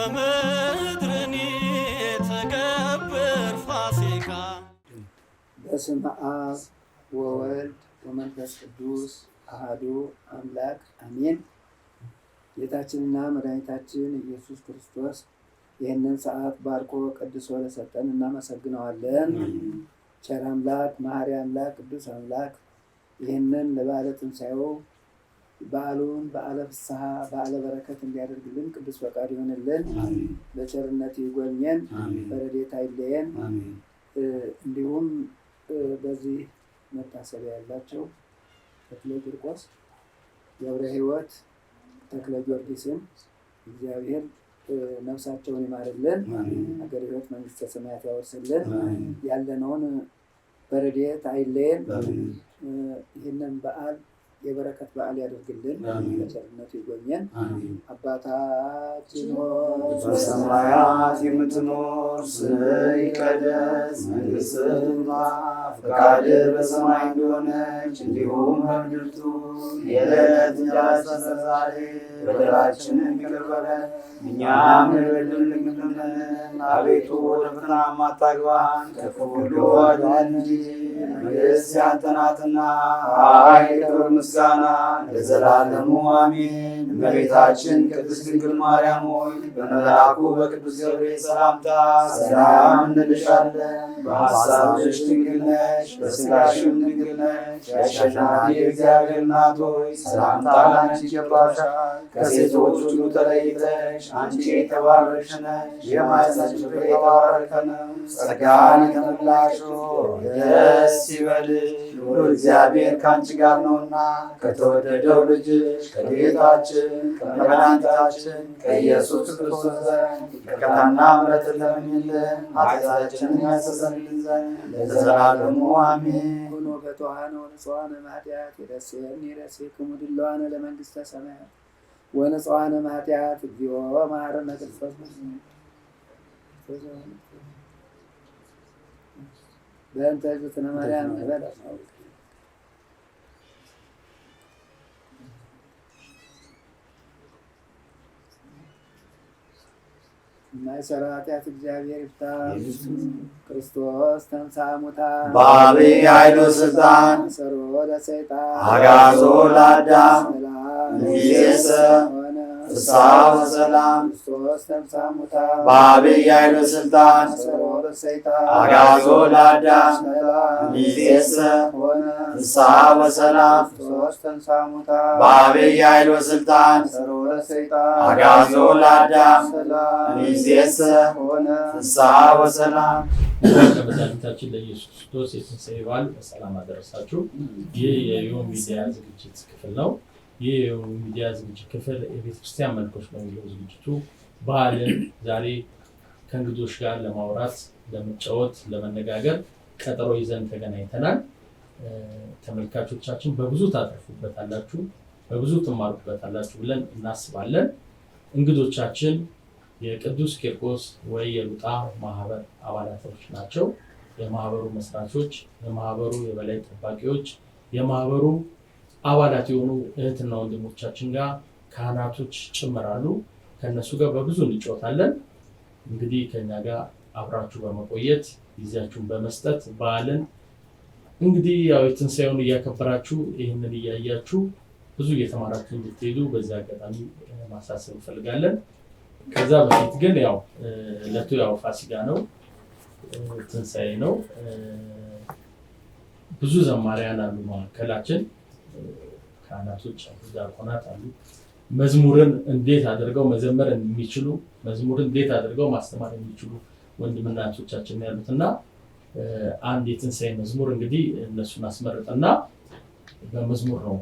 በምድርኒ ተገብር ፋሲካ። በስመ አብ ወወልድ ወመንፈስ ቅዱስ አሐዱ አምላክ አሜን። ጌታችንና መድኃኒታችን ኢየሱስ ክርስቶስ ይህንን ሰዓት ባርኮ ቀድሶ ለሰጠን እናመሰግነዋለን። ቸር አምላክ፣ መሐሪ አምላክ፣ ቅዱስ አምላክ ይህንን ለበዓለ ትንሣኤው በዓሉን በዓለ ፍስሐ በዓለ በረከት እንዲያደርግልን ቅዱስ ፈቃድ ይሆንልን። በቸርነት ይጎብኘን፣ በረድኤቱ አይለየን። እንዲሁም በዚህ መታሰቢያ ያላቸው ተክለ ቂርቆስ፣ ገብረ ሕይወት፣ ተክለ ጊዮርጊስን እግዚአብሔር ነፍሳቸውን ይማርልን፣ ሀገረ ሕይወት መንግሥተ ሰማያት ያወርስልን። ያለነውን በረድኤቱ አይለየን። ይህንን በዓል የበረከት በዓል ያደርግልን፣ በቸርነቱ ይጎብኘን። አባታችን ሆይ በሰማያት የምትኖር ስምህ ይቀደስ፣ መንግሥትህ ትምጣ፣ ፈቃድህ በሰማይ እንደሆነች እንዲሁም በምድር ትሁን። የዕለት እንጀራችንን ስጠን ዛሬ፣ በደላችንን ይቅር በለን እኛም የበደሉንን እንደምንል፣ አቤቱ ወደ ፈተና አታግባን ከክፉ ሁሉ አድነን እንጂ መንግሥት ያንተ ናትና ኃይል፣ ክብር፣ ምስጋና ለዘላለሙ አሜን። እመቤታችን ቅድስት ድንግል ማርያም ሆይ በመልአኩ በቅዱስ ገብርኤል ሰላምታ ሰላም እንልሻለን። በሐሳብሽ ድንግል ነሽ፣ በሥጋሽም ድንግል ነሽ። የአሸናፊ እግዚአብሔር እናት ሆይ ሰላምታ ላንቺ ይገባሻል። ከሴቶች ሁሉ ተለይተሽ አንቺ የተባረክሽ ነሽ፣ የማኅፀንሽ ፍሬ የተባረከ ነው። ጸጋን የተመላሽ ሆይ ደስ ይበልሽ፣ ልዑል እግዚአብሔር ከአንቺ ጋር ነውና ከተወደደው ልጅሽ ከጌታችን ከመድኃኒታችን ከኢየሱስ ክርስቶስ ዘንድ ይቅርታና ምሕረትን ለምኝልን ኃጢአታችንን ያስተሰርይልን ዘንድ ለዘላለሙ አሜን። ኩኑ በተዋህነ ወንጽዋነ ማኃጢአት ይረሴኒ ይረሴክሙ ድልዋነ ለመንግሥተ ሰማያት ወንጽዋነ ማኃጢአት እግዚኦ መሐረነ ክርስቶስ በእንተ እግዝእትነ ማርያም እንበል። የማይሠራ ኃጢአት እግዚአብሔር ይፍታ። ክርስቶስ ተንሥአ እሙታን በዐቢይ ኃይሉ ሥልጣን አሰሮ ለሰይጣን አግዓዞ ለአዳም ሰላም እምይእዜሰ ሆነ። ፍስሐ ወሰላም። ክርስቶስ ተንሥአ እሙታን በዐቢይ ኃይሉ ሥልጣን አሰሮ ለሰይጣን አግዓዞ ለአዳም ሰላም እምይእዜሰ ሆነ። ፍስሐ ወሰላም። ክርስቶስ ተንሥአ እሙታን በዐቢይ ኃይሉ ሥልጣን አሰሮ ለሰይጣን አግዓዞ ለአዳም ሰላም እምይእዜሰ ሆነ። ፍስሐ ወሰላም። ለመድኃኒታችን ለኢየሱስ ክርስቶስ የትንሣኤ በዓል በሰላም አደረሳችሁ። ይህ የዮም ሚዲያ ዝግጅት ክፍል ነው። ይህ የዮም ሚዲያ ዝግጅት ክፍል የቤተክርስቲያን መልኮች በሚለው ዝግጅቱ በዓልን ዛሬ ከእንግዶች ጋር ለማውራት፣ ለመጫወት፣ ለመነጋገር ቀጠሮ ይዘን ተገናኝተናል። ተመልካቾቻችን በብዙ ታተርፉበታላችሁ፣ በብዙ ትማሩበታላችሁ ብለን እናስባለን። እንግዶቻችን የቅዱስ ቂርቆስ ወይ የሉጣ ማህበር አባላቶች ናቸው። የማህበሩ መስራቾች፣ የማህበሩ የበላይ ጠባቂዎች፣ የማህበሩ አባላት የሆኑ እህትና ወንድሞቻችን ጋር ካህናቶች ጭምራሉ። ከነሱ ጋር በብዙ እንጫወታለን። እንግዲህ ከኛ ጋር አብራችሁ በመቆየት ጊዜያችሁን በመስጠት በዓልን እንግዲህ ያው የትንሣኤውን እያከበራችሁ ይህንን እያያችሁ ብዙ እየተማራችሁ እንድትሄዱ በዚህ አጋጣሚ ማሳሰብ እንፈልጋለን። ከዛ በፊት ግን ያው ዕለቱ ያው ፋሲካ ነው፣ ትንሣኤ ነው። ብዙ ዘማሪያን አሉ መካከላችን፣ ካህናቶች አሉ፣ ዲያቆናት አሉ። መዝሙርን እንዴት አድርገው መዘመር የሚችሉ፣ መዝሙርን እንዴት አድርገው ማስተማር የሚችሉ ወንድምና እህቶቻችን ያሉትና አንድ የትንሣኤ መዝሙር እንግዲህ እነሱን አስመርጠና በመዝሙር ነው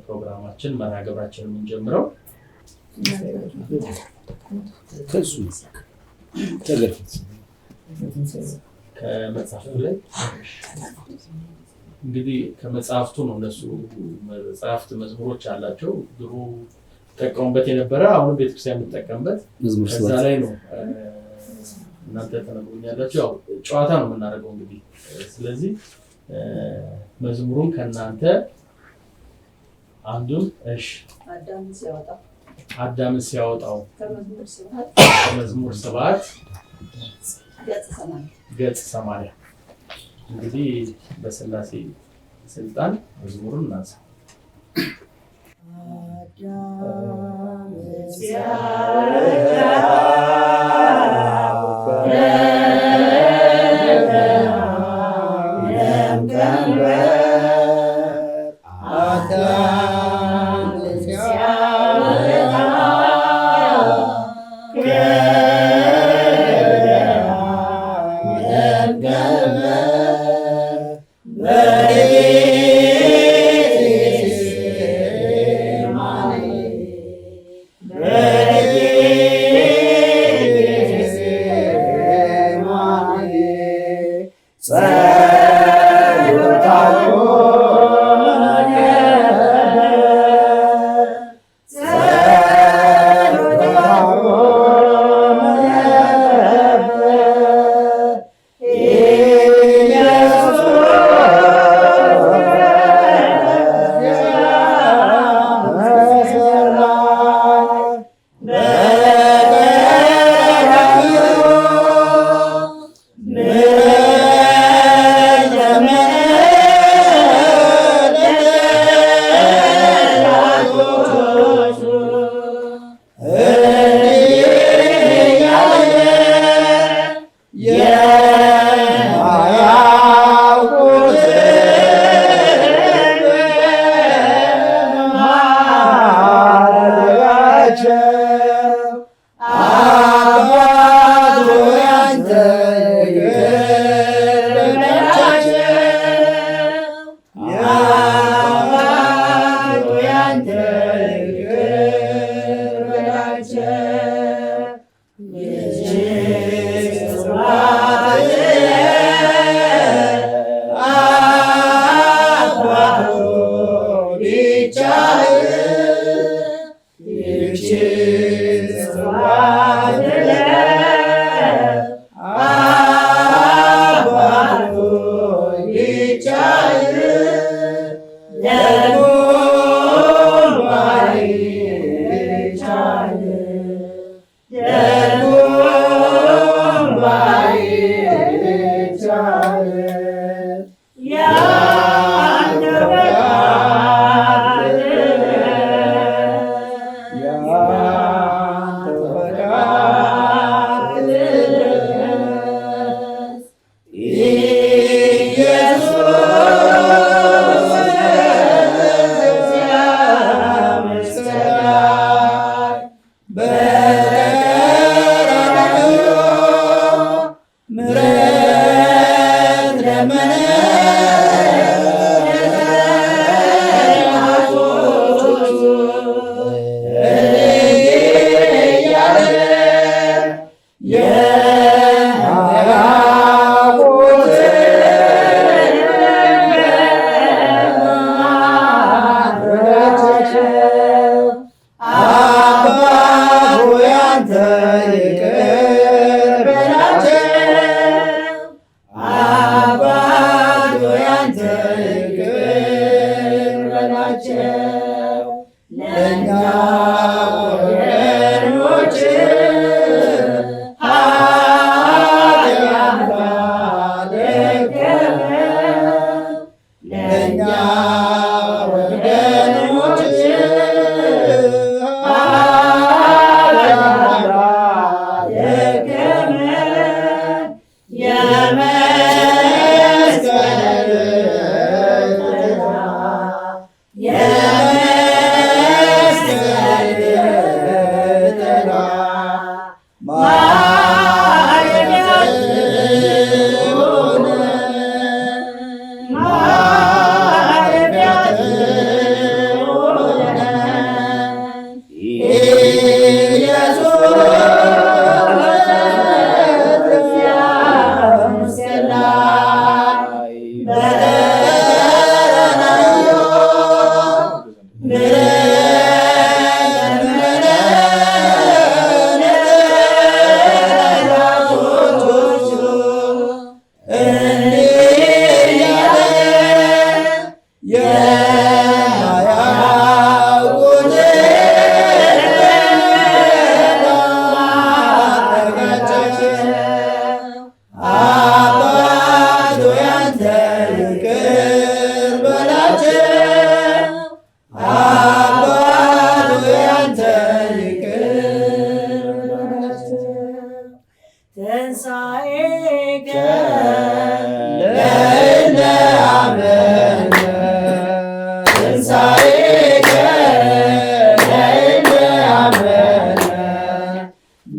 ፕሮግራማችን መርሃ ግብራችን የምንጀምረው። ከመጽሐፍቱ ላይ እንግዲህ ከመጽሐፍቱ ነው። እነሱ መጽሐፍት መዝሙሮች አላቸው። ድሮ ተጠቀሙበት የነበረ አሁንም ቤተክርስቲያን የምትጠቀምበት ከዛ ላይ ነው። እናንተ ተነግሩኛላችሁ። ያው ጨዋታ ነው የምናደርገው እንግዲህ። ስለዚህ መዝሙሩን ከእናንተ አንዱን እሺ አዳም ሲያወጣ አዳምን ሲያወጣው ከመዝሙር 7 ገጽ 80 እንግዲህ በሥላሴ ስልጣን መዝሙሩን እናንሳ።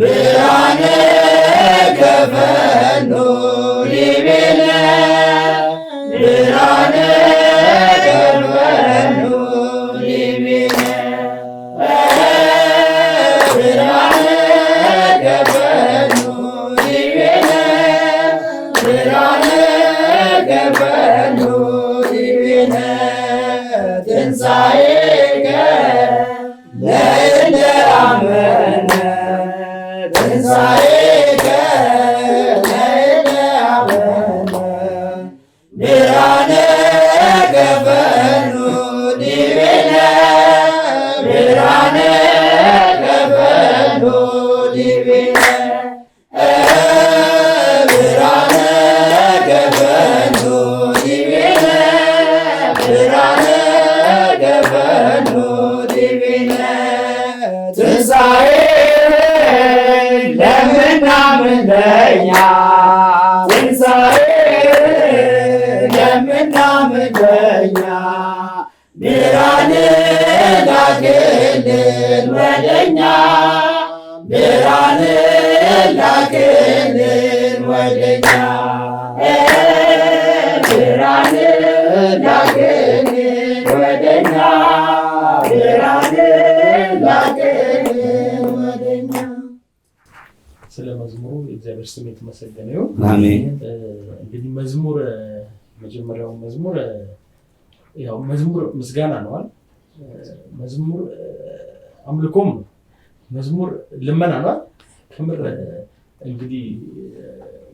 ብርሃነ ገበኑ ሊቤነ ብርሃነ ገበኑ ሊቤነ ብርሃነ ገበኑ ሊቤነ ብርሃነ ገበኑ ሊቤነ ትንሣኤከ ለእለ አመነ ትንሣኤከ ለእለ አመነ ብርሃነ ገበኑ ዲቤነ ብርሃነ ገበኑ ዲቤነ ብርሃነ ገበኑ ዲቤነ ብርሃነ ገበኑ ዲቤነ ትንሣኤ ለምናምን ለኛ ትንሣኤ ለምናምን ለኛ ብርሃን ላክልን ወደኛ ብርሃን ላክልን ወደኛ ብርሃን ላክልን ወደኛ ብርሃን ላክልን ወደኛ። ስለ መዝሙሩ የእግዚአብሔር ስም የተመሰገነ ይሁን። አሜን። እንግዲህ መዝሙር መጀመሪያው መዝሙር ያው መዝሙር ምስጋና ነዋል። መዝሙር አምልኮም ነው። መዝሙር ልመና ነው። ከምር እንግዲህ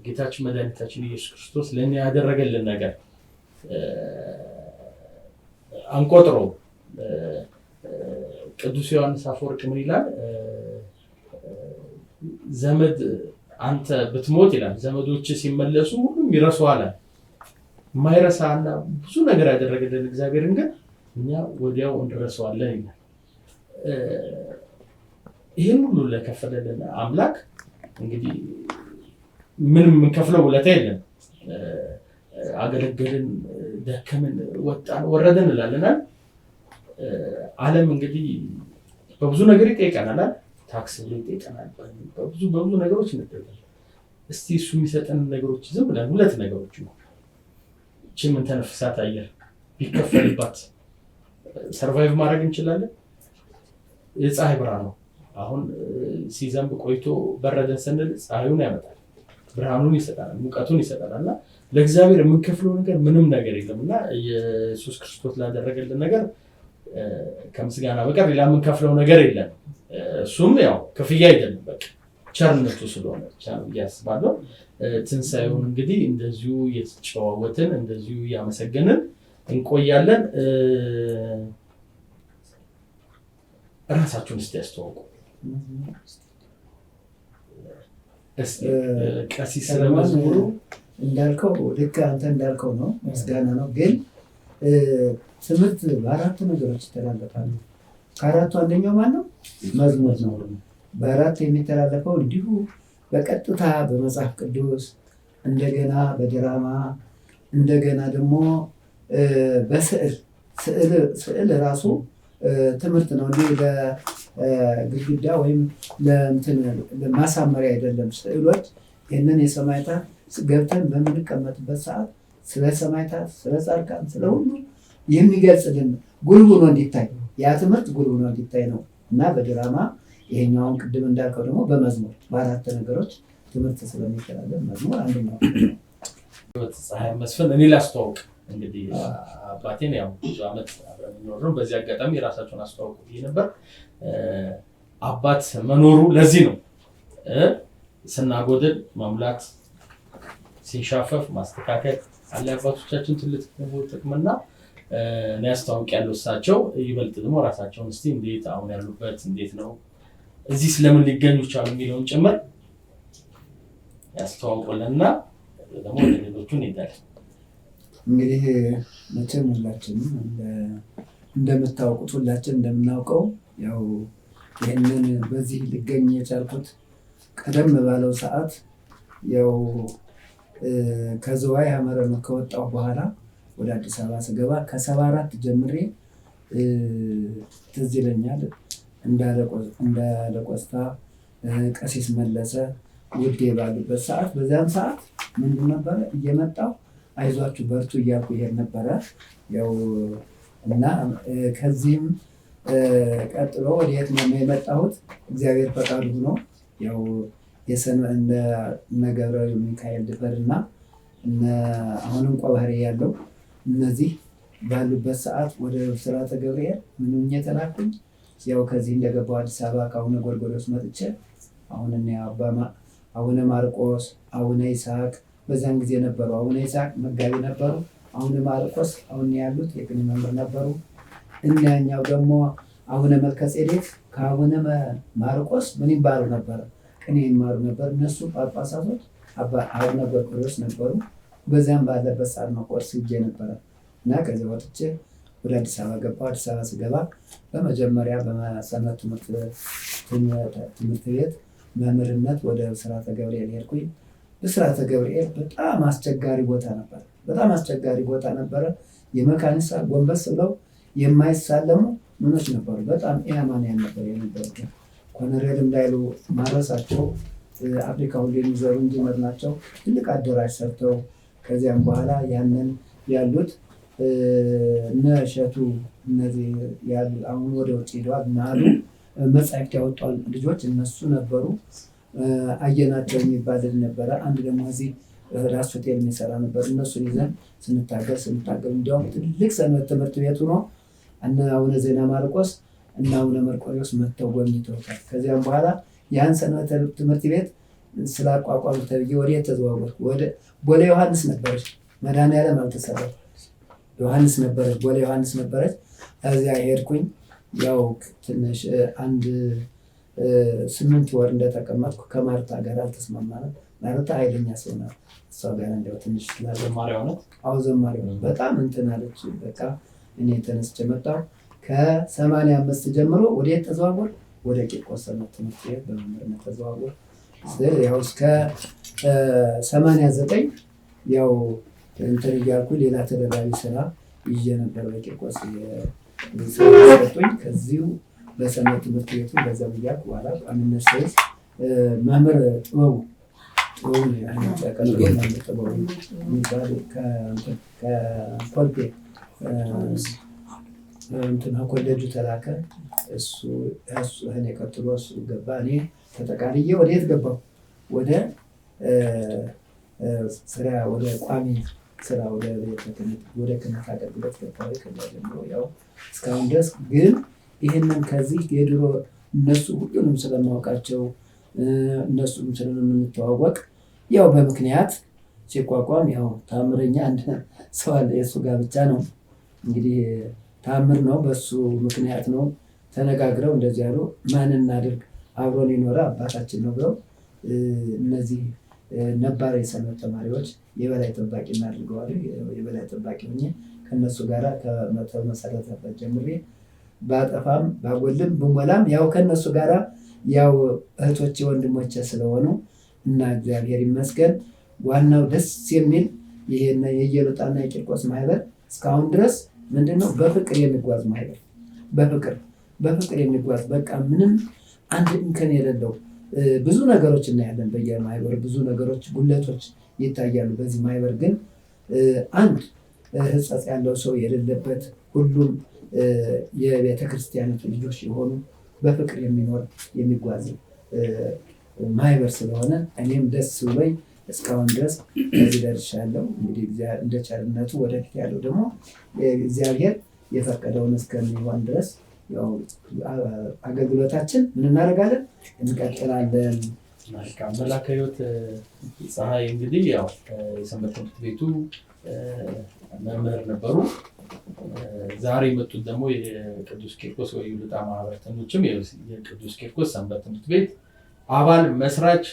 ጌታችን መድኃኒታችን ኢየሱስ ክርስቶስ ለእኛ ያደረገልን ነገር አንቆጥሮ ቅዱስ ዮሐንስ አፈወርቅ ምን ይላል? ዘመድ አንተ ብትሞት ይላል ዘመዶች ሲመለሱ ሁሉም ይረሱሃል። የማይረሳና ብዙ ነገር ያደረገልን እግዚአብሔርን ግን እኛ ወዲያው እንረሳዋለን ይላል። ይህን ሁሉ ለከፈለልን አምላክ እንግዲህ ምንም የምንከፍለው ውለታ የለም። አገለገልን፣ ደከምን፣ ወጣን፣ ወረደን እንላለናል። ዓለም እንግዲህ በብዙ ነገር ይጠይቀናል። ታክስ ብሎ ይጠይቀናል። በብዙ ነገሮች እንጠይቃለን። እስቲ እሱ የሚሰጠን ነገሮች ዝም ብለን ሁለት ነገሮች ነው። እቺ ምን ተነፍሳት አየር ቢከፈልባት ሰርቫይቭ ማድረግ እንችላለን። የፀሐይ ብርሃን ነው። አሁን ሲዘንብ ቆይቶ በረደን ስንል ፀሐዩን ያመጣል፣ ብርሃኑን ይሰጣል፣ ሙቀቱን ይሰጣል። እና ለእግዚአብሔር የምንከፍለው ነገር ምንም ነገር የለም እና ኢየሱስ ክርስቶስ ላደረገልን ነገር ከምስጋና በቀር ሌላ የምንከፍለው ነገር የለም። እሱም ያው ክፍያ አይደለም፣ በቃ ቸርነቱ ስለሆነ ያስባለው። ትንሣኤውን እንግዲህ እንደዚሁ እየተጨዋወትን እንደዚሁ እያመሰገንን እንቆያለን። እራሳችሁን እስቲ ያስተዋውቁ። ቀሲስ ስለመዝሙሩ እንዳልከው ልክ አንተ እንዳልከው ነው፣ ምስጋና ነው። ግን ትምህርት በአራት ነገሮች ይተላለፋሉ። ከአራቱ አንደኛው ማን ነው? መዝሙር ነው። በአራት የሚተላለፈው እንዲሁ በቀጥታ በመጽሐፍ ቅዱስ፣ እንደገና በድራማ፣ እንደገና ደግሞ በስዕል ራሱ ትምህርት ነው። እንዲህ ለግድግዳ ወይም ለማሳመሪያ አይደለም። ስዕሎች ይህንን የሰማዕታት ገብተን በምንቀመጥበት ሰዓት ስለ ሰማዕታት፣ ስለ ጻድቃን፣ ስለ ሁሉ የሚገልጽልን ጉልህ ሆኖ እንዲታይ ያ ትምህርት ጉልህ ሆኖ እንዲታይ ነው እና በድራማ ይሄኛውን ቅድም እንዳልከው ደግሞ በመዝሙር በአራት ነገሮች ትምህርት ስለሚተላለፍ መዝሙር አንደኛው። ፀሐይ መስፍን እኔ ላስተዋውቅ እንግዲህ አባቴን ያው ብዙ ዓመት አብረን የኖርነው በዚህ አጋጣሚ የራሳቸውን አስተዋውቁ ብዬ ነበር። አባት መኖሩ ለዚህ ነው። ስናጎድል መሙላት፣ ሲንሻፈፍ ማስተካከል አለ አባቶቻችን ትልቅ ጥቅምና እኔ አስተዋውቂያለሁ። እሳቸው ይበልጥ ደግሞ ራሳቸውን እስቲ እንዴት አሁን ያሉበት እንዴት ነው እዚህ ስለምን ሊገኙ ቻሉ የሚለውን ጭምር ያስተዋውቁልንና ደግሞ ሌሎቹ እንሄዳለን። እንግዲህ መቼም ሁላችንም እንደምታውቁት ሁላችን እንደምናውቀው ያው ይህንን በዚህ ልገኝ የቻልኩት ቀደም ባለው ሰዓት ያው ከዝዋይ ሐመረ ከወጣሁ በኋላ ወደ አዲስ አበባ ስገባ ከ74 ጀምሬ ትዝ ይለኛል እንዳለ ቆስታ ቀሲስ መለሰ ውዴ ባሉበት ሰዓት በዚያም ሰዓት ምንድን ነበረ እየመጣው አይዟችሁ በርቱ እያልኩ ይሄድ ነበረ። ያው እና ከዚህም ቀጥሎ ወደየት ነው የመጣሁት? እግዚአብሔር ፈቃዱ ሆኖ ያው እነ ገብረ ሚካኤል ድፈር እና አሁንም ቆባህሪ ያለው እነዚህ ባሉበት ሰዓት ወደ ብስራተ ገብርኤል ምንኛ ተላኩኝ። ያው ከዚህ እንደገባው አዲስ አበባ ከአቡነ ጎርጎርዮስ መጥቼ አቡነ ማርቆስ፣ አቡነ ይስሐቅ በዛን ጊዜ ነበሩ። አቡነ ይስሐቅ መጋቢ ነበሩ። አቡነ ማርቆስ አሁን ያሉት የቅኔ መምህር ነበሩ። እኛኛው ደግሞ አቡነ መልከጼዴቅ ከአቡነ ማርቆስ ምን ይባሉ ነበረ? ቅኔ ይማሩ ነበር። እነሱ ጳጳሳቶች አቡነ ጎርጎርዮስ ነበሩ። በዚያም ባለበት ሰዓት ነው ኮርስ ሄጄ ነበረ እና ከዚያ ወጥቼ ወደ አዲስ አበባ ገባሁ። አዲስ አበባ ስገባ በመጀመሪያ በሰንበት ትምህርት ቤት መምህርነት ወደ ብስራተ ገብርኤል ሄድኩኝ። ብስራተ ገብርኤል በጣም አስቸጋሪ ቦታ ነበር። በጣም አስቸጋሪ ቦታ ነበረ። የመካኒሳ ጎንበስ ብለው የማይሳለሙ ምኖች ነበሩ። በጣም ኢአማንያን ነበር የነበሩት። ኮሎኔል እንዳይሉ ማረሳቸው አፍሪካ ሁሉ የሚዘሩ እንዲመር ናቸው። ትልቅ አዳራሽ ሰርተው ከዚያም በኋላ ያንን ያሉት እነ እሸቱ እነዚህ ያሉ አሁን ወደ ውጭ ሄደዋል። ናሉ መጻሕፍት ያወጣሉ ልጆች እነሱ ነበሩ። አየናቸው የሚባል ነበረ። አንድ ደግሞ እዚህ ራስ ሆቴል የሚሰራ ነበር። እነሱን ይዘን ስንታገል እንዲያውም ትልቅ ሰንበት ትምህርት ቤቱ ነው እነ አቡነ ዜና ማርቆስ እና አቡነ መርቆሬዎስ መጥተው ጎብኝተውታል። ከዚያም በኋላ ያን ሰንበት ትምህርት ቤት ስላቋቋሙ ተብዬ ወደ ተዘዋወርኩ። ወደ ቦሌ ዮሐንስ ነበረች፣ መድኃኔዓለም አልተሰራም። ዮሐንስ ነበረች፣ ቦሌ ዮሐንስ ነበረች። እዚያ ሄድኩኝ። ያው ትንሽ አንድ 8 ወር እንደተቀመጥኩ ከማርታ ጋር አልተስማማንም። ማርታ ኃይለኛ ሰው ናት። እሷ ጋር እንደው ትንሽ ዘማሪዋ ነው። አዎ ዘማሪዋ ነው። በጣም እንትን አለች። በቃ እኔ ተነስቼ መጣሁ። ከ85 ጀምሮ ወዴት ተዘዋወር? ወደ ቂርቆስ ሰንበት ትምህርት ቤት በመምህርነት ተዘዋወር። ያው እስከ 89 ያው እንትን እያልኩ ሌላ ተደራቢ ስራ ይዤ ነበር በቂርቆስ ሰጡኝ። ከዚሁ በሰንበት ትምህርት ቤቱ በዛም እያልኩ በኋላ ቋሚነት ስይዝ መምህር ጥበቡ ቀጥሎ መምህር ጥበቡ የሚባል ከኮልፌ ኮሌጁ ተላከ። እሱ እኔ ቀጥሎ እሱ ገባ። እኔ ተጠቃልዬ ወደየት ገባሁ? ወደ ስራ ወደ ቋሚ ስራ ወደ ክህነት አገልግሎት ገባሁ። ከዚያ ጀምሮ ያው እስካሁን ድረስ ግን ይህንን ከዚህ የድሮ እነሱ ሁሉንም ስለማውቃቸው እነሱም ስለምንተዋወቅ ያው በምክንያት ሲቋቋም ያው ታምረኛ አንድ ሰው አለ። የእሱ ጋብቻ ነው እንግዲህ ታምር ነው። በሱ ምክንያት ነው ተነጋግረው እንደዚህ ያሉ ማን እናድርግ አብሮን የኖረ አባታችን ነው ብለው እነዚህ ነባር የሰንበት ተማሪዎች የበላይ ጠባቂ እናድርገዋል። የበላይ ጠባቂ ሆኜ ከነሱ ጋር ከመሰረተበት ጀምሬ ባጠፋም ባጎልም ብሞላም ያው ከነሱ ጋራ ያው እህቶቼ ወንድሞቼ ስለሆኑ እና እግዚአብሔር ይመስገን ዋናው ደስ የሚል ይሄ የኢየሉጣና የቂርቆስ ማህበር እስካሁን ድረስ ምንድነው በፍቅር የሚጓዝ ማህበር በፍቅር የሚጓዝ በቃ ምንም አንድ እንከን የሌለው ብዙ ነገሮች እናያለን። በየማህበር ብዙ ነገሮች ጉለቶች ይታያሉ። በዚህ ማህበር ግን አንድ ሕጸጽ ያለው ሰው የሌለበት ሁሉም የቤተክርስቲያኒቱ ልጆች የሆኑ በፍቅር የሚኖር የሚጓዝ ማህበር ስለሆነ እኔም ደስ ብሎኝ እስካሁን ድረስ እዚህ ደርሻለሁ። እንግዲህ እንደ ቸርነቱ ወደፊት ያለው ደግሞ እግዚአብሔር የፈቀደውን እስከሚሆን ድረስ ያው አገልግሎታችን ምን እናደርጋለን? እንቀጥላለን። መላከ ሕይወት ፀሐይ እንግዲህ ያው የሰንበት ትምህርት ቤቱ መምህር ነበሩ። ዛሬ የመጡት ደግሞ የቅዱስ ቂርቆስ ወኢየሉጣ ማህበረተኞችም የቅዱስ ቂርቆስ ሰንበት ትምህርት ቤት አባል መስራች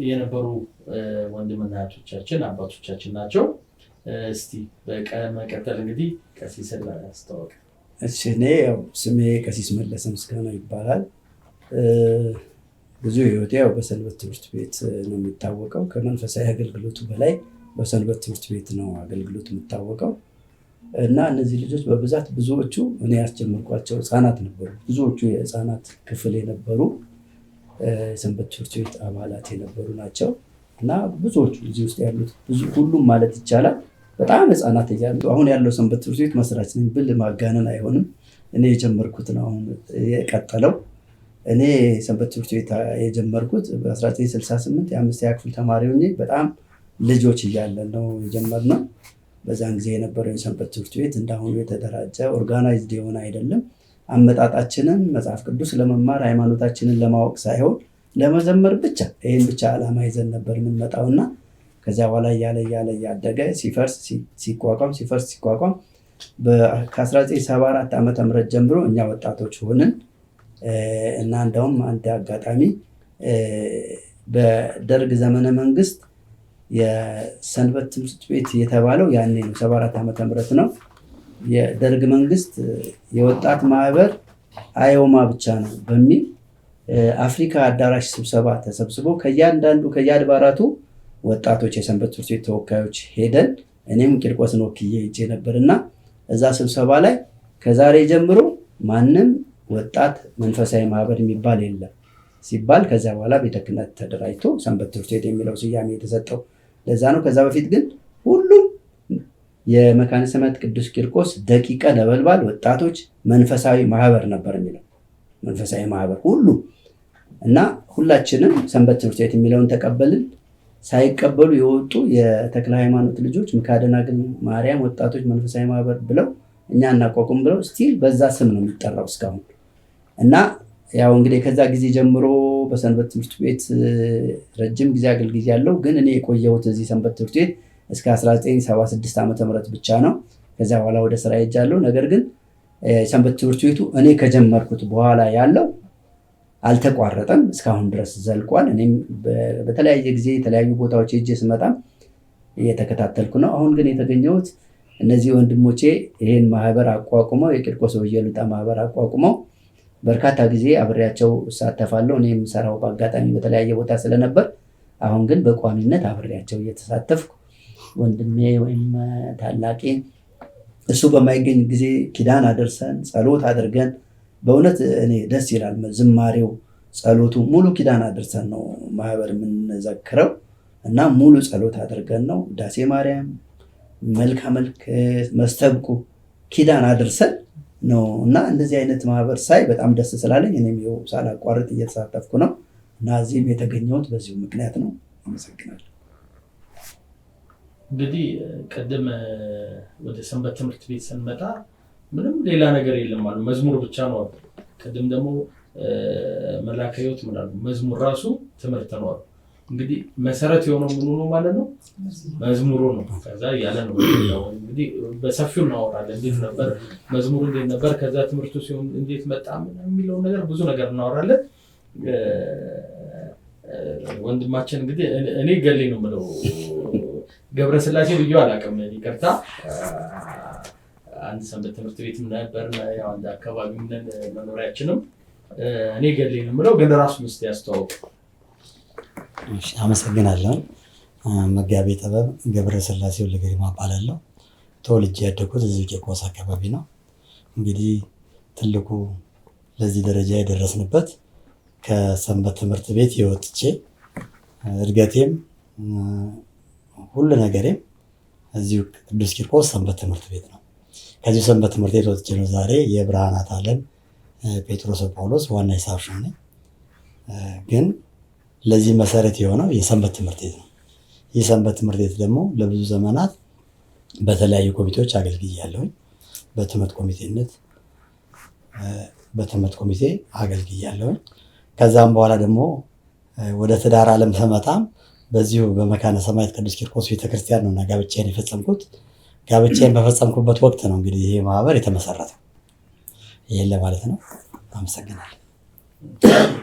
የነበሩ ወንድምና እህቶቻችን አባቶቻችን ናቸው። እስቲ በመቀጠል እንግዲህ ቀሲስን ላስተዋወቅ። እሺ፣ እኔ ያው ስሜ ቀሲስ መለሰ ምስጋናው ይባላል። ብዙ ህይወቴ ያው በሰንበት ትምህርት ቤት ነው የሚታወቀው። ከመንፈሳዊ አገልግሎቱ በላይ በሰንበት ትምህርት ቤት ነው አገልግሎት የሚታወቀው እና እነዚህ ልጆች በብዛት ብዙዎቹ እኔ ያስጀመርኳቸው ህፃናት ነበሩ። ብዙዎቹ የህፃናት ክፍል የነበሩ የሰንበት ትምህርት ቤት አባላት የነበሩ ናቸው እና ብዙዎቹ እዚህ ውስጥ ያሉት ሁሉም ማለት ይቻላል በጣም ህፃናት እያሉ አሁን ያለው ሰንበት ትምህርት ቤት መስራች ነኝ ብል ማጋነን አይሆንም። እኔ የጀመርኩት ነው አሁን የቀጠለው። እኔ ሰንበት ትምህርት ቤት የጀመርኩት በ1968 የአምስተኛ ክፍል ተማሪ ሆኜ በጣም ልጆች እያለን ነው የጀመርነው። በዛን ጊዜ የነበረው የሰንበት ትምህርት ቤት እንዳሁኑ የተደራጀ ኦርጋናይዝድ የሆነ አይደለም። አመጣጣችንን መጽሐፍ ቅዱስ ለመማር ሃይማኖታችንን ለማወቅ ሳይሆን ለመዘመር ብቻ ይህን ብቻ ዓላማ ይዘን ነበር የምንመጣውና ከዚያ በኋላ እያለ እያደገ ሲፈርስ ሲቋቋም ከ1974 ዓ.ም ጀምሮ እኛ ወጣቶች ሆንን እና እንደውም አንድ አጋጣሚ በደርግ ዘመነ መንግስት የሰንበት ትምህርት ቤት የተባለው ያኔ ነው 74 ዓ.ም ነው። የደርግ መንግስት የወጣት ማህበር አዮማ ብቻ ነው በሚል አፍሪካ አዳራሽ ስብሰባ ተሰብስቦ ከየአድባራቱ ወጣቶች የሰንበት ትምህርት ቤት ተወካዮች ሄደን እኔም ቂርቆስን ወክዬ ሄጄ ነበርና እዛ ስብሰባ ላይ ከዛሬ ጀምሮ ማንም ወጣት መንፈሳዊ ማህበር የሚባል የለም ሲባል ከዛ በኋላ ቤተ ክህነት ተደራጅቶ ሰንበት ትምህርት ቤት የሚለው ስያሜ የተሰጠው ለዛ ነው። ከዛ በፊት ግን ሁሉም የመካነ ሰማያት ቅዱስ ቂርቆስ ደቂቀ ነበልባል ወጣቶች መንፈሳዊ ማህበር ነበር የሚለው መንፈሳዊ ማህበር ሁሉ እና ሁላችንም ሰንበት ትምህርት ቤት የሚለውን ተቀበልን። ሳይቀበሉ የወጡ የተክለ ሃይማኖት ልጆች ምካደናግል ማርያም ወጣቶች መንፈሳዊ ማህበር ብለው እኛ እናቋቁም ብለው ስቲል በዛ ስም ነው የሚጠራው እስካሁን። እና ያው እንግዲህ ከዛ ጊዜ ጀምሮ በሰንበት ትምህርት ቤት ረጅም ጊዜ አገልግያለሁ። ግን እኔ የቆየሁት እዚህ ሰንበት ትምህርት ቤት እስከ 1976 ዓ.ም ብቻ ነው። ከዚያ በኋላ ወደ ስራ ሄጃለሁ። ነገር ግን ሰንበት ትምህርት ቤቱ እኔ ከጀመርኩት በኋላ ያለው አልተቋረጠም፣ እስካሁን ድረስ ዘልቋል። እኔም በተለያየ ጊዜ የተለያዩ ቦታዎች ሄጄ ስመጣም እየተከታተልኩ ነው። አሁን ግን የተገኘሁት እነዚህ ወንድሞቼ ይህን ማህበር አቋቁመው የቂርቆስ ወየሉጣ ማህበር አቋቁመው በርካታ ጊዜ አብሬያቸው እሳተፋለሁ። እኔ የምሰራው በአጋጣሚ በተለያየ ቦታ ስለነበር አሁን ግን በቋሚነት አብሬያቸው እየተሳተፍኩ ወንድሜ ወይም ታላቄ እሱ በማይገኝ ጊዜ ኪዳን አደርሰን ጸሎት አድርገን በእውነት እኔ ደስ ይላል። ዝማሬው ጸሎቱ ሙሉ ኪዳን አድርሰን ነው ማህበር የምንዘክረው እና ሙሉ ጸሎት አድርገን ነው ዳሴ ማርያም መልካ መልክ መስተብቁ ኪዳን አድርሰን ነው እና እንደዚህ አይነት ማህበር ሳይ በጣም ደስ ስላለኝ እኔም ይኸው ሳላቋርጥ እየተሳተፍኩ ነው እና እዚህም የተገኘሁት በዚሁ ምክንያት ነው። አመሰግናለሁ። እንግዲህ ቅድም ወደ ሰንበት ትምህርት ቤት ስንመጣ ምንም ሌላ ነገር የለም አሉ፣ መዝሙር ብቻ ነው አሉ። ቅድም ደግሞ መላከ ሕይወት ምን አሉ? መዝሙር ራሱ ትምህርት ነው አሉ። እንግዲህ መሰረት የሆነው ምኑ ነው ማለት ነው? መዝሙሩ ነው። ከዛ ያለ ነው እንግዲህ በሰፊው እናወራለን። እንዴት ነበር መዝሙሩ፣ እንዴት ነበር ከዛ ትምህርቱ ሲሆን እንዴት መጣ የሚለው ነገር ብዙ ነገር እናወራለን። ወንድማችን እንግዲህ እኔ ገሌ ነው የምለው ገብረስላሴ ብዬ አላውቅም፣ ይቅርታ። አንድ ሰንበት ትምህርት ቤት ነበር፣ ያው አንድ አካባቢ ምን መኖሪያችንም እኔ ገሌ ነው የምለው፣ ግን ራሱ ምስት ያስተዋውቅ። እሺ፣ አመሰግናለሁ። መጋቤ ጥበብ ገብረስላሴ ወልደገሪማ እባላለሁ። ተወልጄ ያደግኩት እዚህ ቂርቆስ አካባቢ ነው። እንግዲህ ትልቁ ለዚህ ደረጃ የደረስንበት ከሰንበት ትምህርት ቤት የወጥቼ እድገቴም ሁሉ ነገሬም እዚሁ ቅዱስ ቂርቆስ ሰንበት ትምህርት ቤት ነው። ከዚሁ ሰንበት ትምህርት ቤት ወጥቼ ነው ዛሬ የብርሃናት ዓለም ጴጥሮስ ጳውሎስ ዋና ሂሳብ ሹም ነኝ። ግን ለዚህ መሰረት የሆነው የሰንበት ትምህርት ቤት ነው። ይህ ሰንበት ትምህርት ቤት ደግሞ ለብዙ ዘመናት በተለያዩ ኮሚቴዎች አገልግያለሁኝ። በትምህርት ኮሚቴ አገልግያለሁኝ። ከዛም በኋላ ደግሞ ወደ ትዳር ዓለም ስመጣም በዚሁ በመካነ ሰማያት ቅዱስ ቂርቆስ ቤተክርስቲያን ነው እና ጋብቻዬን የፈጸምኩት። ጋብቻዬን በፈጸምኩበት ወቅት ነው እንግዲህ ይሄ ማህበር የተመሰረተው። ይሄን ለማለት ነው። አመሰግናለሁ።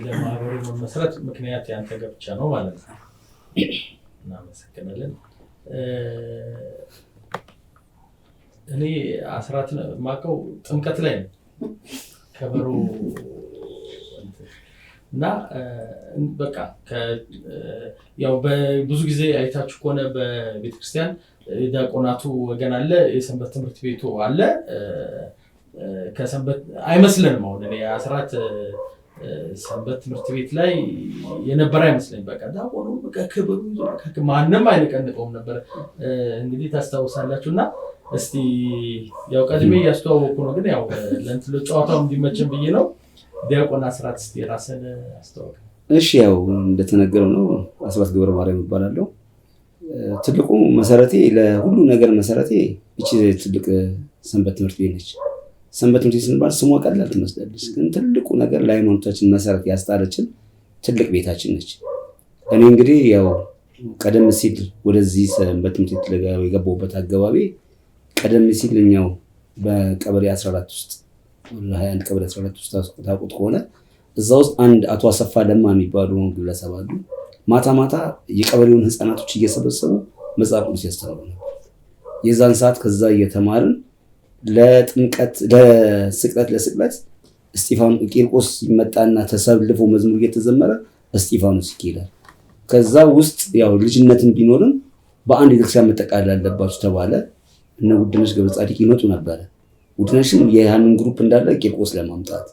ለማህበሩ መመስረት ምክንያት ያንተ ጋብቻ ነው ማለት ነው። እናመሰግናለን። እኔ አስራት ማቀው ጥምቀት ላይ ነው ከበሩ እና በቃ ያው በብዙ ጊዜ አይታችሁ ከሆነ በቤተክርስቲያን ዲያቆናቱ ወገን አለ፣ የሰንበት ትምህርት ቤቱ አለ። ከሰንበት አይመስልንም። አሁን እኔ አስራት ሰንበት ትምህርት ቤት ላይ የነበረ አይመስለኝ። በቃ ዳቆኑ በቃ ክብሩ ማንም አይነቀንቀውም ነበር። እንግዲህ ታስታውሳላችሁ። እና እስቲ ያው ቀድሜ እያስተዋወቁ ነው፣ ግን ያው ለእንትን ጨዋታው እንዲመችን ብዬ ነው። ዲያቆን አስራት እስቲ ራስን አስተዋወቅ። እሺ፣ ያው እንደተነገረው ነው። አስራት ገብረ ማርያም እባላለሁ። ትልቁ መሰረቴ ለሁሉ ነገር መሰረቴ እቺ ትልቅ ሰንበት ትምህርት ቤት ነች። ሰንበት ትምህርት ቤት ስንባል ስሟ ቀላል ትመስላለች፣ ግን ትልቁ ነገር ለሃይማኖታችን መሰረት ያስጣለችን ትልቅ ቤታችን ነች። እኔ እንግዲህ ያው ቀደም ሲል ወደዚህ ሰንበት ትምህርት ቤት የገባሁበት አገባቢ ቀደም ሲል እኛው በቀበሌ 14 ውስጥ 21 ቀበሌ 14 ውስጥ ታውቁት ከሆነ እዛ ውስጥ አንድ አቶ አሰፋ ለማ የሚባሉ ግለሰብ አሉ። ማታ ማታ የቀበሌውን ህፃናቶች እየሰበሰቡ መጽሐፍ ቅዱስ ያስተምሩ ነበር። የዛን ሰዓት ከዛ እየተማርን ለጥምቀት ለስቅለት ቂርቆስ ይመጣና ተሰልፎ መዝሙር እየተዘመረ እስጢፋኖስ ይኬዳል። ከዛ ውስጥ ያው ልጅነትን ቢኖርም በአንድ ቤተክርስቲያን መጠቃለል አለባችሁ ተባለ። እነ ውድነሽ ገብረ ጻዲቅ ይመጡ ነበረ። ውድነሽም የያንን ግሩፕ እንዳለ ቂርቆስ ለማምጣት፣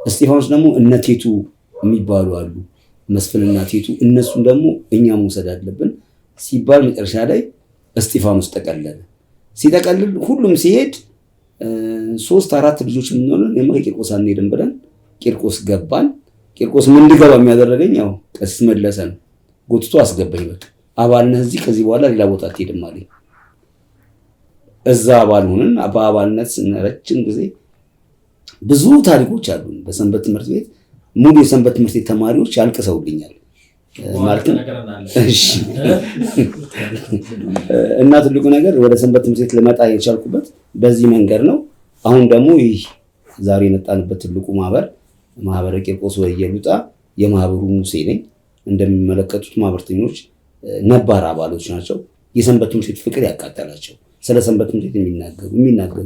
እስጢፋኖስ ደግሞ እነ ቴቱ የሚባሉ አሉ፣ መስፍንና ቴቱ፣ እነሱን ደግሞ እኛ መውሰድ አለብን ሲባል መጨረሻ ላይ እስጢፋኖስ ጠቀለለ። ሲጠቀልል ሁሉም ሲሄድ 3-4 ልጆች የምንሆነን የማ ቂርቆስ አንሄድም ብለን ቂርቆስ ገባን። ቂርቆስ ምን እንድገባ የሚያደረገኝ ያው ቀሲስ መለሰ ነው። ጎትቶ አስገባኝ። በቃ አባልነህ እዚህ ከዚህ በኋላ ሌላ ቦታ አትሄድም አለኝ። እዛ አባል ሆነን በአባልነት ረጅም ጊዜ ብዙ ታሪኮች አሉን በሰንበት ትምህርት ቤት። ሙሉ የሰንበት ትምህርት ቤት ተማሪዎች ያልቅሰውልኛል ማለትም። እሺ እና ትልቁ ነገር ወደ ሰንበት ትምህርት ቤት ልመጣ የቻልኩበት በዚህ መንገድ ነው። አሁን ደግሞ ይህ ዛሬ የመጣንበት ትልቁ ማህበረ ቂርቆስ ወኢየሉጣ የማህበሩ ሙሴ ነኝ። እንደሚመለከቱት ማህበርተኞች ነባር አባሎች ናቸው። የሰንበት ትምህርት ቤት ፍቅር ያቃጠላቸው፣ ስለ ሰንበት ትምህርት ቤት የሚናገሩ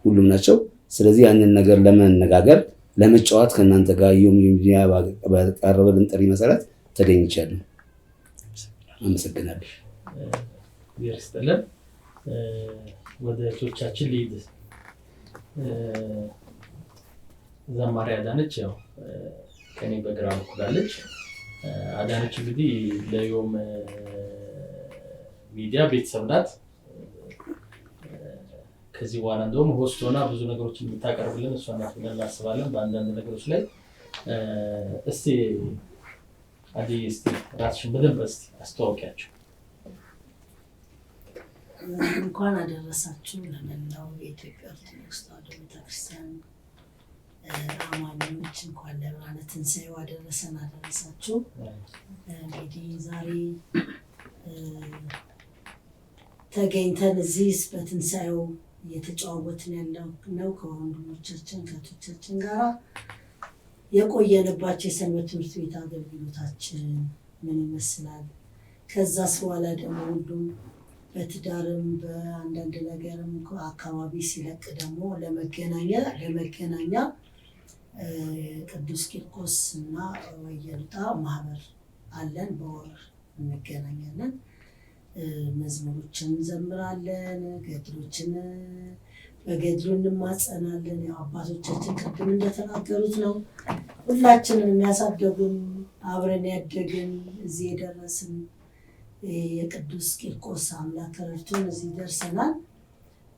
ሁሉም ናቸው። ስለዚህ ያንን ነገር ለመነጋገር ለመጫወት ከእናንተ ጋር ሚዲያ ባቀረበልን ጥሪ መሰረት ተገኝቻለሁ። አመሰግናለሁ። ይርስተለን ወደ ቶቻችን ሊድ ዘማሪ አዳነች ያው ከኔ በግራ በኩል አለች። አዳነች እንግዲህ ለዮም ሚዲያ ቤተሰብ ናት። ከዚህ በኋላ እንደውም ሆስት ሆና ብዙ ነገሮችን የምታቀርብልን እሷ ናት ብለን እናስባለን በአንዳንድ ነገሮች ላይ። እስቲ አዲ እስቲ ራስሽን በደንብ እስቲ አስተዋውቂያቸው። እንኳን አደረሳችሁ ለመላው የኢትዮጵያ ኦርቶዶክስ ተዋሕዶ ቤተክርስቲያን አማኞች፣ እንኳን ለብርሃነ ትንሣኤው አደረሰን አደረሳችሁ። እንግዲህ ዛሬ ተገኝተን እዚህ በትንሣኤው እየተጨዋወትን ያለው ነው ከወንድሞቻችን ከእህቶቻችን ጋር የቆየንባቸው የሰንበት ትምህርት ቤት አገልግሎታችን ምን ይመስላል፣ ከዛስ በኋላ ደግሞ ሁሉም በትዳርም በአንዳንድ ነገርም አካባቢ ሲለቅ ደግሞ ለመገናኛ ቅዱስ ቂርቆስ እና ወኢየሉጣ ማህበር አለን። በወር እንገናኛለን። መዝሙሮችን እንዘምራለን፣ ገድሎችን በገድሉ እንማጸናለን። ያው አባቶቻችን ቅድም እንደተናገሩት ነው ሁላችንን የሚያሳደጉን አብረን ያደግን እዚህ የደረስን የቅዱስ ቂርቆስ አምላክ ረድቶን እዚህ ደርሰናል።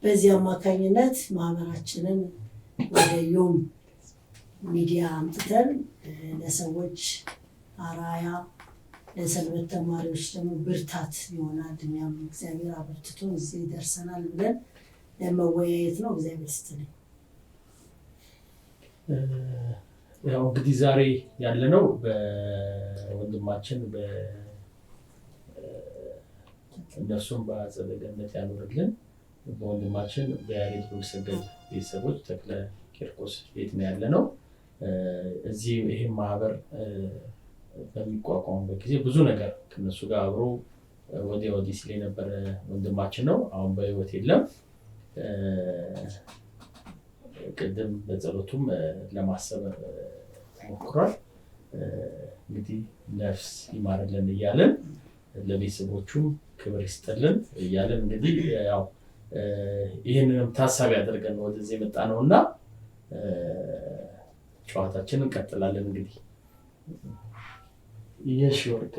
በዚህ አማካኝነት ማህበራችንን ወደ ዮም ሚዲያ አምጥተን ለሰዎች አራያ፣ ለሰንበት ተማሪዎች ደግሞ ብርታት ይሆናል። እኛም እግዚአብሔር አበርትቶ እዚህ ደርሰናል ብለን ለመወያየት ነው። እግዚአብሔር ይስጥልኝ። ያው እንግዲህ ዛሬ ያለነው በወንድማችን እነሱም በአጸደ ገነት ያኖርልን በወንድማችን በያሬድ ሉልሰገድ ቤተሰቦች ተክለ ቂርቆስ ቤት ነው ያለነው። እዚህ ይህም ማህበር በሚቋቋሙበት ጊዜ ብዙ ነገር ከነሱ ጋር አብሮ ወዲያ ወዲህ ሲል የነበረ ወንድማችን ነው። አሁን በህይወት የለም። ቅድም በጸሎቱም ለማሰብ ሞክሯል። እንግዲህ ነፍስ ይማርልን እያለን ለቤተሰቦቹም ክብር ይስጥልን እያለን እንግዲህ ያው ይህንንም ታሳቢ አድርገን ወደዚህ የመጣ ነው እና ጨዋታችንን እንቀጥላለን። እንግዲህ የሺወርቅ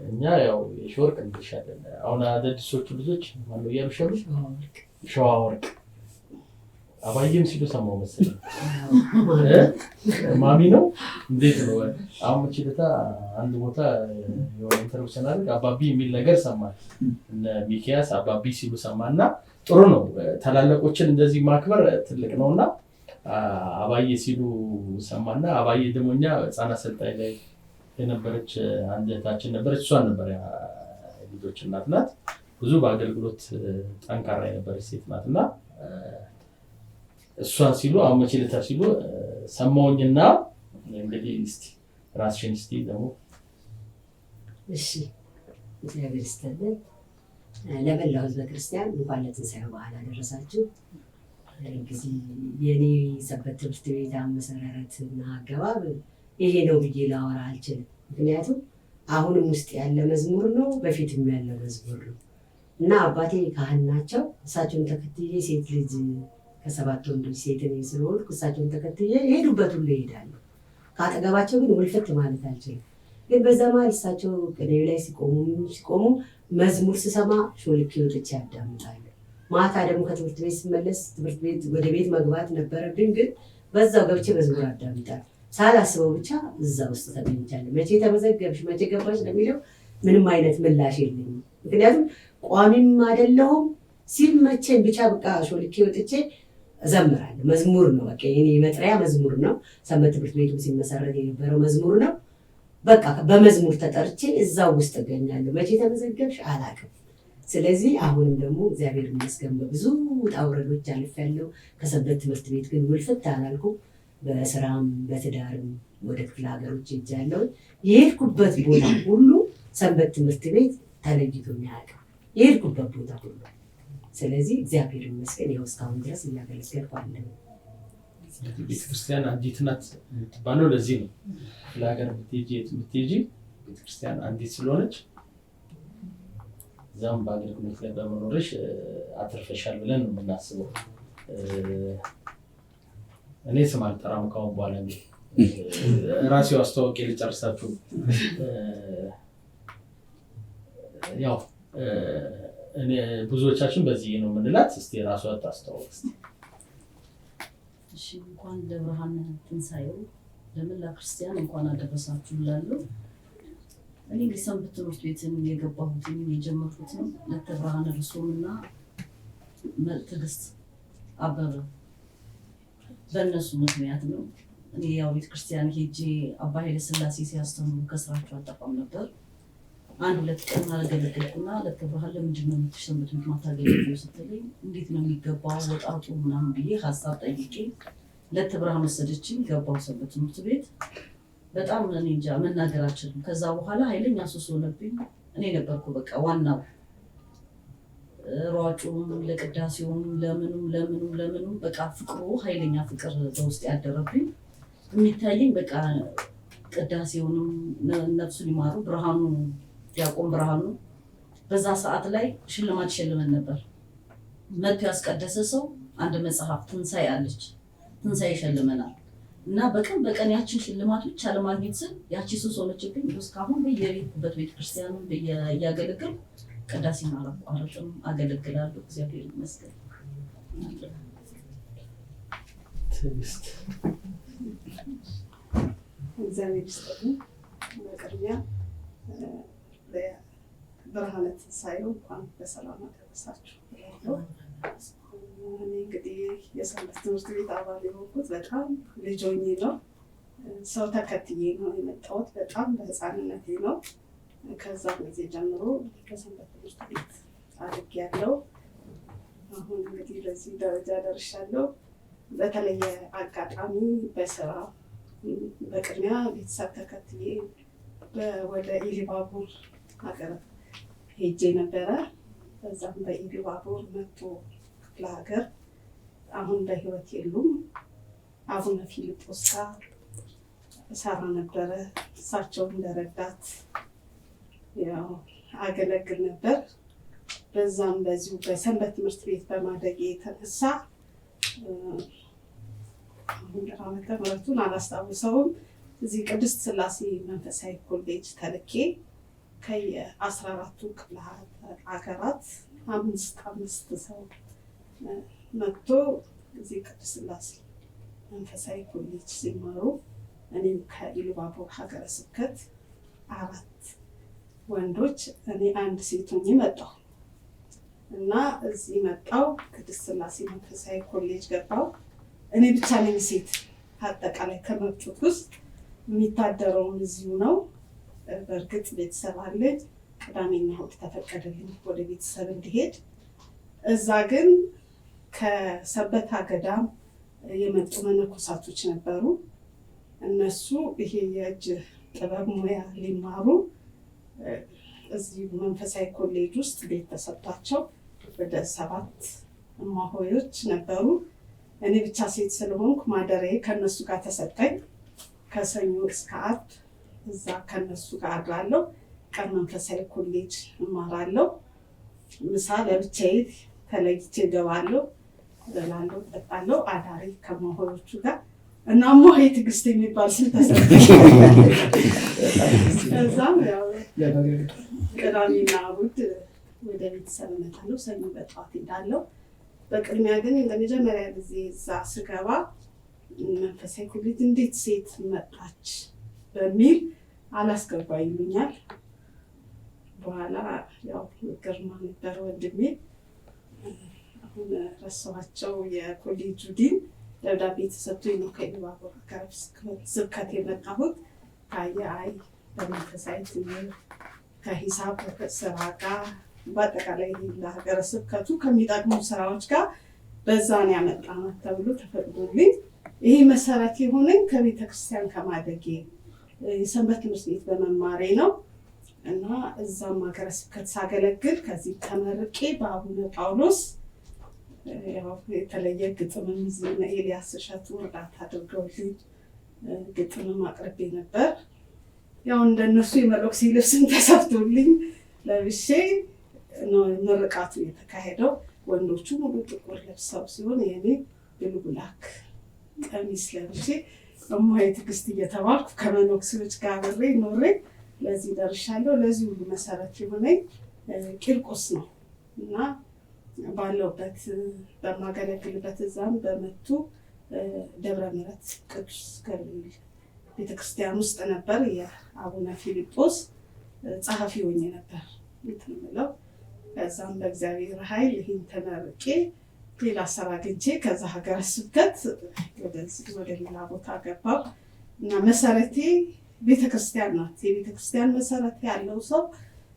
እኛ ያው የሺወርቅ እንልሻለን። አሁን አዳዲሶቹ ልጆች ማነው እያሉሸሉ ሸዋወርቅ አባዬም ሲሉ ሰማሁ መሰለኝ። ማሚ ነው እንዴት ነው? አሁን መቼታ አንድ ቦታ የሆነ ኢንተርቪው ስናደርግ አባቢ የሚል ነገር ሰማል። እነ ሚኪያስ አባቢ ሲሉ ሰማና ጥሩ ነው። ታላላቆችን እንደዚህ ማክበር ትልቅ ነውና አባዬ ሲሉ ሰማና አባዬ ደግሞ እኛ ህፃናት አሰልጣኝ ላይ የነበረች አንድ እህታችን ነበረች። እሷን ነበር ልጆች እናት ናት። ብዙ በአገልግሎት ጠንካራ የነበረች ሴት ናትና እሷን ሲሉ አሁን መቼ ልታ ሲሉ ሰማሁኝና እንግዲህ እስቲ ራስሽን እስቲ ደግሞ እሺ እግዚአብሔር ይስጥልን። ለመላው ህዝበ ክርስቲያን እንኳን ለትንሣኤው በዓል አደረሳችሁ። እንግዲህ የኔ ሰንበት ትምህርት ቤት አመሰራረትና አገባብ ይሄ ነው ብዬ ላወራ አልችልም። ምክንያቱም አሁንም ውስጥ ያለ መዝሙር ነው፣ በፊትም ያለ መዝሙር ነው እና አባቴ ካህን ናቸው። እሳቸውን ተከትዬ ሴት ልጅ ከሰባት ወንዶች ሴት እኔ ስለሆንኩ እሳቸውን ተከትዬ የሄዱበት ሁሉ ይሄዳሉ። ከአጠገባቸው ግን ውልፍት ማለት አልችልም። ግን በዛ መሀል እሳቸው ቅኔው ላይ ሲቆሙ መዝሙር ስሰማ ሾልኬ ወጥቼ ያዳምጣለሁ። ማታ ደግሞ ከትምህርት ቤት ስመለስ ትምህርት ቤት ወደ ቤት መግባት ነበረብኝ፣ ግን በዛው ገብቼ መዝሙር አዳምጣለሁ። ሳላስበው ብቻ እዛ ውስጥ ተገኝቻለሁ። መቼ ተመዘገብሽ መቼ ገባሽ ለሚለው ምንም አይነት ምላሽ የለኝም። ምክንያቱም ቋሚም አይደለሁም። ሲመቸኝ ብቻ በቃ ሾልኬ ወጥቼ እዘምራለሁ። መዝሙር ነው በቃ የኔ መጥሪያ መዝሙር ነው። ሰንበት ትምህርት ቤቱ ሲመሰረት የነበረው መዝሙር ነው። በቃ በመዝሙር ተጠርቼ እዛው ውስጥ እገኛለሁ። መቼ ተመዘገብሽ አላውቅም። ስለዚህ አሁንም ደግሞ እግዚአብሔር ይመስገን በብዙ ውጣ ውረዶች አልፌያለሁ። ከሰንበት ትምህርት ቤት ግን ውልፍት አላልኩም። በስራም በትዳርም ወደ ክፍለ ሀገሮች ሄጃለሁ። የሄድኩበት ቦታ ሁሉ ሰንበት ትምህርት ቤት ተለይቶኝ አያውቅም፣ የሄድኩበት ቦታ ሁሉ። ስለዚህ እግዚአብሔር ይመስገን ይኸው እስካሁን ድረስ እያገለገልኩ አለሁ። ቤተክርስቲያን አንዲት ናት የምትባለው ለዚህ ነው። ክፍለ ሀገር ብትሄጂ ቤተክርስቲያን አንዲት ስለሆነች እዛም በአገልግሎት ላይ በመኖርሽ አትርፈሻል ብለን ነው የምናስበው። እኔ ስም አልጠራም ካሁን በኋላ ራሴው አስተዋውቄ ልጨርሳችሁ። ያው እኔ ብዙዎቻችን በዚህ ነው የምንላት። እስቲ ራሷ ታስተዋውቅ። እሺ እንኳን ለብርሃነ ትንሣኤው ለመላ ክርስቲያን እንኳን አደረሳችሁ እላለሁ። እኔ እንግዲህ ሰንበት ትምህርት ቤትን የገባሁትን የጀመርኩትን ለተብርሃነ ርሶምና ትዕግስት አበበ በእነሱ ምክንያት ነው። እኔ ያው ቤተክርስቲያን ሄጄ አባ ኃይለ ሥላሴ ሲያስተምሩ ከስራቸው አልጠፋም ነበር። አንድ ሁለት ቀን አገለገልኩና ለተብርሃን ለምንድን ነው የምትሰንበት የማታገለግለው ስትለኝ እንዴት ነው የሚገባው ወጣቱ ምናምን ብዬ ሀሳብ ጠይቄ ለተብርሃን ወሰደችኝ። ገባሁ ሰንበት ትምህርት ቤት። በጣም እኔ እንጃ መናገር አልችልም። ከዛ በኋላ ኃይለኛ ሱስ ሆነብኝ። እኔ ነበርኩ በቃ ዋናው ሯጩም ለቅዳሴውም ለምኑም በቃ ፍቅሩ ኃይለኛ ፍቅር በውስጥ ያደረብኝ። የሚታየኝ በቃ ቅዳሴውንም ነፍሱ ሊማሩ ብርሃኑ ዲያቆን ብርሃኑ በዛ ሰዓት ላይ ሽልማት ሸልመን ነበር። መጥቶ ያስቀደሰ ሰው አንድ መጽሐፍ ትንሣኤ አለች፣ ትንሣኤ ይሸልመናል እና በቀን ያችን ሽልማት ብቻ ለማግኘት ስል ያቺ ሱስ ሆነችብኝ። እስካሁን በየቤትኩበት ቤተክርስቲያኑ እያገለገልኩ ቅዳሴን አላቋርጥም፣ አገለግላለሁ። እግዚአብሔር ይመስገን። እግዚአብሔር ይስጥልኝ። በቅድሚያ ብርሃነ ትንሣኤው እንኳን በሰላም አደረሳችሁ እላለሁ። እኔ እንግዲህ የሰንበት ትምህርት ቤት አባል የሆንኩት በጣም ልጅ ሆኜ ነው። ሰው ተከትዬ ነው የመጣሁት። በጣም በህፃንነቴ ነው። ከዛ ጊዜ ጀምሮ ከሰንበት ትምህርት ቤት አድጌያለሁ። አሁን እንግዲህ ለዚህ ደረጃ ደርሻለሁ። በተለየ አጋጣሚ በስራ በቅድሚያ ቤተሰብ ተከትዬ ወደ ኢሊባቡር ሀገር ሄጄ ነበረ። በዛም በኢሊባቡር መጥቶ ክፍለ ሀገር አሁን በህይወት የሉም አቡነ ፊልጶስ ጋር ሰራ ነበረ። እሳቸውን ለረዳት ያው አገለግል ነበር። በዛም በዚሁ በሰንበት ትምህርት ቤት በማደጌ የተነሳ ዓመተ ምህረቱን አላስታውሰውም። እዚህ ቅድስት ሥላሴ መንፈሳዊ ኮሌጅ ተልኬ ከየ14ቱ ክፍለ ሀገራት አምስት ሰው መጥቶ እዚህ ቅድስት ሥላሴ መንፈሳዊ ኮሌጅ ሲማሩ እኔም ከኢሉባቦር ሀገረ ስብከት 4 ወንዶች እኔ 1 ሴት ሆኜ መጣሁ እና እዚህ መጣሁ። ቅድስት ሥላሴ መንፈሳዊ ኮሌጅ ገባሁ። እኔ ብቻ ነኝ ሴት። አጠቃላይ ከመጡት ውስጥ የሚታደረውም እዚሁ ነው። በእርግጥ ቤተሰብ አለኝ። ቅዳሜና እሑድ ተፈቀደልኝ ወደ ቤተሰብ እንዲሄድ። እዛ ግን ከሰበታ ገዳም የመጡ መነኮሳቶች ነበሩ። እነሱ ይሄ የእጅ ጥበብ ሙያ ሊማሩ እዚህ መንፈሳዊ ኮሌጅ ውስጥ ቤት ተሰጥቷቸው ወደ 7 እማሆዮች ነበሩ። እኔ ብቻ ሴት ስለሆንኩ ማደሪያዬ ከነሱ ጋር ተሰጠኝ። ከሰኞ እስከ ዓርብ እዛ ከነሱ ጋር አድራለሁ። ቀን መንፈሳዊ ኮሌጅ እማራለሁ። ምሳ ለብቻዬ ተለይቼ እገባለሁ፣ እበላለሁ፣ እጠጣለሁ። አዳሪ ከእማሆዮቹ ጋር እና እማሆይ ትዕግስት የሚባል ስም ተሰጠኝ። ከዛም ያው ቅዳሜና እሑድ ወደ ቤተሰብ እመጣለሁ። ሰኞ በጠዋት ሄዳለሁ። በቅድሚያ ግን ለመጀመሪያ ጊዜ እዛ ስገባ መንፈሳዊ ኮሌጅ እንዴት ሴት መጣች በሚል አላስገባ ይሉኛል። በኋላ ያው ግርማ ነበር ወንድሜ፣ አሁን ረሳኋቸው። የኮሌጁ ዲን ደብዳቤ ተሰጥቶኝ ነው ከኢሉባቦር ሀገረ ስብከት የመጣሁት። አይ በመንፈሳዊ ትምህርት ከሂሳብ ስራ ጋር በአጠቃላይ ለሀገረ ስብከቱ ከሚጠቅሙ ስራዎች ጋር በዛን ያመጣናት ተብሎ ተፈቅዶልኝ ይሄ መሰረት የሆነኝ ከቤተክርስቲያን ከማደጌ የሰንበት ትምህርት ቤት በመማሬ ነው እና እዛም ሀገረ ስብከት ሳገለግል ከዚህ ተመርቄ በአቡነ ጳውሎስ የተለየ ግጥምም ኤልያስ እሸቱ እርዳታ አድርገውልኝ ግጥምም አቅርቤ ነበር። ያው እንደነሱ የመነኩሴ ልብስም ተሰፍቶልኝ ለብሼ ነው ምርቃቱ የተካሄደው። ወንዶቹ ሙሉ ጥቁር ለብሰው ሲሆን የኔ ብሉ ብላክ ቀሚስ ለብሼ እማሆይ ትዕግስት እየተባልኩ ከመነኩሴዎች ጋር አብሬ ኖሬ ለዚህ ደርሻለሁ። ለዚህ ሁሉ መሰረት የሆነኝ ቂርቆስ ነው እና ባለውበት በማገለግልበት እዛም በመቱ ደብረ ምሕረት ቅዱስ ገብርኤል ቤተክርስቲያን ውስጥ ነበር የአቡነ ፊልጶስ ጸሐፊ ሆኜ ነበር የምለው። ከዛም በእግዚአብሔር ኃይል ይህን ተመርቄ ሌላ ስራ አግኝቼ ከዛ ሀገረ ስብከት ወደ ሌላ ቦታ ገባሁ እና መሰረቴ ቤተክርስቲያን ናት። የቤተክርስቲያን መሰረት ያለው ሰው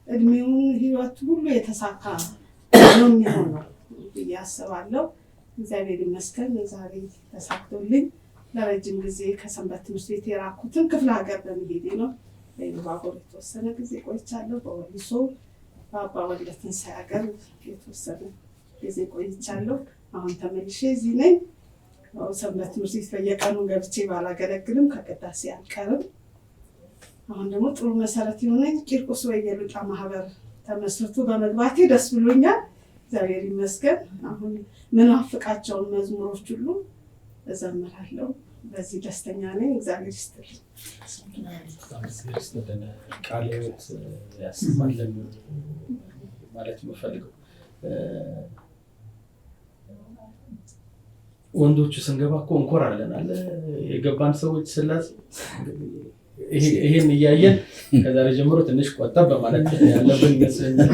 እድሜውን ህይወቱ ሁሉ የተሳካ ነው የሚሆነው ብዬ አስባለሁ። እግዚአብሔር ይመስገን ዛሬ ተሳክቶልኝ ለረጅም ጊዜ ከሰንበት ትምህርት ቤት የራኩትን ክፍለ ሀገር በመሄዴ ነው። በኢሉባቦር የተወሰነ ጊዜ ቆይቻለሁ። በወሊሶ በአባ ወልደ ትንሣኤ ሀገር የተወሰነ ጊዜ ቆይቻለሁ። አሁን ተመልሼ እዚህ ነኝ። ሰንበት ትምህርት ቤት በየቀኑ ገብቼ ባላገለግልም ከቅዳሴ አልቀርም። አሁን ደግሞ ጥሩ መሰረት የሆነኝ ቂርቆስ ወየሉጣ ማህበር ተመስርቶ በመግባቴ ደስ ብሎኛል። እግዚአብሔር ይመስገን። አሁን ምናፍቃቸውን መዝሙሮች ሁሉ እዘምራለሁ። በዚህ ደስተኛ ነኝ። እግዚአብሔር ይስጥልኝ። ቃለ ሕይወት ያሰማልን ማለት የምፈልገው ወንዶቹ ስንገባ እኮ እንኮራለን አለ የገባን ሰዎች ስላሴ ይሄን እያየን ከዛሬ ጀምሮ ትንሽ ቆጠብ በማለት ያለብን ይመስለኛል።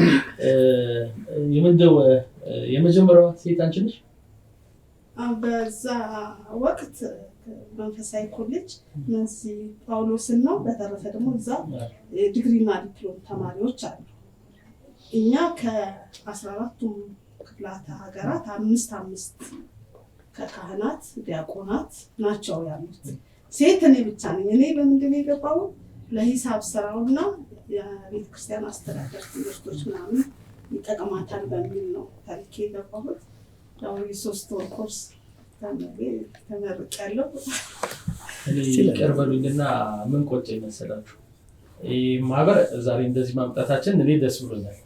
የመጀመሪያዋ ሴት አንቺ ነሽ? በዛ ወቅት መንፈሳዊ ኮሌጅ እነዚህ ጳውሎስን ነው። በተረፈ ደግሞ እዛ ዲግሪና ዲፕሎም ተማሪዎች አሉ። እኛ ከ14ቱም ክፍላተ ሀገራት 5 ከካህናት ዲያቆናት ናቸው ያሉት። ሴት እኔ ብቻ ነኝ። እኔ በምንድን ነው የገባሁት? ለሂሳብ ስራውና የቤተክርስቲያን አስተዳደር ትምህርቶች ምናምን ይጠቅማታል በሚል ነው ታሪኬ የገባሁት። ያው የ3 ወር ኮርስ ተመርቄያለሁ። እኔ ይቀርበሉኝና ምን ቆጨኝ መሰላችሁ? ይህ ማህበር ዛሬ እንደዚህ ማምጣታችን እኔ ደስ ብሎኛል።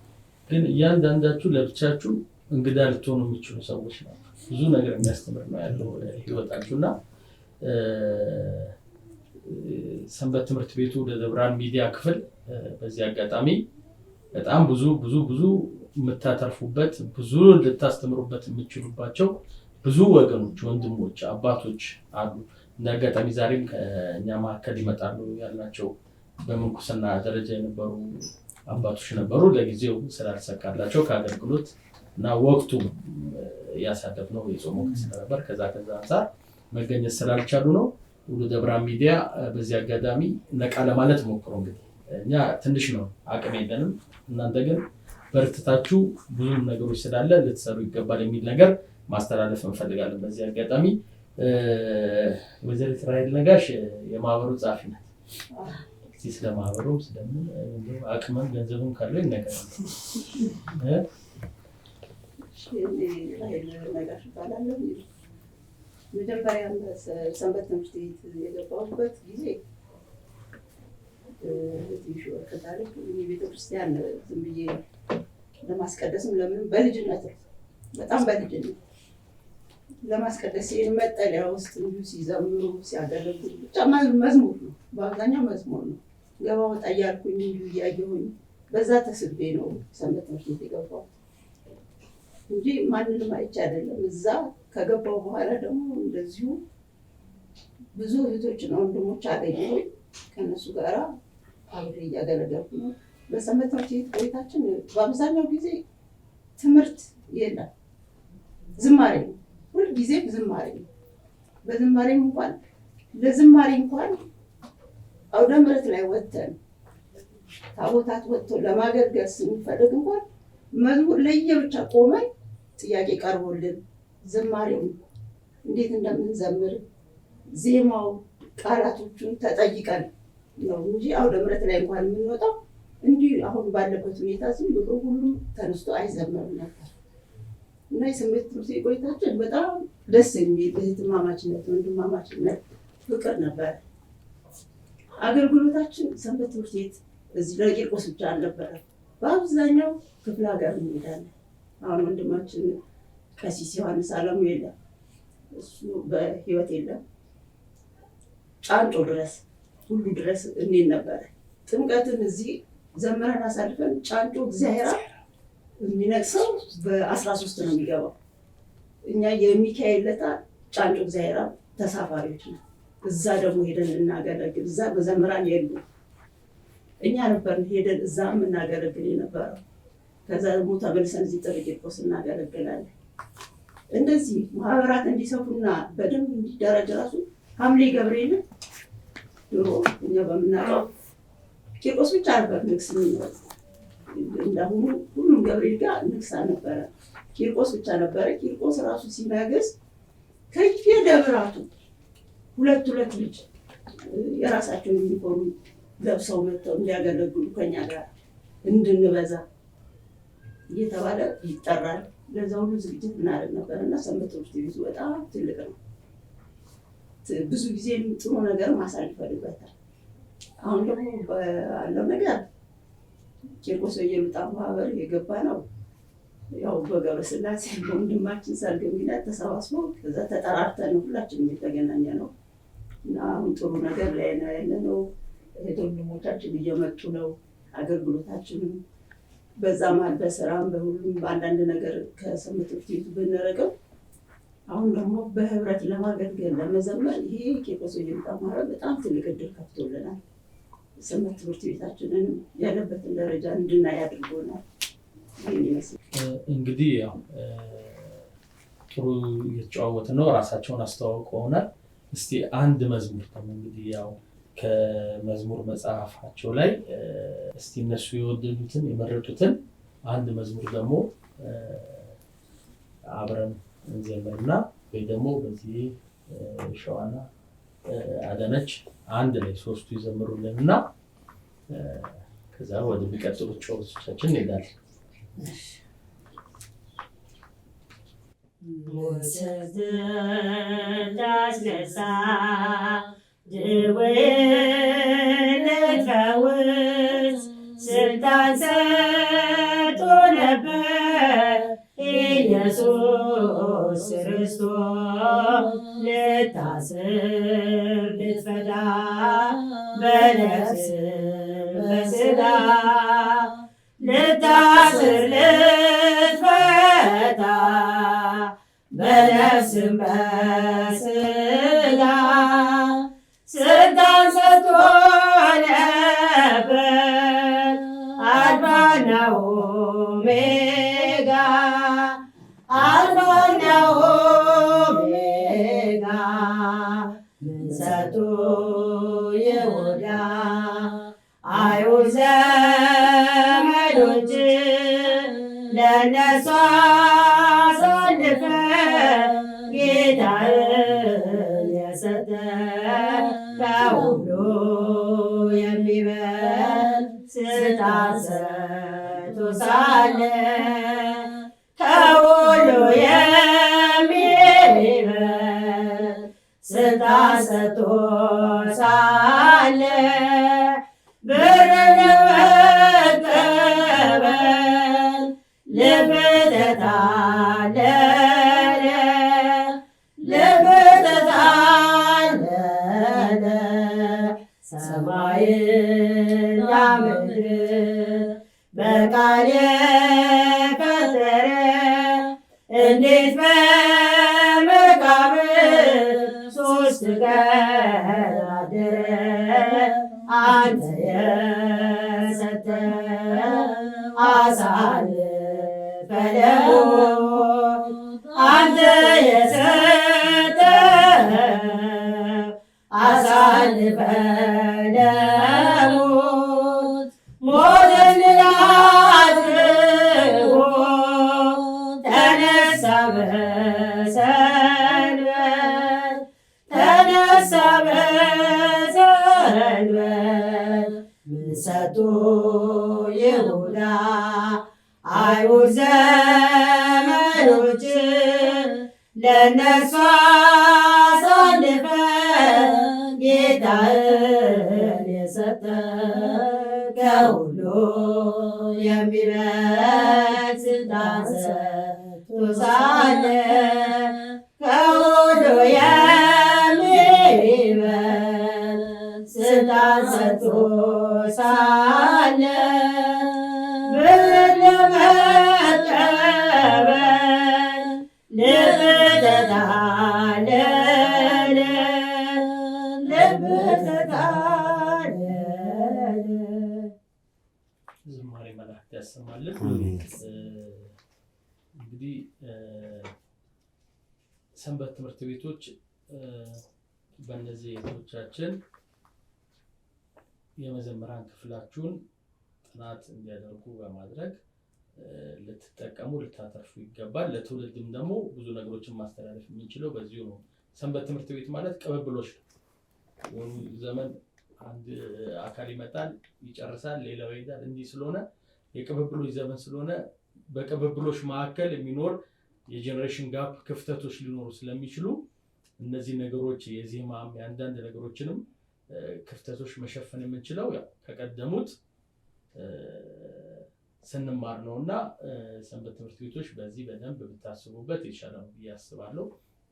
ግን እያንዳንዳችሁ ለብቻችሁ እንግዳ ልትሆኑ የሚችሉ ሰዎች ናቸው። ብዙ ነገር የሚያስተምር ነው ያለው ህይወታችሁ እና ሰንበት ትምህርት ቤቱ ደብረ ብርሃን ሚዲያ ክፍል በዚህ አጋጣሚ በጣም ብዙ የምታተርፉበት ብዙ ልታስተምሩበት የምትችሉባቸው ብዙ ወገኖች፣ ወንድሞች፣ አባቶች አሉ። እንደ አጋጣሚ ዛሬም ከእኛ መካከል ይመጣሉ ያልናቸው በምንኩስና ደረጃ የነበሩ አባቶች ነበሩ። ለጊዜው ስላልተሳካላቸው ከአገልግሎት እና ወቅቱ ያሳለፍነው የጾም ወቅት ስለነበር ከዛ አንፃር መገኘት ስላልቻሉ ነው። ሁሉ ደብረ ብርሃን ሚዲያ በዚህ አጋጣሚ ነቃ ለማለት ሞክሮ እንግዲህ እኛ ትንሽ ነው አቅም የለንም፣ እናንተ ግን በርትታችሁ ብዙ ነገሮች ስላለ ልትሰሩ ይገባል የሚል ነገር ማስተላለፍ እንፈልጋለን። በዚህ አጋጣሚ ወይዘሪት ራሔል ነጋሽ የማህበሩ ጸሐፊ ናት። እስቲ ስለ ማህበሩ ስለምን አቅምም ገንዘብም ካለው ይነገራል። ራሔል ነጋሽ እባላለሁ። መጀመሪያ ሰንበት ትምህርት ቤት የገባሁበት ጊዜ ትንሽ ወርቅ ታሪክ ቤተክርስቲያን ዝም ብዬ ለማስቀደስም ለምንም በልጅነት በጣም በልጅነት ለማስቀደስ ሲሄድ መጠለያ ውስጥ እንዲሁ ሲዘምሩ ሲያደርጉ ብቻ መዝሙር ነው፣ በአብዛኛው መዝሙር ነው። ገባ ወጣ እያልኩኝ እንዲሁ እያየሁኝ በዛ ተስቤ ነው ሰንበት ትምህርት ቤት የገባሁት እንጂ ማንንም አይቼ አይደለም። እዛ ከገባሁ በኋላ ደግሞ እንደዚሁ ብዙ እህቶችና ወንድሞች አገኘሁኝ። ከእነሱ ጋር አብሬ እያገለገልኩ ነው። በሰንበት ትምህርት ቤት ቆይታችን በአብዛኛው ጊዜ ትምህርት የለም፣ ዝማሬ ነው። ሁልጊዜም ዝማሬ ነው። በዝማሬም እንኳን ለዝማሬ እንኳን አውደ ምሕረት ላይ ወጥተን ታቦታት ወጥቶ ለማገልገል ስንፈልግ እንኳን መዝሙር ለየብቻ ቆመን ጥያቄ ቀርቦልን ዝማሬውን እንዴት እንደምንዘምር ዜማው ቃላቶቹን ተጠይቀን ነው እንጂ አውደ ምሕረት ላይ እንኳን የምንወጣው እንዲህ አሁን ባለበት ሁኔታ ዝም ብሎ ሁሉም ተነስቶ አይዘመርም ነበር። እና የሰንበት ትምህርት ቤት ቆይታችን በጣም ደስ የሚል እህትማማችነት፣ ወንድማማችነት፣ ፍቅር ነበር። አገልግሎታችን ሰንበት ትምህርት ቤት እዚህ ለቂርቆስ ብቻ አልነበረም። በአብዛኛው ክፍለ ሀገር እንሄዳለን። አሁን ወንድማችን ቀሲስ ዮሐንስ አለሙ የለም፣ እሱ በህይወት የለም። ጫንጮ ድረስ ሁሉ ድረስ እንሄድ ነበረ። ጥምቀትን እዚህ ዘመረን አሳልፈን ጫንጮ እግዚአብሔር የሚነግሰው በ13 ነው የሚገባው። እኛ የሚካኤል ዕለት ጫንጮ እግዚአብሔር ተሳፋሪዎች ነው። እዛ ደግሞ ሄደን እናገለግል። እዛ በዘመራን የሉ፣ እኛ ነበርን ሄደን እዛ የምናገለግል የነበረው። ከዛ ደግሞ ተመልሰን እዚህ ጥሪ ቂርቆስ እናገለግላለን። እንደዚህ ማህበራት እንዲሰፉና በደንብ እንዲደራጅ ራሱ ሐምሌ ገብርኤልን ድሮ እኛ በምናውቀው ቂርቆስ ብቻ ነበር ንግስ የሚኖር። እንዳሁኑ ሁሉም ገብርኤል ጋር ንግስ ነበረ፣ ቂርቆስ ብቻ ነበረ። ቂርቆስ ራሱ ሲነግስ ከየደብራቱ ሁለት ልጅ የራሳቸውን ዩኒፎርም ለብሰው መጥተው እንዲያገለግሉ ከኛ ጋር እንድንበዛ እየተባለ ይጠራል። ለዛ ሁሉ ዝግጅት እናደርግ ነበር እና ሰንበት ትምህርት ቤቱ በጣም ትልቅ ነው። ብዙ ጊዜ ጥሩ ነገር ማሳልፈልበታል። አሁን ደግሞ ባለው ነገር ቂርቆስ በየሉጣ ማህበር የገባ ነው። ያው በገብረ ስላሴ ወንድማችን ሰርግ ሚላት ተሰባስቦ ከዛ ተጠራርተን ሁላችንም የተገናኘ ነው እና አሁን ጥሩ ነገር ላይ ነው ያለነው። ወንድሞቻችን እየመጡ ነው። አገልግሎታችንም በዛ መሀል በስራም በሁሉም በአንዳንድ ነገር ከሰንበት ትምህርት ቤቱ ብንረቅም አሁን ደግሞ በህብረት ለማገልገል ለመዘመር ይሄ ቂርቆስ በየሉጣ ማህበር በጣም ትልቅ እድል ከፍቶልናል። ሰንበት ትምህርት ቤታችንን ያለበትን ደረጃ እንድናይ አድርጎናል። እንግዲህ ያው ጥሩ እየተጨዋወትን ነው። ራሳቸውን አስተዋውቀውናል። እስቲ አንድ መዝሙር ደግሞ እንግዲህ ያው ከመዝሙር መጽሐፋቸው ላይ እስቲ እነሱ የወደዱትን የመረጡትን አንድ መዝሙር ደግሞ አብረን እንዘምርና ወይ ደግሞ በዚህ ሸዋና አዳነች አንድ ላይ ሶስቱ ይዘምሩልንና ከዛ ወደ የሚቀጥሉት ጨዋታዎቻችን እንሄዳለን። ሞት እንዳስነሳ ድውያንን ፈውስ ስልጣን ሰጥቶ ነበር ኢየሱስ ክርስቶስ ልታስብ ልታስር ልትፈታ በነፍስም በሥጋ ስልጣን ሰጥቶ ነበር አልፋና ኦሜጋ አልፋና ኦሜጋ ምንሰጡ ይሁዳ አይሁድ ዘመዶች ለነሱ አሳልፈ ጌታን የሰጠ ከሁሉ የሚበልጥ ስልጣን ሰጥቶ ሳለ ከሁሉ የሚበልጥ ስልጣን ሰጥቶ ሳለ ብር ለመቀበል ልብ ተታለለ ልብ ተታለለ ሰማይና ምድር በቃል የፈጠረ እንዴት በመቃብር ሶስት ቀን አደረ አንተ የሰጠ አሳልፈ ለሞት አንተ የሰጠ አሳልፈ ለሞት ሞትን አድርጎ ተነሳ በሰንበት ተነሳ በሰንበት ምንሰጡ ይሁዳ አይሁድ ዘመዶች ለነሱ አሳልፈ ጌታን የሰጠ ከሁሉ የሚበልጥ ስልጣን ሰጥቶ ሳለ ከሁሉ የሚበልጥ ስልጣን ሰጥቶ ሳለ ብር ለመቀበል ልብ ተታለለ ልብ ተታለለ። ዝማሬ መላእክት ያሰማልን። እንግዲህ ሰንበት ትምህርት ቤቶች በእነዚህ እህቶቻችን የመዘምራን ክፍላችሁን ጥናት እንዲያደርጉ በማድረግ ልትጠቀሙ ልታተርፉ ይገባል። ለትውልድም ደግሞ ብዙ ነገሮችን ማስተላለፍ የምንችለው በዚሁ ነው። ሰንበት ትምህርት ቤት ማለት ቅብብሎች ነው። የሆኑ ዘመን አንድ አካል ይመጣል ይጨርሳል፣ ሌላው ይሄዳል። እንዲህ ስለሆነ የቅብብሎች ዘመን ስለሆነ በቅብብሎች መካከል የሚኖር የጄኔሬሽን ጋፕ ክፍተቶች ሊኖሩ ስለሚችሉ እነዚህ ነገሮች የዜማም የአንዳንድ ነገሮችንም ክፍተቶች መሸፈን የምንችለው ከቀደሙት ስንማር ነው እና ሰንበት ትምህርት ቤቶች በዚህ በደንብ ብታስቡበት የተሻለ ነው ብዬ አስባለሁ።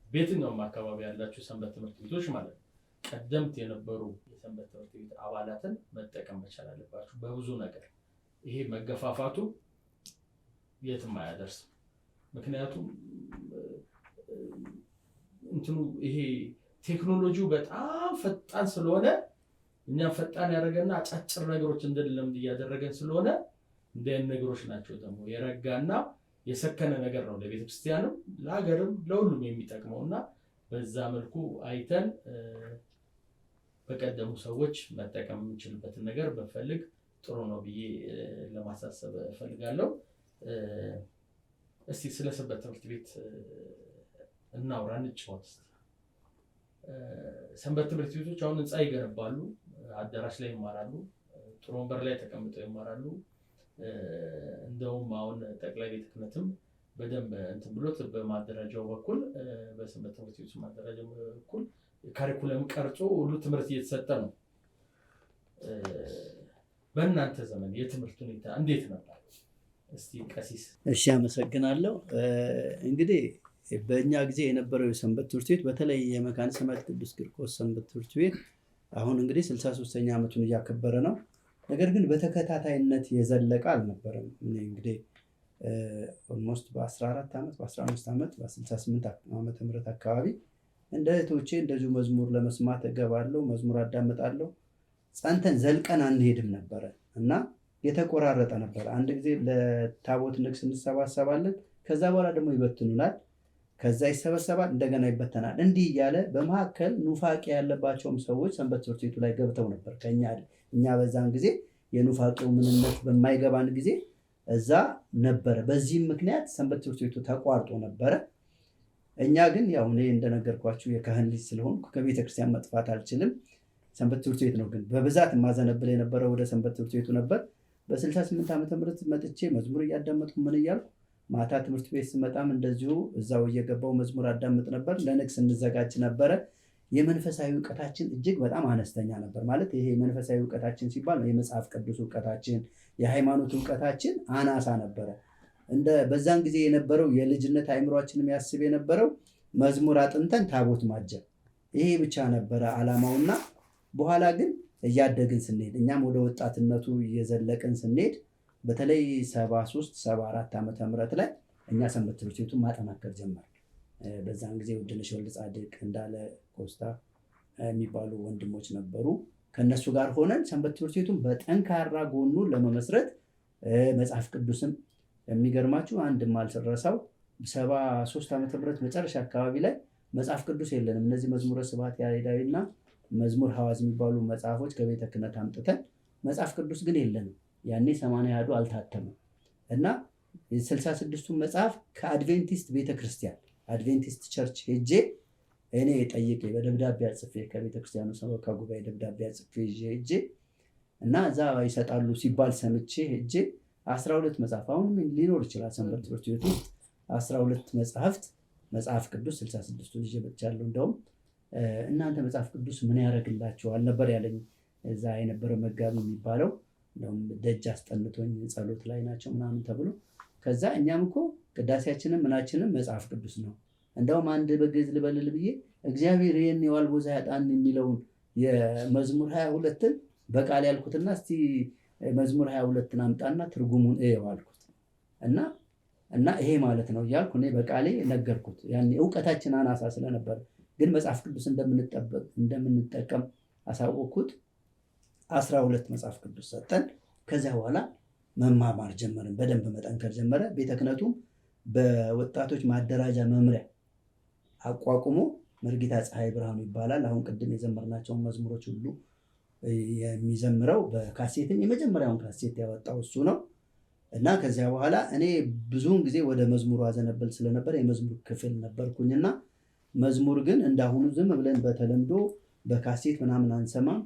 በየትኛውም አካባቢ ያላችሁ ሰንበት ትምህርት ቤቶች ማለት ነው ቀደምት የነበሩ የሰንበት ትምህርት ቤት አባላትን መጠቀም መቻል አለባችሁ በብዙ ነገር። ይሄ መገፋፋቱ የትም አያደርስም። ምክንያቱም እንትኑ ይሄ ቴክኖሎጂው በጣም ፈጣን ስለሆነ እኛም ፈጣን ያደረገና አጫጭር ነገሮች እንድንለምድ እያደረገን ስለሆነ እንደ አይነት ነገሮች ናቸው ደግሞ የረጋና የሰከነ ነገር ነው ለቤተክርስቲያንም ለሀገርም ለሁሉም የሚጠቅመውና በዛ መልኩ አይተን በቀደሙ ሰዎች መጠቀም የምንችልበትን ነገር በፈልግ ጥሩ ነው ብዬ ለማሳሰብ እፈልጋለሁ። እስቲ ስለ ሰንበት ትምህርት ቤት እናውራ፣ እንጫወት። ሰንበት ትምህርት ቤቶች አሁን ህንፃ ይገነባሉ፣ አዳራሽ ላይ ይማራሉ፣ ጥሩ ወንበር ላይ ተቀምጠው ይማራሉ። እንደውም አሁን ጠቅላይ ቤተ ክህነትም በደንብ እንትን ብሎት በማደራጃው በኩል በሰንበት ትምህርት ቤቶች ማደራጃው በኩል ካሪኩለም ቀርጾ ሁሉ ትምህርት እየተሰጠ ነው። በእናንተ ዘመን የትምህርት ሁኔታ እንዴት ነበር? እስቲ ቀሲስ። እሺ፣ አመሰግናለሁ። እንግዲህ በእኛ ጊዜ የነበረው የሰንበት ትምህርት ቤት በተለይ የመካነ ሰማዕት ቅዱስ ቂርቆስ ሰንበት ትምህርት ቤት አሁን እንግዲህ 63ኛ ዓመቱን እያከበረ ነው። ነገር ግን በተከታታይነት የዘለቀ አልነበረም። እኔ እንግዲህ ኦልሞስት በ14 ዓመት በ15 ዓመት በ68 ዓመተ ምህረት አካባቢ እንደ እህቶቼ እንደዚሁ መዝሙር ለመስማት እገባለሁ፣ መዝሙር አዳምጣለሁ። ጸንተን ዘልቀን አንሄድም ነበረ እና የተቆራረጠ ነበረ። አንድ ጊዜ ለታቦት ንግስ እንሰባሰባለን፣ ከዛ በኋላ ደግሞ ይበትኑናል፣ ከዛ ይሰበሰባል፣ እንደገና ይበተናል። እንዲህ እያለ በመካከል ኑፋቄ ያለባቸውም ሰዎች ሰንበት ትምህርት ቤቱ ላይ ገብተው ነበር። እኛ በዛን ጊዜ የኑፋቄው ምንነት በማይገባን ጊዜ እዛ ነበረ። በዚህም ምክንያት ሰንበት ትምህርት ቤቱ ተቋርጦ ነበረ። እኛ ግን ያው እኔ እንደነገርኳችሁ የካህን ልጅ ስለሆንኩ ከቤተክርስቲያን መጥፋት አልችልም። ሰንበት ትምህርት ቤት ነው ግን በብዛት የማዘነብል የነበረው ወደ ሰንበት ትምህርት ቤቱ ነበር። በ68 ዓመተ ምህረት መጥቼ መዝሙር እያዳመጥኩ ምን እያልኩ ማታ ትምህርት ቤት ስመጣም እንደዚሁ እዛው እየገባው መዝሙር አዳምጥ ነበር። ለንግስ እንዘጋጅ ነበረ። የመንፈሳዊ እውቀታችን እጅግ በጣም አነስተኛ ነበር። ማለት ይሄ መንፈሳዊ እውቀታችን ሲባል የመጽሐፍ ቅዱስ እውቀታችን፣ የሃይማኖት እውቀታችን አናሳ ነበረ። በዛን ጊዜ የነበረው የልጅነት አእምሯችን የሚያስብ የነበረው መዝሙር አጥንተን ታቦት ማጀብ፣ ይሄ ብቻ ነበረ አላማውና በኋላ ግን እያደግን ስንሄድ እኛም ወደ ወጣትነቱ እየዘለቅን ስንሄድ በተለይ 73 74 ዓመተ ምህረት ላይ እኛ ሰንበት ትምህርት ቤቱን ማጠናከር ጀመር። በዛን ጊዜ ውድነሽ ወልደ ጻድቅ፣ እንዳለ ኮስታ የሚባሉ ወንድሞች ነበሩ። ከነሱ ጋር ሆነን ሰንበት ትምህርት ቤቱን በጠንካራ ጎኑ ለመመስረት መጽሐፍ ቅዱስም የሚገርማችሁ አንድ ማልረሳው 73 ዓመተ ምህረት መጨረሻ አካባቢ ላይ መጽሐፍ ቅዱስ የለንም። እነዚህ መዝሙረ ስብሐት ያሬዳዊና መዝሙር ሐዋዝ የሚባሉ መጽሐፎች ከቤተ ክህነት አምጥተን መጽሐፍ ቅዱስ ግን የለንም። ያኔ 80 ያህሉ አልታተመም እና 66ቱ መጽሐፍ ከአድቬንቲስት ቤተክርስቲያን አድቬንቲስት ቸርች ሄጄ እኔ ጠይቄ በደብዳቤ አጽፌ ከቤተክርስቲያኑ ሰበካ ጉባኤ ደብዳቤ አጽፌ ሄጄ እና እዛ ይሰጣሉ ሲባል ሰምቼ ሄጄ 12 መጽሐፍ አሁንም ሊኖር ይችላል ሰንበት ትምህርት ቤት ውስጥ 12 መጽሐፍ ቅዱስ 66ቱን ይዤ መጥቻለሁ። እንደውም እናንተ መጽሐፍ ቅዱስ ምን ያደርግላችኋል ነበር ያለኝ እዛ የነበረ መጋቢ የሚባለው። እንደውም ደጅ አስጠንቶኝ ጸሎት ላይ ናቸው ምናምን ተብሎ ከዛ እኛም እኮ ቅዳሴያችንም ምናችንም መጽሐፍ ቅዱስ ነው። እንደውም አንድ በግዕዝ ልበልል ብዬ እግዚአብሔር ይህን የዋልቦ ዘያጣን የሚለውን የመዝሙር 22ን በቃል ያልኩትና እስቲ መዝሙር 22ን አምጣና ትርጉሙን እየው አልኩት እና ይሄ ማለት ነው እያልኩ እኔ በቃሌ ነገርኩት። ያኔ እውቀታችን አናሳ ስለነበር ግን መጽሐፍ ቅዱስ እንደምንጠቀም አሳወቅኩት። 12 መጽሐፍ ቅዱስ ሰጠን። ከዚያ በኋላ መማማር ጀመርን፣ በደንብ መጠንከር ጀመረ። ቤተ ክህነቱም በወጣቶች ማደራጃ መምሪያ አቋቁሞ መርጌታ ፀሐይ ብርሃኑ ይባላል። አሁን ቅድም የዘመርናቸውን መዝሙሮች ሁሉ የሚዘምረው በካሴትም የመጀመሪያውን ካሴት ያወጣው እሱ ነው እና ከዚያ በኋላ እኔ ብዙውን ጊዜ ወደ መዝሙሩ አዘነበል ስለነበር የመዝሙር ክፍል ነበርኩኝና መዝሙር ግን እንዳሁኑ ዝም ብለን በተለምዶ በካሴት ምናምን አንሰማም።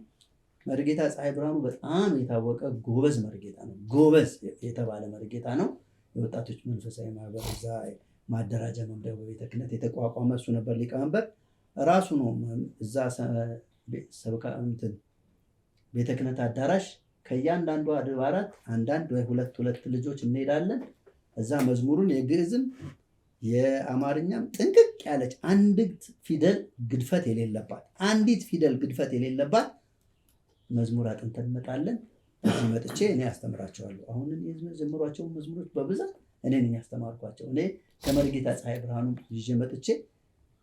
መርጌታ ፀሐይ ብርሃኑ በጣም የታወቀ ጎበዝ መርጌታ ነው። ጎበዝ የተባለ መርጌታ ነው። የወጣቶች መንፈሳዊ ማህበር እዛ ማደራጃ መምሪያው በቤተ ክህነት የተቋቋመ እሱ ነበር ሊቀመንበር ራሱ ነው። እዛ ቤተ ክህነት አዳራሽ ከእያንዳንዱ አድባራት አንዳንድ ወይ ሁለት ልጆች እንሄዳለን። እዛ መዝሙሩን የግዕዝም የአማርኛም ጥንቅቅ ያለች አንዲት ፊደል ግድፈት የሌለባት መዝሙር አጥንተን እንመጣለን። እዚህ መጥቼ እኔ ያስተምራቸዋለሁ። አሁን የዘመሯቸውን መዝሙሮች በብዛት እኔ ነኝ ያስተማርኳቸው። እኔ ከመርጌታ ፀሐይ ብርሃኑ ይዤ መጥቼ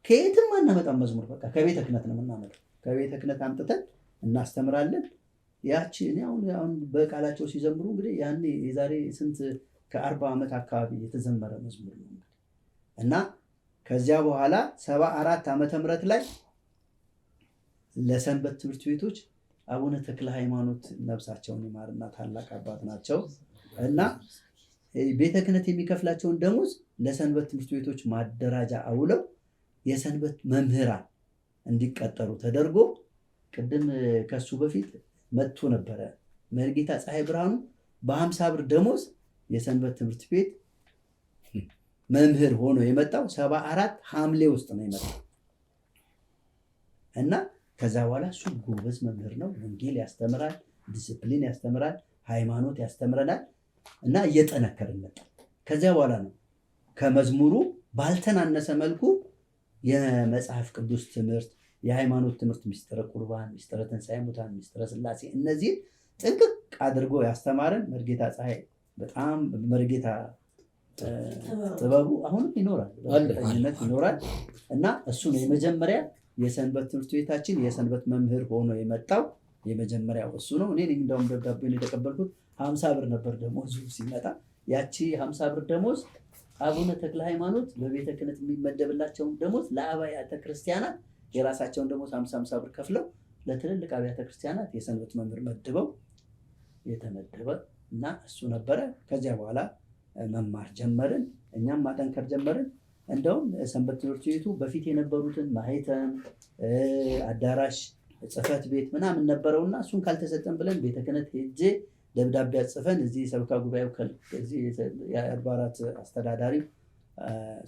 ከየትም አናመጣም መዝሙር፣ በቃ ከቤተ ክህነት ነው የምናመጣው። ከቤተ ክህነት አምጥተን እናስተምራለን። ያቺ እኔ አሁን በቃላቸው ሲዘምሩ እንግዲህ ያኔ የዛሬ ስንት ከ40 ዓመት አካባቢ የተዘመረ መዝሙር ነው እንግዲህ እና ከዚያ በኋላ 74 ዓመተ ምህረት ላይ ለሰንበት ትምህርት ቤቶች አቡነ ተክለ ሃይማኖት ነፍሳቸውን ይማርና ታላቅ አባት ናቸው እና ቤተ ክህነት የሚከፍላቸውን ደሞዝ ለሰንበት ትምህርት ቤቶች ማደራጃ አውለው የሰንበት መምህራን እንዲቀጠሩ ተደርጎ ቅድም ከሱ በፊት መጥቶ ነበረ መርጌታ ፀሐይ ብርሃኑ በ50 ብር ደሞዝ የሰንበት ትምህርት ቤት መምህር ሆኖ የመጣው 74 ሐምሌ ውስጥ ነው የመጣው እና ከዛ በኋላ እሱ ጎበዝ መምህር ነው። ወንጌል ያስተምራል፣ ዲስፕሊን ያስተምራል፣ ሃይማኖት ያስተምረናል እና እየጠነከርን መጣ። ከዚያ በኋላ ነው ከመዝሙሩ ባልተናነሰ መልኩ የመጽሐፍ ቅዱስ ትምህርት፣ የሃይማኖት ትምህርት፣ ሚስጥረ ቁርባን፣ ሚስጥረ ትንሣኤ ሙታን፣ ሚስጥረ ሥላሴ እነዚህን ጥንቅቅ አድርጎ ያስተማረን መርጌታ ፀሐይ በጣም መርጌታ ጥበቡ አሁንም ይኖራል፣ በእርግጠኝነት ይኖራል እና እሱ ነው የመጀመሪያ የሰንበት ትምህርት ቤታችን የሰንበት መምህር ሆኖ የመጣው የመጀመሪያው እሱ ነው። እኔ እንደውም ደብዳቤውን የተቀበልኩት 50 ብር ነበር ደሞዙ ሲመጣ። ያቺ 50 ብር ደሞዝ አቡነ ተክለ ሃይማኖት በቤተ ክህነት የሚመደብላቸውን ደሞዝ ለአብያተ ክርስቲያናት የራሳቸውን ደሞዝ 50 ብር ከፍለው ለትልልቅ አብያተ ክርስቲያናት የሰንበት መምህር መድበው የተመደበ እና እሱ ነበረ። ከዚያ በኋላ መማር ጀመርን፣ እኛም ማጠንከር ጀመርን። እንደውም ሰንበት ትምህርት ቤቱ በፊት የነበሩትን ማህተም፣ አዳራሽ፣ ጽሕፈት ቤት ምናምን ነበረውና እሱን ካልተሰጠን ብለን ቤተ ክህነት ሄጄ ደብዳቤ ጽፈን እዚህ ሰብካ ጉባኤው የአድባራት አስተዳዳሪው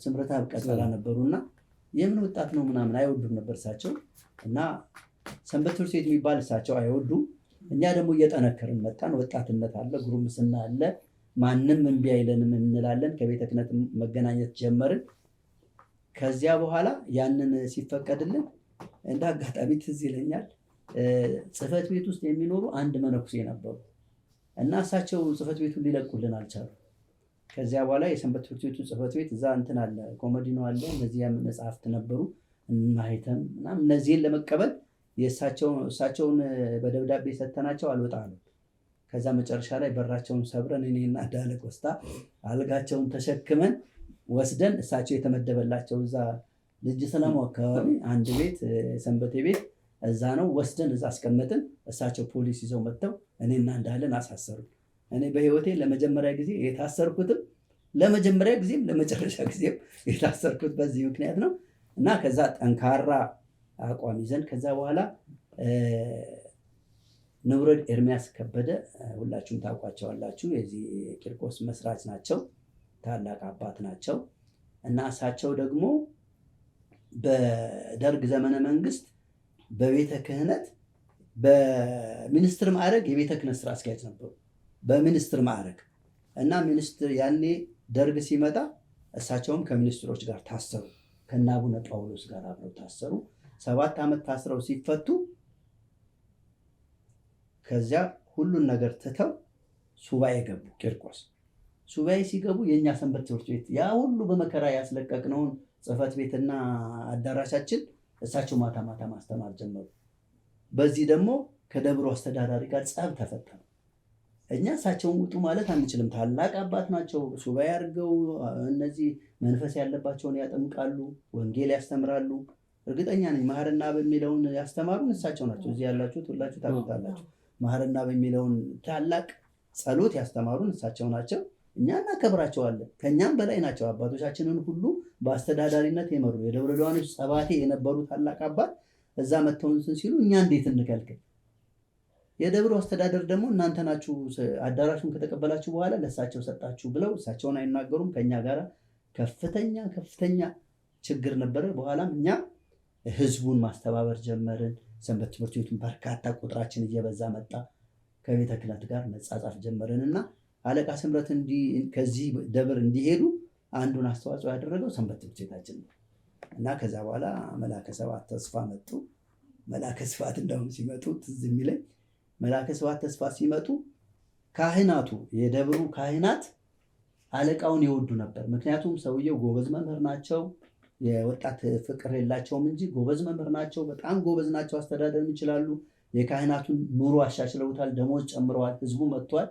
ስምረታ ቀጠላ ነበሩና የምን ወጣት ነው ምናምን አይወዱም ነበር እሳቸው እና ሰንበት ትምህርት ቤት የሚባል እሳቸው አይወዱም። እኛ ደግሞ እየጠነከርን መጣን። ወጣትነት አለ፣ ጉርምስና አለ፣ ማንም እምቢ አይለንም እንላለን። ከቤተ ክህነት መገናኘት ጀመርን። ከዚያ በኋላ ያንን ሲፈቀድልን እንደ አጋጣሚ ትዝ ይለኛል ጽሕፈት ቤት ውስጥ የሚኖሩ አንድ መነኩሴ ነበሩ እና እሳቸው ጽሕፈት ቤቱን ሊለቁልን አልቻሉ። ከዚያ በኋላ የሰንበት ትምህርት ቤቱ ጽሕፈት ቤት እዛ እንትን አለ፣ ኮሞዲኖ አለ፣ እነዚያም መጽሐፍት ነበሩ ማህተም ምናምን። እነዚህን ለመቀበል እሳቸውን በደብዳቤ ሰተናቸው አልወጣ አሉ። ከዛ መጨረሻ ላይ በራቸውን ሰብረን እኔና ዳለ ቆስታ አልጋቸውን ተሸክመን ወስደን እሳቸው የተመደበላቸው እዛ ልጅ ሰላሙ አካባቢ አንድ ቤት ሰንበቴ ቤት እዛ ነው ወስደን እዛ አስቀመጥን። እሳቸው ፖሊስ ይዘው መጥተው እኔና እንዳለን አሳሰሩ። እኔ በህይወቴ ለመጀመሪያ ጊዜ የታሰርኩትም ለመጀመሪያ ጊዜም ለመጨረሻ ጊዜም የታሰርኩት በዚህ ምክንያት ነው እና ከዛ ጠንካራ አቋም ይዘን ከዛ በኋላ ንብረድ ኤርሚያስ ከበደ ሁላችሁም ታውቋቸዋላችሁ። የዚህ ቂርቆስ መስራች ናቸው፣ ታላቅ አባት ናቸው እና እሳቸው ደግሞ በደርግ ዘመነ መንግስት በቤተ ክህነት በሚኒስትር ማዕረግ የቤተ ክህነት ስራ አስኪያጅ ነበሩ። በሚኒስትር ማዕረግ እና ሚኒስትር ያኔ ደርግ ሲመጣ እሳቸውም ከሚኒስትሮች ጋር ታሰሩ፣ ከነ አቡነ ጳውሎስ ጋር አብረው ታሰሩ። 7 ዓመት ታስረው ሲፈቱ ከዚያ ሁሉን ነገር ትተው ሱባኤ ገቡ። ቂርቆስ ሱባኤ ሲገቡ የእኛ ሰንበት ትምህርት ቤት ያ ሁሉ በመከራ ያስለቀቅነውን ጽሕፈት ቤትና አዳራሻችን እሳቸው ማታ ማታ ማስተማር ጀመሩ። በዚህ ደግሞ ከደብሩ አስተዳዳሪ ጋር ጸብ ተፈጠረ። እኛ እሳቸውን ውጡ ማለት አንችልም፣ ታላቅ አባት ናቸው። ሱባኤ አድርገው እነዚህ መንፈስ ያለባቸውን ያጠምቃሉ፣ ወንጌል ያስተምራሉ። እርግጠኛ ነኝ መሐርና በሚለውን ያስተማሩን እሳቸው ናቸው። እዚህ ያላችሁት ሁላችሁ ታውቁታላችሁ። መሐርና በሚለውን ታላቅ ጸሎት ያስተማሩን እሳቸው ናቸው። እኛ እናከብራቸዋለን። ከኛም በላይ ናቸው። አባቶቻችንን ሁሉ በአስተዳዳሪነት የመሩ የደብረ ሊባኖስ ጸባቴ የነበሩ ታላቅ አባት እዛ መተውን ሲሉ እኛ እንዴት እንከልክል? የደብሩ አስተዳደር ደግሞ እናንተ ናችሁ አዳራሹን ከተቀበላችሁ በኋላ ለእሳቸው ሰጣችሁ ብለው እሳቸውን አይናገሩም። ከኛ ጋር ከፍተኛ ችግር ነበረ። በኋላም እኛ ህዝቡን ማስተባበር ጀመርን። ሰንበት ትምህርት ቤቱን በርካታ ቁጥራችን እየበዛ መጣ። ከቤተ ክህነት ጋር መጻጻፍ ጀመርን እና አለቃ ስምረት ከዚህ ደብር እንዲሄዱ አንዱን አስተዋጽኦ ያደረገው ሰንበት ትምህርት ቤታችን ነው እና ከዛ በኋላ መላከ ስብሐት ተስፋ መጡ። መላከ ስብሐት እንደውም ሲመጡ ትዝ የሚለኝ መላከ ስብሐት ተስፋ ሲመጡ ካህናቱ የደብሩ ካህናት አለቃውን ይወዱ ነበር። ምክንያቱም ሰውየው ጎበዝ መምህር ናቸው። የወጣት ፍቅር የላቸውም እንጂ ጎበዝ መምህር ናቸው። በጣም ጎበዝ ናቸው። አስተዳደር ይችላሉ። የካህናቱን ኑሮ አሻሽለውታል። ደሞዝ ጨምረዋል። ህዝቡ መጥቷል።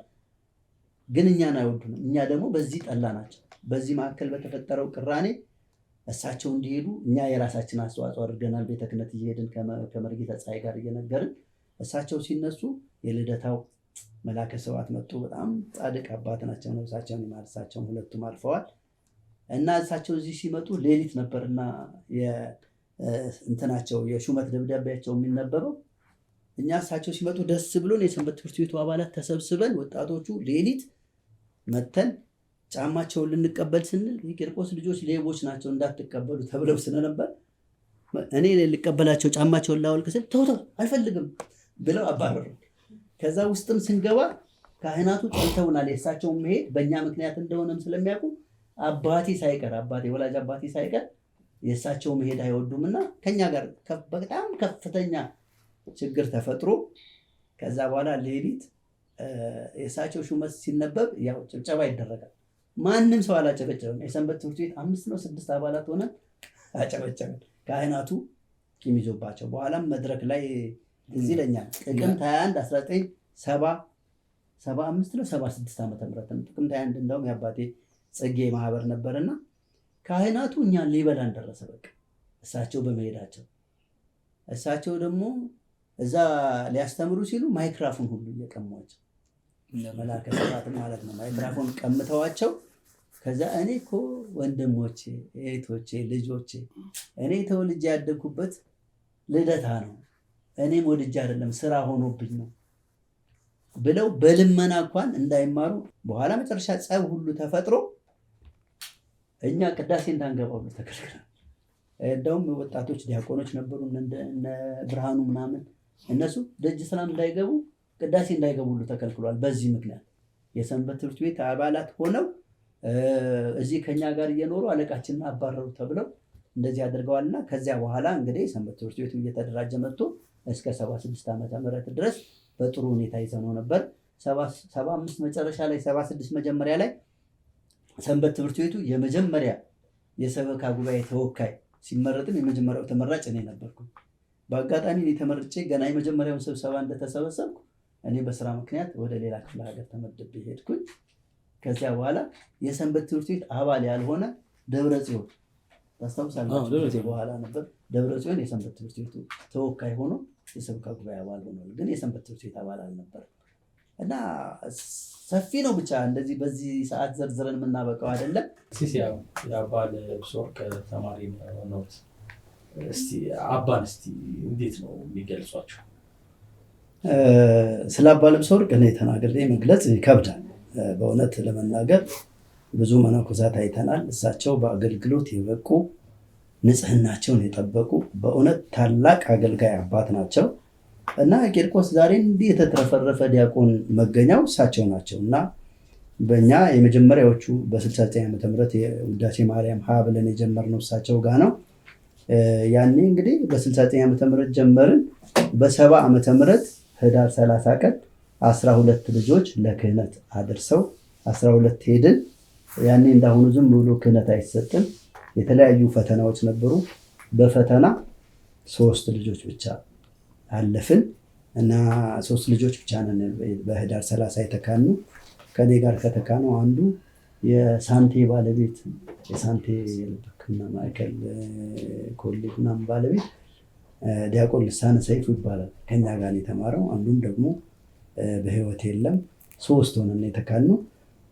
ግን እኛን አይወዱንም። እኛ ደግሞ በዚህ ጠላ ናቸው። በዚህ መካከል በተፈጠረው ቅራኔ እሳቸው እንዲሄዱ እኛ የራሳችን አስተዋጽኦ አድርገናል። ቤተ ክህነት እየሄድን ከመርጌታ ፀሐይ ጋር እየነገርን እሳቸው ሲነሱ የልደታው መላከ ስብሐት መጡ። በጣም ጻድቅ አባት ናቸው። ነፍሳቸውን ይማር። እሳቸውን ሁለቱም አልፈዋል እና እሳቸው እዚህ ሲመጡ ሌሊት ነበርና እንትናቸው የሹመት ደብዳቤያቸው የሚነበበው። እኛ እሳቸው ሲመጡ ደስ ብሎን የሰንበት ትምህርት ቤቱ አባላት ተሰብስበን ወጣቶቹ ሌሊት መተን ጫማቸውን ልንቀበል ስንል የቂርቆስ ልጆች ሌቦች ናቸው እንዳትቀበሉ ተብለው ስለነበር እኔ ልቀበላቸው ጫማቸውን ላወልቅ ስል ተው አልፈልግም ብለው አባረሩ። ከዛ ውስጥም ስንገባ ካህናቱ ጠልተውናል። የእሳቸውን መሄድ በእኛ ምክንያት እንደሆነም ስለሚያውቁ ወላጅ አባቴ ሳይቀር የእሳቸው መሄድ አይወዱም እና ከኛ ጋር በጣም ከፍተኛ ችግር ተፈጥሮ ከዛ በኋላ ሌሊት የእሳቸው ሹመት ሲነበብ ያው ጭብጨባ ይደረጋል። ማንም ሰው አላጨበጨበም። የሰንበት ትምህርት ቤት 5 ነው 6 አባላት ሆነን አጨበጨበን። ካህናቱ ቂም ይዞባቸው በኋላም መድረክ ላይ እዚህ ይለኛል ጥቅምት 21 1975 ነው 76 ዓመተ ምህረት ጥቅምት 21 እንደውም የአባቴ ጽጌ ማህበር ነበርና ካህናቱ እኛን ሊበላን ደረሰ። በቃ እሳቸው በመሄዳቸው እሳቸው ደግሞ እዛ ሊያስተምሩ ሲሉ ማይክራፎን ሁሉ እየቀሟቸው መላከ ስብሐት ማለት ነው። ማይክራፎን ቀምተዋቸው ከዛ እኔ እኮ ወንድሞቼ፣ እህቶቼ፣ ልጆቼ እኔ ተወልጄ ያደግኩበት ልደታ ነው፣ እኔም ወድጄ አይደለም ስራ ሆኖብኝ ነው ብለው በልመና እንኳን እንዳይማሩ በኋላ መጨረሻ ጸብ ሁሉ ተፈጥሮ እኛ ቅዳሴ እንዳንገባ ሁሉ ተከልክለናል። እንደውም ወጣቶች ዲያቆኖች ነበሩ እነ ብርሃኑ ምናምን እነሱ ደጅ ሰላም እንዳይገቡ ቅዳሴ እንዳይገቡ ሁሉ ተከልክሏል። በዚህ ምክንያት የሰንበት ትምህርት ቤት አባላት ሆነው እዚህ ከኛ ጋር እየኖሩ አለቃችንን አባረሩ ተብለው እንደዚህ አድርገዋልና ከዚያ በኋላ እንግዲህ ሰንበት ትምህርት ቤቱ እየተደራጀ መጥቶ እስከ 76 ዓመተ ምህረት ድረስ በጥሩ ሁኔታ ይዘነው ነበር። 75 መጨረሻ ላይ 76 መጀመሪያ ላይ ሰንበት ትምህርት ቤቱ የመጀመሪያ የሰበካ ጉባኤ ተወካይ ሲመረጥም የመጀመሪያው ተመራጭ እኔ ነበርኩ። በአጋጣሚ እኔ ተመርጬ ገና የመጀመሪያውን ስብሰባ እንደተሰበሰብኩ እኔ በስራ ምክንያት ወደ ሌላ ክፍለ ሀገር ተመድቤ ሄድኩኝ። ከዚያ በኋላ የሰንበት ትምህርት ቤት አባል ያልሆነ ደብረ ጽዮን ታስታውሳላችሁ? በኋላ ነበር ደብረ ጽዮን የሰንበት ትምህርት ቤቱ ተወካይ ሆኖ የሰበካ ጉባኤ አባል ሆኖ ግን የሰንበት ትምህርት ቤት አባል አልነበረም። እና ሰፊ ነው ብቻ እንደዚህ በዚህ ሰዓት ዘርዝረን የምናበቀው አይደለም። የአባ ልብሰ ወርቅ ተማሪ ነዎት። እስቲ አባን እንዴት ነው የሚገልጿቸው? ስለ አባ ልብሰ ወርቅ እኔ ተናግሬ መግለጽ ይከብዳል። በእውነት ለመናገር ብዙ መነኮሳት አይተናል። እሳቸው በአገልግሎት የበቁ ንጽህናቸውን የጠበቁ በእውነት ታላቅ አገልጋይ አባት ናቸው እና ቂርቆስ ዛሬ እንዲህ የተትረፈረፈ ዲያቆን መገኛው እሳቸው ናቸው እና በእኛ የመጀመሪያዎቹ በ69 ዓመተ ምህረት የውዳሴ ማርያም ሀ ብለን የጀመርነው እሳቸው ጋር ነው። ያኔ እንግዲህ በ69 ዓመተ ምህረት ጀመርን። በ70 ዓመተ ምህረት ህዳር 30 ቀን 12 ልጆች ለክህነት አድርሰው 12 ሄድን። ያኔ እንዳሁኑ ዝም ብሎ ክህነት አይሰጥም። የተለያዩ ፈተናዎች ነበሩ። በፈተና 3 ልጆች ብቻ አለፍን እና 3 ልጆች ብቻ ነን በህዳር 30 የተካኑ። ከኔ ጋር ከተካኑ አንዱ የሳንቴ ባለቤት የሳንቴ ሕክምና ማዕከል ኮሌጅ ምናምን ባለቤት ዲያቆን ልሳነ ሰይፉ ይባላል። ከኛ ጋር የተማረው አንዱም ደግሞ በህይወት የለም። 3 ሆነን የተካኑ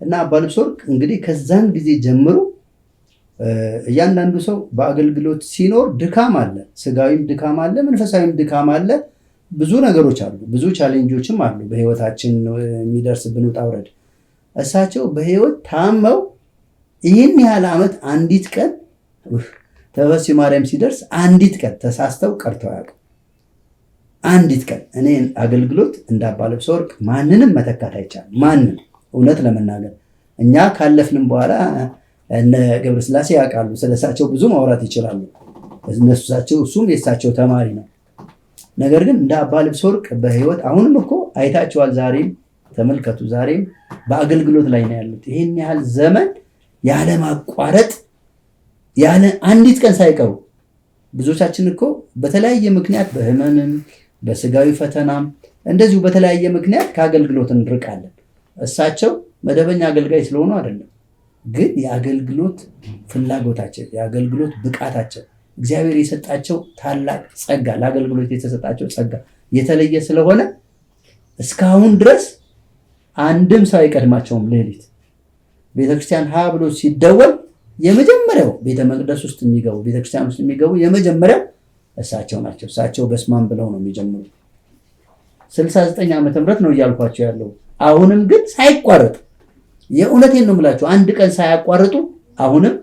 እና አባ ልብሰ ወርቅ እንግዲህ ከዛን ጊዜ ጀምሮ እያንዳንዱ ሰው በአገልግሎት ሲኖር ድካም አለ፣ ስጋዊም ድካም አለ፣ መንፈሳዊም ድካም አለ። ብዙ ነገሮች አሉ፣ ብዙ ቻሌንጆችም አሉ በህይወታችን የሚደርስብን ውጣ ውረድ። እሳቸው በህይወት ታመው ይህን ያህል ዓመት አንዲት ቀን ተበሲ ማርያም ሲደርስ አንዲት ቀን ተሳስተው ቀርተው አያውቁም። አንዲት ቀን እኔ አገልግሎት እንደ አባ ልብሰ ወርቅ ማንንም መተካት አይቻልም። ማንም እውነት ለመናገር እኛ ካለፍንም በኋላ እነ ገብረ ስላሴ ያውቃሉ፣ ስለሳቸው ብዙ ማውራት ይችላሉ። እሱም የእሳቸው ተማሪ ነው። ነገር ግን እንደ አባ ልብሰ ወርቅ በህይወት አሁንም እኮ አይታቸዋል። ዛሬም ተመልከቱ፣ ዛሬም በአገልግሎት ላይ ነው ያሉት። ይህን ያህል ዘመን ያለ ማቋረጥ ያለ አንዲት ቀን ሳይቀሩ። ብዙዎቻችን እኮ በተለያየ ምክንያት በህመምም በስጋዊ ፈተናም እንደዚሁ በተለያየ ምክንያት ከአገልግሎት እንርቃለን። እሳቸው መደበኛ አገልጋይ ስለሆኑ አይደለም፣ ግን የአገልግሎት ፍላጎታቸው የአገልግሎት ብቃታቸው እግዚአብሔር የሰጣቸው ታላቅ ጸጋ ለአገልግሎት የተሰጣቸው ጸጋ የተለየ ስለሆነ እስካሁን ድረስ አንድም ሰው አይቀድማቸውም። ሌሊት ቤተክርስቲያን ሀ ብሎ ሲደወል የመጀመሪያው ቤተ መቅደስ ውስጥ የሚገቡ ቤተክርስቲያን ውስጥ የሚገቡ የመጀመሪያው እሳቸው ናቸው። እሳቸው በስማም ብለው ነው የሚጀምሩ። 69 ዓመተ ምህረት ነው እያልኳቸው ያለው። አሁንም ግን ሳይቋረጥ የእውነቴን ነው የምላቸው፣ አንድ ቀን ሳያቋርጡ አሁንም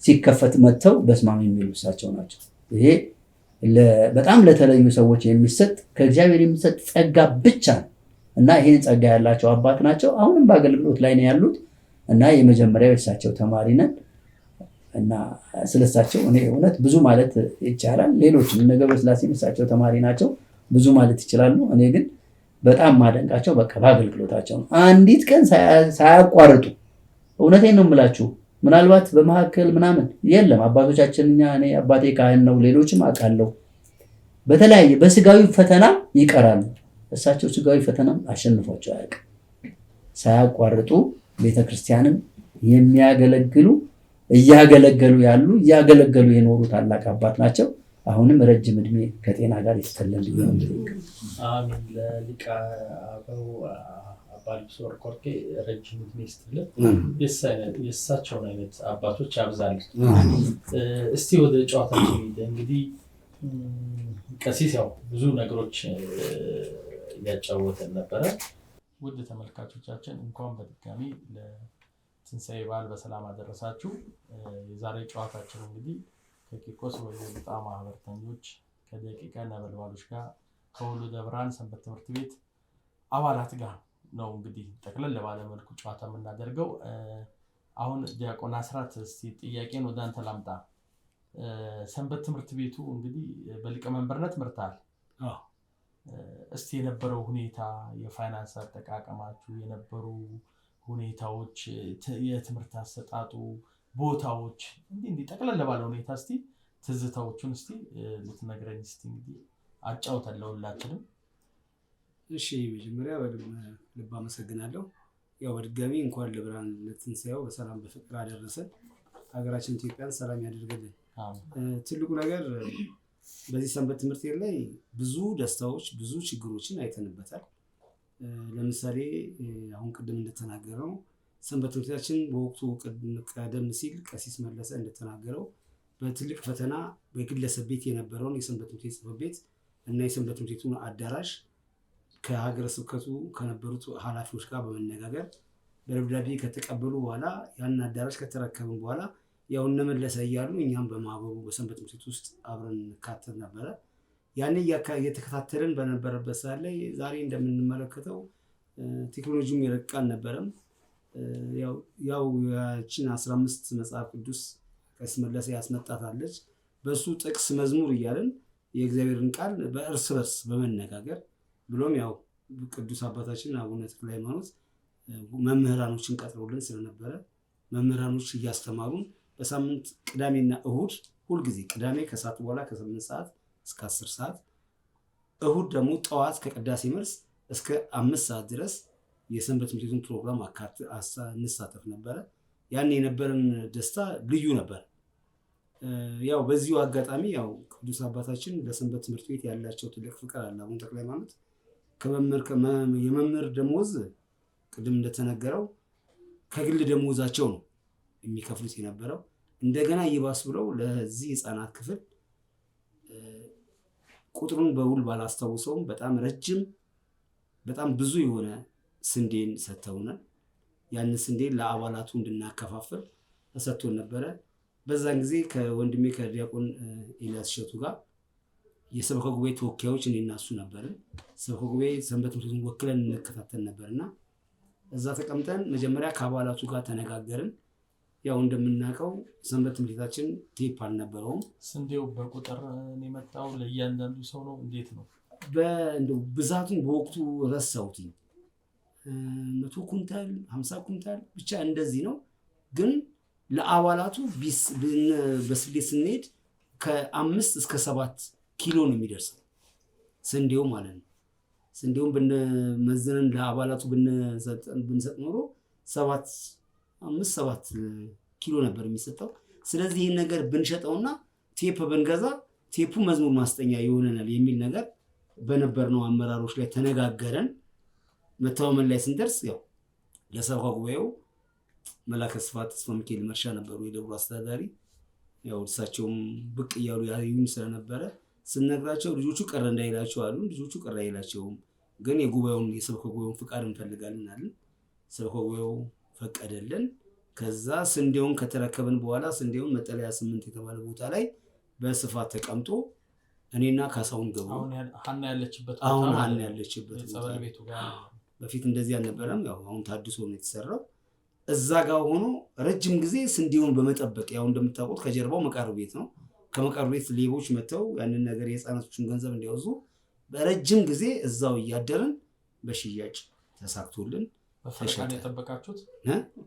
ሲከፈት መጥተው በስማም የሚሉ እሳቸው ናቸው። ይሄ በጣም ለተለዩ ሰዎች የሚሰጥ ከእግዚአብሔር የሚሰጥ ጸጋ ብቻ ነው እና ይሄን ጸጋ ያላቸው አባት ናቸው። አሁንም በአገልግሎት ላይ ነው ያሉት እና የመጀመሪያው የእሳቸው ተማሪ ነን እና ስለሳቸው እኔ እውነት ብዙ ማለት ይቻላል። ሌሎችም እነ ገብረ ስላሴ እሳቸው ተማሪ ናቸው፣ ብዙ ማለት ይችላሉ። እኔ ግን በጣም ማደንቃቸው በቃ በአገልግሎታቸው ነው። አንዲት ቀን ሳያቋርጡ እውነቴን ነው የምላችሁ። ምናልባት በመካከል ምናምን የለም። አባቶቻችን እኔ አባቴ ካህን ነው፣ ሌሎችም አውቃለሁ በተለያየ በስጋዊ ፈተና ይቀራሉ። እሳቸው ስጋዊ ፈተና አሸንፏቸው አያውቅም። ሳያቋርጡ ቤተክርስቲያንን የሚያገለግሉ እያገለገሉ እያገለገሉ የኖሩ ታላቅ አባት ናቸው። አሁንም ረጅም እድሜ ከጤና ጋር ይስጥልን። አሜን። ለሊቀ አበው አባ ልብሶ ወርቆርቄ ረጅም እድሜ ይስጥልን፣ የእሳቸውን አይነት አባቶች ያብዛልን። እስቲ ወደ ጨዋታችን ሄደ። እንግዲህ ቀሲስ ያው ብዙ ነገሮች እያጫወተን ነበረ። ውድ ተመልካቾቻችን እንኳን በድጋሚ ለትንሣኤ በዓል በሰላም አደረሳችሁ። የዛሬ ጨዋታችን እንግዲህ ከቂርቆስ ወየሉጣ ማህበርተኞች ከደቂቀ ነበልባሎች ጋር ከወሉደ ብርሃን ሰንበት ትምህርት ቤት አባላት ጋር ነው እንግዲህ ጠቅለል ባለ መልኩ ጨዋታ የምናደርገው። አሁን ዲያቆን አስራት እስቲ ጥያቄን ወደ አንተ ላምጣ። ሰንበት ትምህርት ቤቱ እንግዲህ በሊቀመንበርነት መርታል። እስቲ የነበረው ሁኔታ፣ የፋይናንስ አጠቃቀማችሁ፣ የነበሩ ሁኔታዎች፣ የትምህርት አሰጣጡ፣ ቦታዎች እንዲህ ጠቅለል ባለ ሁኔታ እስቲ ትዝታዎቹን እስቲ ልትነግረኝ እስቲ እንግዲህ አጫውተን ለሁላችንም። እሺ፣ መጀመሪያ ልብ አመሰግናለሁ። ያው በድጋሚ እንኳን ለብርሃነ ትንሣኤው በሰላም በፍቅር አደረሰን። ሀገራችን ኢትዮጵያን ሰላም ያደርግልን። ትልቁ ነገር በዚህ ሰንበት ትምህርት ቤት ላይ ብዙ ደስታዎች፣ ብዙ ችግሮችን አይተንበታል። ለምሳሌ አሁን ቅድም እንደተናገረው ሰንበት ትምህርት ቤታችን በወቅቱ ቀደም ሲል ቀሲስ መለሰ እንደተናገረው በትልቅ ፈተና በግለሰብ ቤት የነበረውን የሰንበት ትምህርት ቤት ጽሕፈት ቤት እና የሰንበት ትምህርት ቤቱን አዳራሽ ከሀገረ ስብከቱ ከነበሩት ኃላፊዎች ጋር በመነጋገር በደብዳቤ ከተቀበሉ በኋላ ያን አዳራሽ ከተረከብን በኋላ ያው እነመለሰ እያሉ እኛም በማህበሩ በሰንበት ትምህርት ቤት ውስጥ አብረን እንካተት ነበረ። ያኔ እየተከታተልን በነበረበት ሰዓት ላይ ዛሬ እንደምንመለከተው ቴክኖሎጂም የረቃ አልነበረም። ያው ያችን 15 መጽሐፍ ቅዱስ ቀሲስ መለሰ ያስመጣታለች። በሱ ጥቅስ መዝሙር እያልን የእግዚአብሔርን ቃል በእርስ በርስ በመነጋገር ብሎም ያው ቅዱስ አባታችን አቡነ ተክለ ሃይማኖት መምህራኖችን ቀጥሮልን ስለነበረ መምህራኖች እያስተማሩን በሳምንት ቅዳሜና እሁድ ሁልጊዜ ቅዳሜ ከሰዓት በኋላ ከ8 ሰዓት እስከ 10 ሰዓት፣ እሁድ ደግሞ ጠዋት ከቅዳሴ መልስ እስከ 5 ሰዓት ድረስ የሰንበት ትምህርት ቤቱን ፕሮግራም እንሳተፍ ነበረ። ያን የነበረን ደስታ ልዩ ነበር። ያው በዚሁ አጋጣሚ ያው ቅዱስ አባታችን ለሰንበት ትምህርት ቤት ያላቸው ትልቅ ፍቅር አለ። አቡነ ተክለ ሃይማኖት የመምህር ደሞዝ ቅድም እንደተነገረው ከግል ደሞዛቸው ነው የሚከፍሉት የነበረው። እንደገና ይባስ ብለው ለዚህ ህፃናት ክፍል ቁጥሩን በውል ባላስታውሰውም በጣም ረጅም በጣም ብዙ የሆነ ስንዴን ሰጥተውናል። ያን ስንዴ ለአባላቱ እንድናከፋፍል ተሰጥቶን ነበረ። በዛን ጊዜ ከወንድሜ ከዲያቆን ኤልያስ እሸቱ ጋር የሰበካ ጉባኤ ተወካዮች እኔና እሱ ነበርን። ሰበካ ጉባኤ ሰንበት ትምህርት ቤቱን ወክለን እንከታተል ነበርና እዛ ተቀምጠን መጀመሪያ ከአባላቱ ጋር ተነጋገርን። ያው እንደምናውቀው ሰንበት ትምህርት ቤታችን ቴፕ አልነበረውም። ስንዴው በቁጥር የመጣው ለእያንዳንዱ ሰው ነው? እንዴት ነው? ብዛቱን በወቅቱ ረሳሁት። 100 ኩንታል 50 ኩንታል ብቻ እንደዚህ ነው። ግን ለአባላቱ በስሌት ስንሄድ ከ5 እስከ 7 ኪሎ ነው የሚደርሰው ስንዴው ማለት ነው። ስንዴውን ብንመዝነን ለአባላቱ ብንሰጥ ኖሮ 7 ኪሎ ነበር የሚሰጠው። ስለዚህ ይህን ነገር ብንሸጠውና ቴፕ ብንገዛ ቴፑ መዝሙር ማስጠኛ ይሆነናል የሚል ነገር በነበርነው አመራሮች ላይ ተነጋገረን። መተማመን ላይ ስንደርስ ያው ለሰበካ ጉባኤው መላከ ስብሐት ተስፋ ሚካኤል መርሻ ነበሩ የደብሩ አስተዳዳሪ። ያው እሳቸውም ብቅ እያሉ ያዩኝ ስለነበረ ስነግራቸው ልጆቹ ቀረ እንዳይላቸው አሉ። ልጆቹ ቀረ አይላቸውም፣ ግን የጉባኤውን የሰበካ ጉባኤውን ፍቃድ እንፈልጋለን አለን። ሰበካ ጉባኤው ፈቀደልን። ከዛ ስንዴውን ከተረከብን በኋላ ስንዴውን መጠለያ 8 የተባለ ቦታ ላይ በስፋት ተቀምጦ እኔና ካሳሁን ገብሩ አሁን ሀና ያለችበት በፊት እንደዚህ አልነበረም። ያው አሁን ታድሶ ነው የተሰራው። እዛ ጋር ሆኖ ረጅም ጊዜ ስንዴውን በመጠበቅ ያው እንደምታውቁት ከጀርባው መቃብር ቤት ነው። ከመቃብር ቤት ሌቦች መጥተው ያንን ነገር የህፃናቶችን ገንዘብ እንዲያወዙ በረጅም ጊዜ እዛው እያደርን በሽያጭ ተሳክቶልን በፈረቃ ነው የጠበቃችሁት?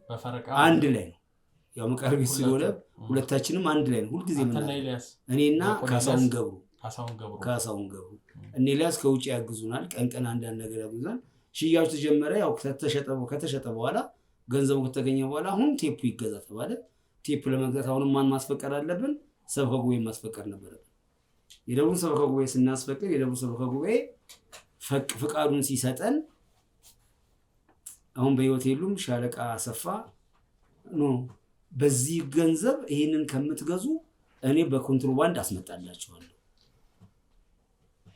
በፈረቃ አንድ ላይ ነው ያው መቃርቢ ስለሆነ ሁለታችንም አንድ ላይ ነው ሁልጊዜ እኔና ካሳሁን ገብሩ እኔ ኤልያስ ከውጭ ያግዙናል። ቀን አንዳንድ ነገር ያግዙናል። ሽያጭ ተጀመረ። ያው ከተሸጠ በኋላ ገንዘቡ ከተገኘ በኋላ አሁን ቴፑ ይገዛ ተባለ። ቴፕ ለመግዛት አሁንም ማን ማስፈቀድ አለብን? ሰበካ ጉባኤ ማስፈቀድ ነበረብን። የደቡብ ሰበካ ጉባኤ ስናስፈቅድ የደቡብ ሰበካ ጉባኤ ፍቃዱን ሲሰጠን አሁን በህይወት የሉም ሻለቃ አሰፋ ነው በዚህ ገንዘብ ይሄንን ከምትገዙ እኔ በኮንትሮባንድ አስመጣላችኋለሁ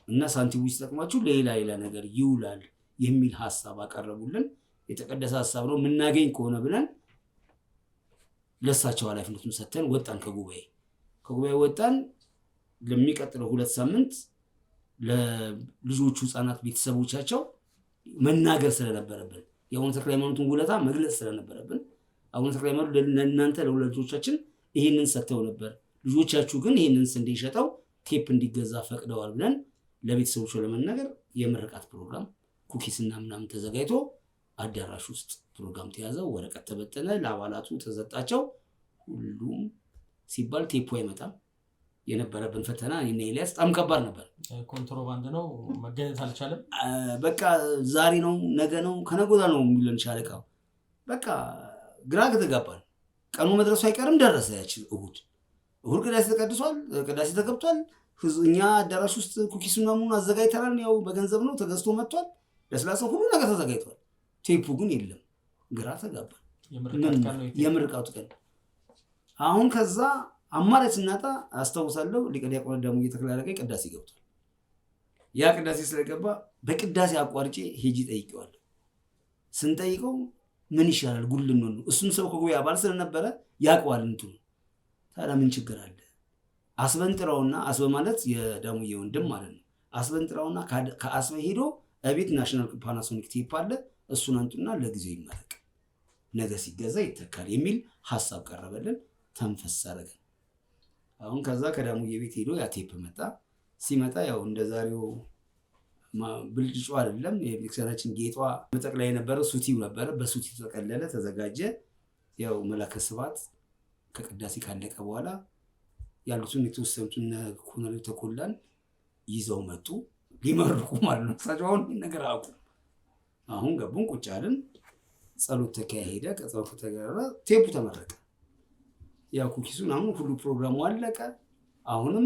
እና ሳንቲሙ ይስጠቅማችሁ ሌላ ነገር ይውላል የሚል ሐሳብ አቀረቡልን። የተቀደሰ ሐሳብ ነው የምናገኝ ከሆነ ብለን ለሳቸው ኃላፊነቱን ሰጥተን ወጣን። ከጉባኤ ወጣን። ለሚቀጥለው 2 ሳምንት ለልጆቹ ህፃናት ቤተሰቦቻቸው መናገር ስለነበረብን የአቡነ ተክለ ሃይማኖትን ውለታ መግለጽ ስለነበረብን አቡነ ተክለ ሃይማኖት ለእናንተ ለወላጆቻችን ይሄንን ሰጥተው ነበር፣ ልጆቻችሁ ግን ይሄንን ስንዴ ሸጠው ቴፕ እንዲገዛ ፈቅደዋል ብለን ለቤተሰቦቹ ለመናገር የምርቃት ፕሮግራም ኩኪስና ምናምን ተዘጋጅቶ አዳራሽ ውስጥ ፕሮግራም ተያዘው። ወረቀት ተበተነ፣ ለአባላቱ ተሰጣቸው። ሁሉም ሲባል ቴፑ አይመጣም። የነበረብን ፈተና እኔና ኤልያስ በጣም ከባድ ነበር። ኮንትሮባንድ ነው መገኘት አልቻለም። በቃ ዛሬ ነው ነገ ነው ከነገ ወዲያ ነው የሚለን ሻለቃው። በቃ ግራ ተጋባን። ቀኑ መድረሱ አይቀርም ደረሰ። ያቺ እሁድ ቅዳሴ ተቀድሷል፣ ቅዳሴ ተገብቷል። እኛ አዳራሽ ውስጥ ኩኪሱና ምኑን አዘጋጅተናል። ያው በገንዘብ ነው ተገዝቶ መጥቷል። ለስላሳ ሁሉ ነገር ተዘጋጅቷል። ቴፑ ግን የለም። ግራ ተጋባን። የምርቃቱ ቀን አሁን ከዛ አማራጭ ስናጣ አስተውሳለሁ ሊቀ ዲያቆን ደሙ እየተከላለቀ ቅዳሴ ገብቷል። ያ ቅዳሴ ስለገባ በቅዳሴ አቋርጬ ሄጂ ጠይቄዋለሁ። ስንጠይቀው ምን ይሻላል ጉልን ነው እሱም ሰው ከጉባኤ አባል ስለነበረ ያውቀዋል እንትኑ። ታዲያ ምን ችግር አለ? አስበንጥራውና አስበ ማለት የደሙዬ ወንድም ማለት ነው። አስበንጥራውና ከአስበ ሄዶ እቤት ናሽናል ፓናሶኒክ ቴፕ አለ እሱን አንጡና ለጊዜው ይመረቅ ነገ ሲገዛ ይተካል የሚል ሐሳብ ቀረበልን። ተንፈስ አደረገን። አሁን ከዛ ከዳሙዬ ቤት ሄዶ ያ ቴፕ መጣ። ሲመጣ ያው እንደዛሬው ብልጭጩ አይደለም። የቤተክርስቲያናችን ጌጧ መጠቅላይ የነበረ ሱቲው ነበረ። በሱቲ ተጠቀለለ፣ ተዘጋጀ። ያው መላከ ስብሐት ከቅዳሴ ካለቀ በኋላ ያሉትን የተወሰኑትን ኮሎኔል ተኮላን ይዘው መጡ ሊመርቁ ማለት ነው። እሳቸው አሁን ነገር አቁ አሁን ገቡን። ቁጭ አልን። ጸሎት ተካሄደ። ከጸሎት ተገረረ። ቴፑ ተመረቀ። ያ ኩኪሱን አሁን ሁሉ ፕሮግራሙ አለቀ። አሁንም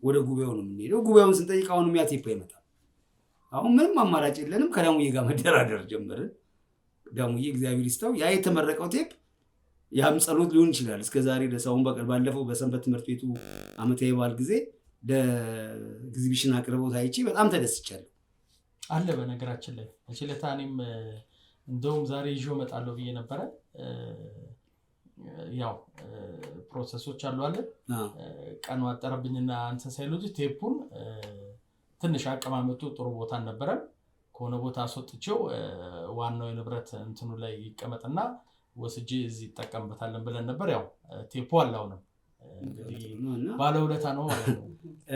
ወደ ጉባኤው ነው የምንሄደው። ጉባኤውን ስንጠይቅ አሁንም ያ ቴፕ አይመጣም። አሁን ምንም አማራጭ የለንም። ከዳሙዬ ጋር መደራደር ጀመርን። ዳሙዬ እግዚአብሔር ይስጠው ያ የተመረቀው ቴፕ ያም ጸሎት ሊሆን ይችላል እስከዛሬ ለሰውን ባለፈው በሰንበት ትምህርት ቤቱ ዓመታዊ በዓል ጊዜ ለኤግዚቢሽን አቅርቦት አይቼ በጣም ተደስቻለሁ። አለ በነገራችን ላይ እችለታ እኔም እንደውም ዛሬ ይዤው እመጣለሁ ብዬ ነበረ። ያው ፕሮሰሶች አሉ አለ ቀኑ አጠረብኝና አንተ ሳይሎጂ ቴፑን ትንሽ አቀማመጡ ጥሩ ቦታ ነበረ። ከሆነ ቦታ አስወጥቼው ዋናው የንብረት እንትኑ ላይ ይቀመጥና ወስጄ እዚህ ይጠቀምበታለን ብለን ነበር። ያው ቴፑ አላው ነው እንግዲህ ባለውለታ ነው ማለት ነው።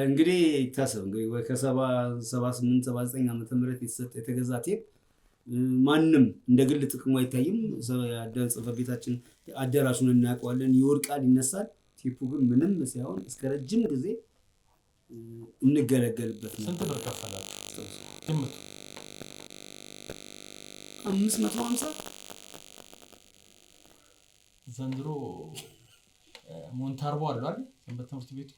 እንግዲህ ይታሰብ እንግዲህ ወይ ከ78 79 ዓመተ ምህረት የተገዛ ቴፕ ማንም እንደ ግል ጥቅሙ አይታይም። ጽሕፈት ቤታችን አዳራሹን እናውቀዋለን። ይወድቃል፣ ይነሳል። ቴፑ ግን ምንም ሳይሆን እስከ ረጅም ጊዜ እንገለገልበት ነው። ስንት ብር ከፈላችሁ? 550 ዘንድሮ ሞንታርቦ አለ አይደል? ሰንበት ትምህርት ቤቱ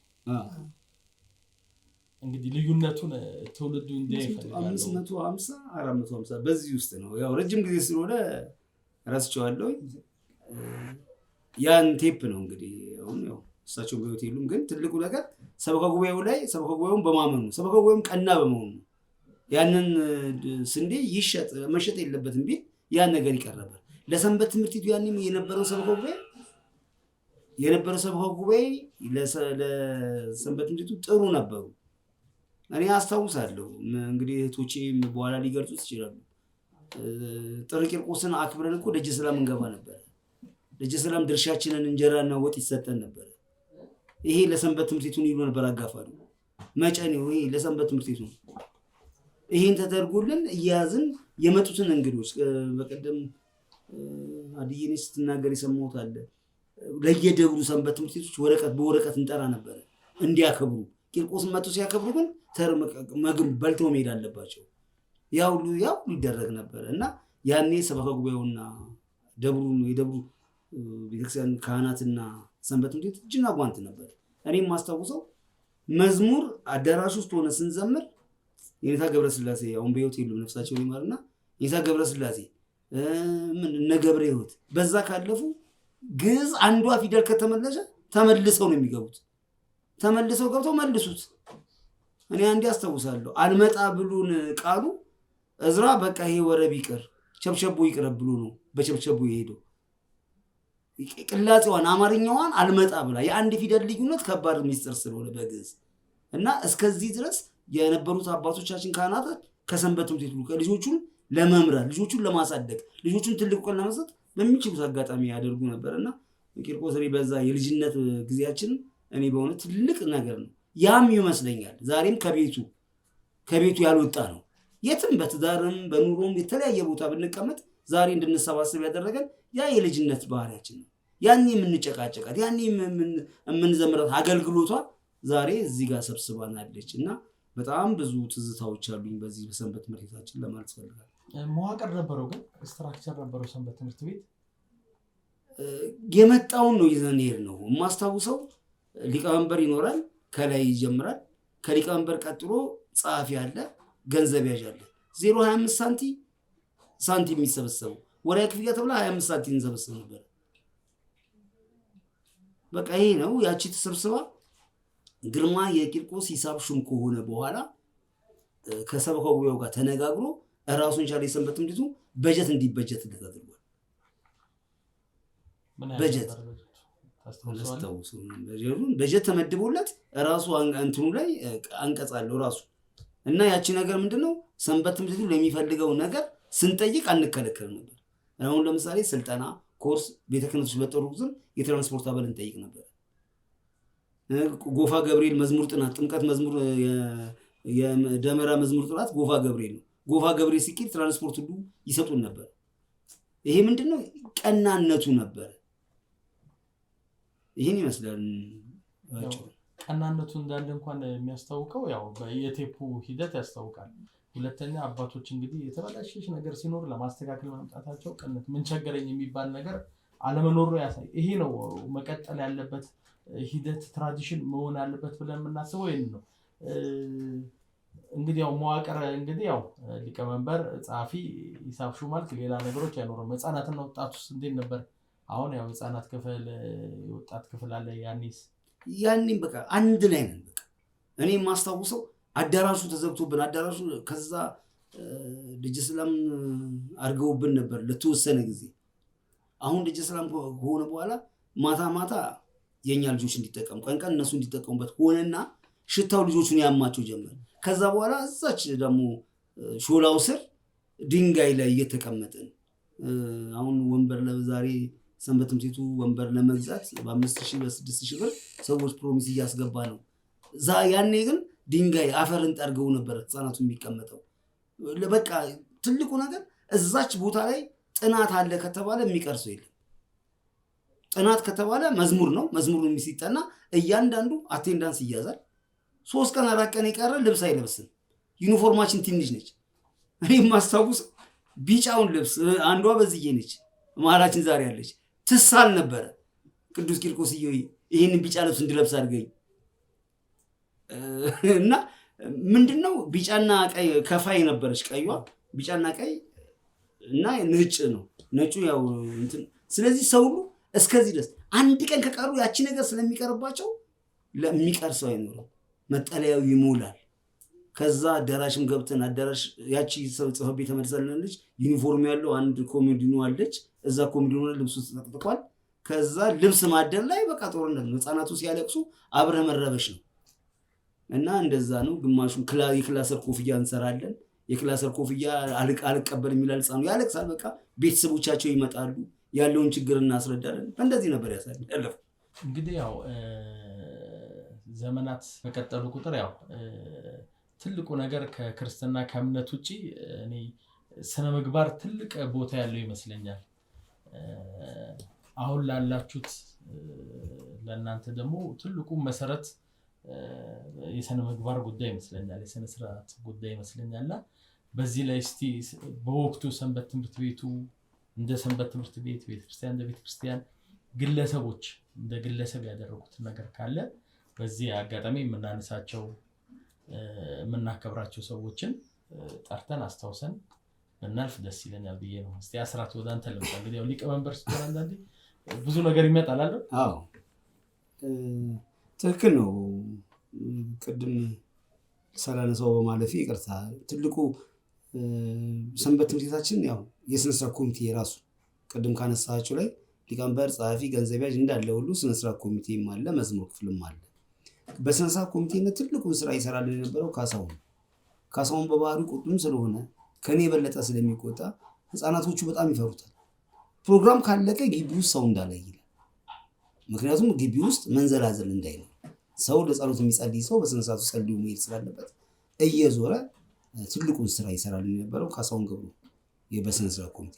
እንግዲህ ልዩነቱን ትውልዱ እንዲያይፈልጋል። 550 450 በዚህ ውስጥ ነው። ያው ረጅም ጊዜ ስለሆነ ራስቸዋለሁ። ያን ቴፕ ነው እንግዲህ አሁን ያው እሳቸው በህይወት የሉም። ግን ትልቁ ነገር ሰበካ ጉባኤውን በማመኑ ሰበካ ጉባኤውን ቀና በመሆኑ ያንን ስንዴ መሸጥ የለበትም ቢል ያን ነገር ይቀርባል። ለሰንበት ትምህርት ቤቱ ያንም የነበረው ሰበካ ጉባኤ ለሰንበት ትምህርት ቤቱ ጥሩ ነበሩ። እኔ አስታውሳለሁ እንግዲህ እህቶቼ በኋላ ሊገልጹት ይችላሉ። ጥሪ ቂርቆስን አክብረን እኮ ደጀ ሰላም እንገባ ነበር። ደጀ ሰላም ድርሻችንን እንጀራና ወጥ ይሰጠን ነበር። ይሄ ለሰንበት ትምህርት ቤቱን ይሉ ነበር። አጋፋሉ መጨኔው ይሄ ለሰንበት ትምህርት ቤቱ ይሄን ተደርጎልን እያያዝን የመጡትን እንግዶች በቀደም አድዬኔ ስትናገር የሰማሁት አለ። ለየደብሩ ሰንበት ትምህርት ቤቶች በወረቀት እንጠራ ነበረ እንዲያከብሩ። ቂርቆስን መጥቶ ሲያከብሩ ግን ምግብ በልተው መሄድ አለባቸው። ያው ይደረግ ነበር እና ያኔ ሰበካ ጉባኤውና የደብሩ ቤተክርስቲያን ካህናትና ሰንበት ትምህርት ቤት እጅና ጓንት ነበር። እኔም ማስታውሰው መዝሙር አዳራሽ ውስጥ ሆነ ስንዘምር የኔታ ገብረስላሴ አሁን በሕይወት የሉም ነፍሳቸውን ይማርና የኔታ ገብረስላሴ እነ ገብረ ሕይወት በዛ ካለፉ ግዕዝ አንዷ ፊደል ከተመለሰ ተመልሰው ነው የሚገቡት። ተመልሰው ገብተው መልሱት። እኔ አንዴ አስታውሳለሁ አልመጣ ብሉን ቃሉ እዝራ በቃ ይሄ ወረብ ይቅር ቸብቸቦ ይቅረብ ብሎ ነው በቸብቸቦ የሄደው። ቅላጼዋን አማርኛዋን አልመጣ ብላ የአንድ ፊደል ልዩነት ከባድ ሚስጥር ስለሆነ በግዕዝ እና እስከዚህ ድረስ የነበሩት አባቶቻችን ካህናት ከሰንበት ትምህርት ቤቱ ልጆቹን ለመምራት ልጆቹን ለማሳደግ ልጆቹን ትልቅ እውቀት ለመስጠት በሚችሉት አጋጣሚ ያደርጉ ነበር እና ቂርቆስ እኔ በዛ የልጅነት ጊዜያችን እኔ በሆነ ትልቅ ነገር ነው። ያም ይመስለኛል ዛሬም ከቤቱ ያልወጣ ነው። የትም በትዳርም በኑሮም የተለያየ ቦታ ብንቀመጥ ዛሬ እንድንሰባሰብ ያደረገን ያ የልጅነት ባህሪያችን ነው። ያኔ የምንጨቃጨቃት ያኔ የምንዘምራት አገልግሎቷ ዛሬ እዚህ ጋር ሰብስባናለች እና በጣም ብዙ ትዝታዎች አሉኝ በዚህ በሰንበት ትምህርት ቤታችን ለማለት ፈልጋለሁ። መዋቅር ነበረው ግን ስትራክቸር ነበረው ሰንበት ትምህርት ቤት የመጣውን ነው ይዘን ሄድ ነው የማስታውሰው። ሊቀመንበር ይኖራል፣ ከላይ ይጀምራል። ከሊቀመንበር ቀጥሎ ጸሐፊ አለ፣ ገንዘብ ያዥ አለ። 0.25 ሳንቲም የሚሰበሰቡ ወራይ ክፍያ ተብላ 25 ሳንቲም እንሰበስብ ነበር። በቃ ይሄ ነው። ያቺ ተሰብስባ ግርማ የቂርቆስ ሂሳብ ሹም ከሆነ በኋላ ከሰበካ ጉባኤው ጋር ተነጋግሮ ራሱን ቻለ የሰንበት ትምህርት ቤቱ በጀት እንዲበጀትለት አድርጓል። በጀት በጀት ተመድቦለት ራሱ እንትኑ ላይ አንቀጻለሁ ራሱ እና ያቺ ነገር ምንድነው ሰንበት ትምህርት ቤቱ ለሚፈልገው ነገር ስንጠይቅ አንከለከልም ነበር። አሁን ለምሳሌ ስልጠና ኮርስ ቤተ ክህነቶች በጠሩ ቁጥር የትራንስፖርት አበል እንጠይቅ ነበር። ጎፋ ገብርኤል መዝሙር ጥናት፣ ጥምቀት መዝሙር፣ የደመራ መዝሙር ጥናት ጎፋ ገብርኤል ነው። ጎፋ ገብርኤል ሲኬድ ትራንስፖርት ሁሉ ይሰጡን ነበር። ይሄ ምንድነው ቀናነቱ ነበር። ይሄን ይመስላል። ቀናነቱ እንዳለ እንኳን የሚያስታውቀው ያው የቴፑ ሂደት ያስታውቃል። ሁለተኛ አባቶች እንግዲህ የተበላሸች ነገር ሲኖር ለማስተካከል ማምጣታቸው ቅንነት ምን ቸገረኝ የሚባል ነገር አለመኖሩ ያሳይ። ይሄ ነው መቀጠል ያለበት ሂደት ትራዲሽን መሆን ያለበት ብለን የምናስበው ይሄን ነው። እንግዲህ ያው መዋቅር እንግዲህ ያው ሊቀመንበር፣ ጸሐፊ፣ ሂሳብ ሹም ሌላ ነገሮች አይኖርም። ህፃናትና ወጣቱስ እንዴት ነበር? አሁን ያው ህፃናት ክፍል የወጣት ክፍል አለ። ያኔም በቃ አንድ ላይ ነን። በቃ እኔ የማስታውሰው አዳራሹ ተዘግቶብን አዳራሹ ከዛ ልጅ ሰላም አድርገውብን ነበር ለተወሰነ ጊዜ። አሁን ልጅ ሰላም ከሆነ በኋላ ማታ የኛ ልጆች እንዲጠቀሙ ቀን እነሱ እንዲጠቀሙበት ሆነና ሽታው ልጆቹን ያማቸው ጀመር። ከዛ በኋላ እዛች ደግሞ ሾላው ስር ድንጋይ ላይ እየተቀመጥን አሁን ወንበር ለዛሬ ሰንበት ትምህርት ቤቱ ወንበር ለመግዛት በ5,000 በ6,000 ብር ሰዎች ፕሮሚስ እያስገባ ነው። ያኔ ግን ድንጋይ አፈርን ጠርገው ነበር ህፃናቱ የሚቀመጠው። በቃ ትልቁ ነገር እዛች ቦታ ላይ ጥናት አለ ከተባለ የሚቀርሰው የለም። ጥናት ከተባለ መዝሙር ነው። መዝሙር ሲጠና እያንዳንዱ አቴንዳንስ ይያዛል። 3 ቀን 4 ቀን የቀረ ልብስ አይለብስም። ዩኒፎርማችን ትንሽ ነች። እኔ የማስታውስ ቢጫውን ልብስ አንዷ በዝዬ ነች መሀላችን ዛሬ ያለች ትሳል ነበረ። ቅዱስ ቂርቆስ ይህንን ቢጫ ልብስ እንድለብስ አድርገኝ እና ምንድነው ቢጫና ቀይ ከፋይ ነበረች። ቀይዋ ቢጫና ቀይ እና ነጭ ነው። ነጩ ያው እንትን ስለዚህ ሰው ሁሉ እስከዚህ ድረስ አንድ ቀን ከቀሩ ያቺ ነገር ስለሚቀርባቸው ለሚቀር ሰው አይኖርም። መጠለያው ይሞላል። ከዛ አዳራሽም ገብተን አዳራሽ ያቺ ሰው ጽፈት ቤት ተመልሳለች። ዩኒፎርም ያለው አንድ ኮሜዲኖ አለች። እዛ ኮሜዲኖ ልብሱ ተጠቅጥቋል። ከዛ ልብስ ማደር ላይ በቃ ጦርነት ነው። ህፃናቱ ሲያለቅሱ አብረ መረበሽ ነው እና እንደዛ ነው። ግማሹን የክላሰር ኮፍያ እንሰራለን። የክላሰር ኮፍያ አልቀበል የሚላል ህፃኑ ያለቅሳል። በቃ ቤተሰቦቻቸው ይመጣሉ፣ ያለውን ችግር እናስረዳለን። እንደዚህ ነበር ያለፈው። እንግዲህ ያው ዘመናት በቀጠሉ ቁጥር ያው ትልቁ ነገር ከክርስትና ከእምነት ውጪ እኔ ስነ ምግባር ትልቅ ቦታ ያለው ይመስለኛል። አሁን ላላችሁት ለእናንተ ደግሞ ትልቁ መሰረት የስነ ምግባር ጉዳይ ይመስለኛል፣ የስነ ስርዓት ጉዳይ ይመስለኛልና በዚህ ላይ እስቲ በወቅቱ ሰንበት ትምህርት ቤቱ እንደ ሰንበት ትምህርት ቤት፣ ቤተክርስቲያን እንደ ቤተክርስቲያን፣ ግለሰቦች እንደ ግለሰብ ያደረጉት ነገር ካለ በዚህ አጋጣሚ የምናነሳቸው የምናከብራቸው ሰዎችን ጠርተን አስታውሰን ብናልፍ ደስ ይለኛል ብዬ ነው። እስቲ አስራት ወደ አንተ ልምጣ። እንግዲህ ያው ሊቀመንበር ስትሆን አንዳንዴ ብዙ ነገር ይመጣል አይደል? አዎ ትክክል ነው። ቅድም ሳላነሳው በማለፌ ይቅርታ። ትልቁ ሰንበት ትምህርት ቤታችን ያው የስነ ስርዓት ኮሚቴ የራሱ ቅድም ካነሳቸው ላይ ሊቀመንበር፣ ጸሐፊ፣ ገንዘብ ያዥ እንዳለ ሁሉ ስነ ስርዓት ኮሚቴም አለ፣ መዝሙር ክፍልም አለ። በስነ ስርዓት ኮሚቴነት ትልቁን ስራ ይሰራልን የነበረው ካሳሁን በባህሪው ቁጡም ስለሆነ ከኔ የበለጠ ስለሚቆጣ ህፃናቶቹ በጣም ይፈሩታል። ፕሮግራም ካለቀ ግቢ ውስጥ ሰው እንዳለ ይላል። ምክንያቱም ግቢ ውስጥ መንዘላዘል እንዳይኖር ሰው ለጸሎት የሚጸልይ ሰው በስነ ስርዓቱ ጸልዩ መሄድ ስላለበት እየዞረ ትልቁን ስራ ይሰራልን የነበረው ካሳሁን ገብሩ በስነ ስርዓት ኮሚቴ።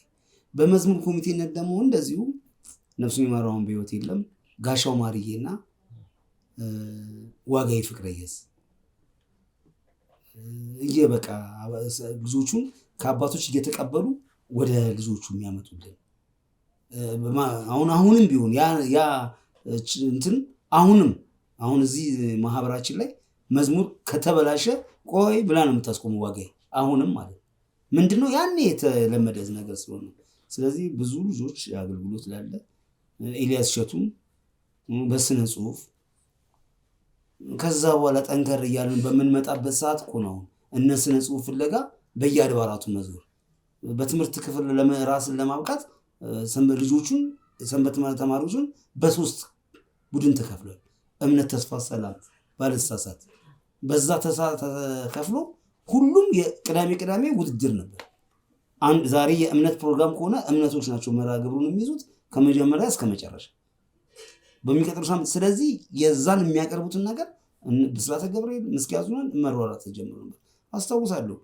በመዝሙር ኮሚቴነት ደግሞ እንደዚሁ ነፍሱን ይማረውን በህይወት የለም ጋሻው ማርዬና ዋጋዬ ፍቅረየስ በቃ ልጆቹን ከአባቶች እየተቀበሉ ወደ ልጆቹ የሚያመጡልን አሁንም ቢሆን ያ እንትን አሁን እዚህ ማህበራችን ላይ መዝሙር ከተበላሸ ቆይ ብላ ነው የምታስቆመው ዋጋዬ። አሁንም ማለት ምንድነው ያኔ የተለመደ ነገር ስለሆነ ስለዚህ ብዙ ልጆች አገልግሎት ላለ ኤልያስ ሸቱም በስነ ጽሁፍ ከዛ በኋላ ጠንከር እያልን በምንመጣበት ሰዓት እኮ ነው እነ ስነ ጽሁፍ ፍለጋ በየአድባራቱ መዞር በትምህርት ክፍል ራስን ለማብቃት ልጆቹን ሰንበት ተማሪዎቹን በሶስት ቡድን ተከፍሏል። እምነት፣ ተስፋ፣ ሰላም ባለተሳሳት በዛ ተከፍሎ ሁሉም የቅዳሜ ውድድር ነበር። ዛሬ የእምነት ፕሮግራም ከሆነ እምነቶች ናቸው መርሃ ግብሩን የሚይዙት ከመጀመሪያ እስከ መጨረሻ በሚቀጥለው ሳምንት። ስለዚህ የዛን የሚያቀርቡትን ነገር ብስራተ ገብርኤል ምስኪያዙን መሯራት ተጀምሮ ነበር። አስታውሳለሁ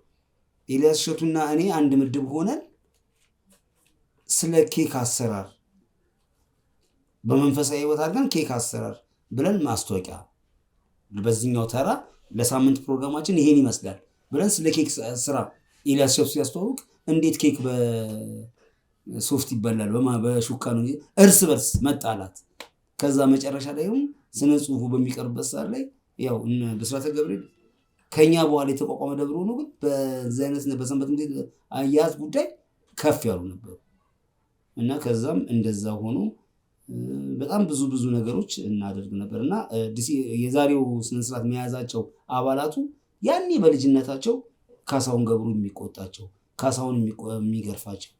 ኤልያስ ሸቱና እኔ አንድ ምድብ ሆነን ስለ ኬክ አሰራር በመንፈሳዊ ህይወት አድርገን ኬክ አሰራር ብለን ማስታወቂያ በዚህኛው ተራ ለሳምንት ፕሮግራማችን ይሄን ይመስላል ብለን ስለ ኬክ ስራ ኤልያስ ሸቱ ሲያስተዋውቅ እንዴት ኬክ በሶፍት ይበላል በሹካ ነው እርስ በርስ መጣላት። ከዛ መጨረሻ ላይ ስነ ጽሁፉ በሚቀርበት ሰዓት ላይ ያው ብስራተ ገብርኤል ከኛ በኋላ የተቋቋመ ደብር ሆኖ ግን በዚህ አይነት በሰንበት ትምህርት ቤት አያያዝ ጉዳይ ከፍ ያሉ ነበሩ እና ከዛም እንደዛ ሆኖ በጣም ብዙ ነገሮች እናደርግ ነበር እና የዛሬው ስነ ስርዓት መያዛቸው አባላቱ ያኔ በልጅነታቸው ካሳሁን ገብሩ የሚቆጣቸው ካሳሁን የሚገርፋቸው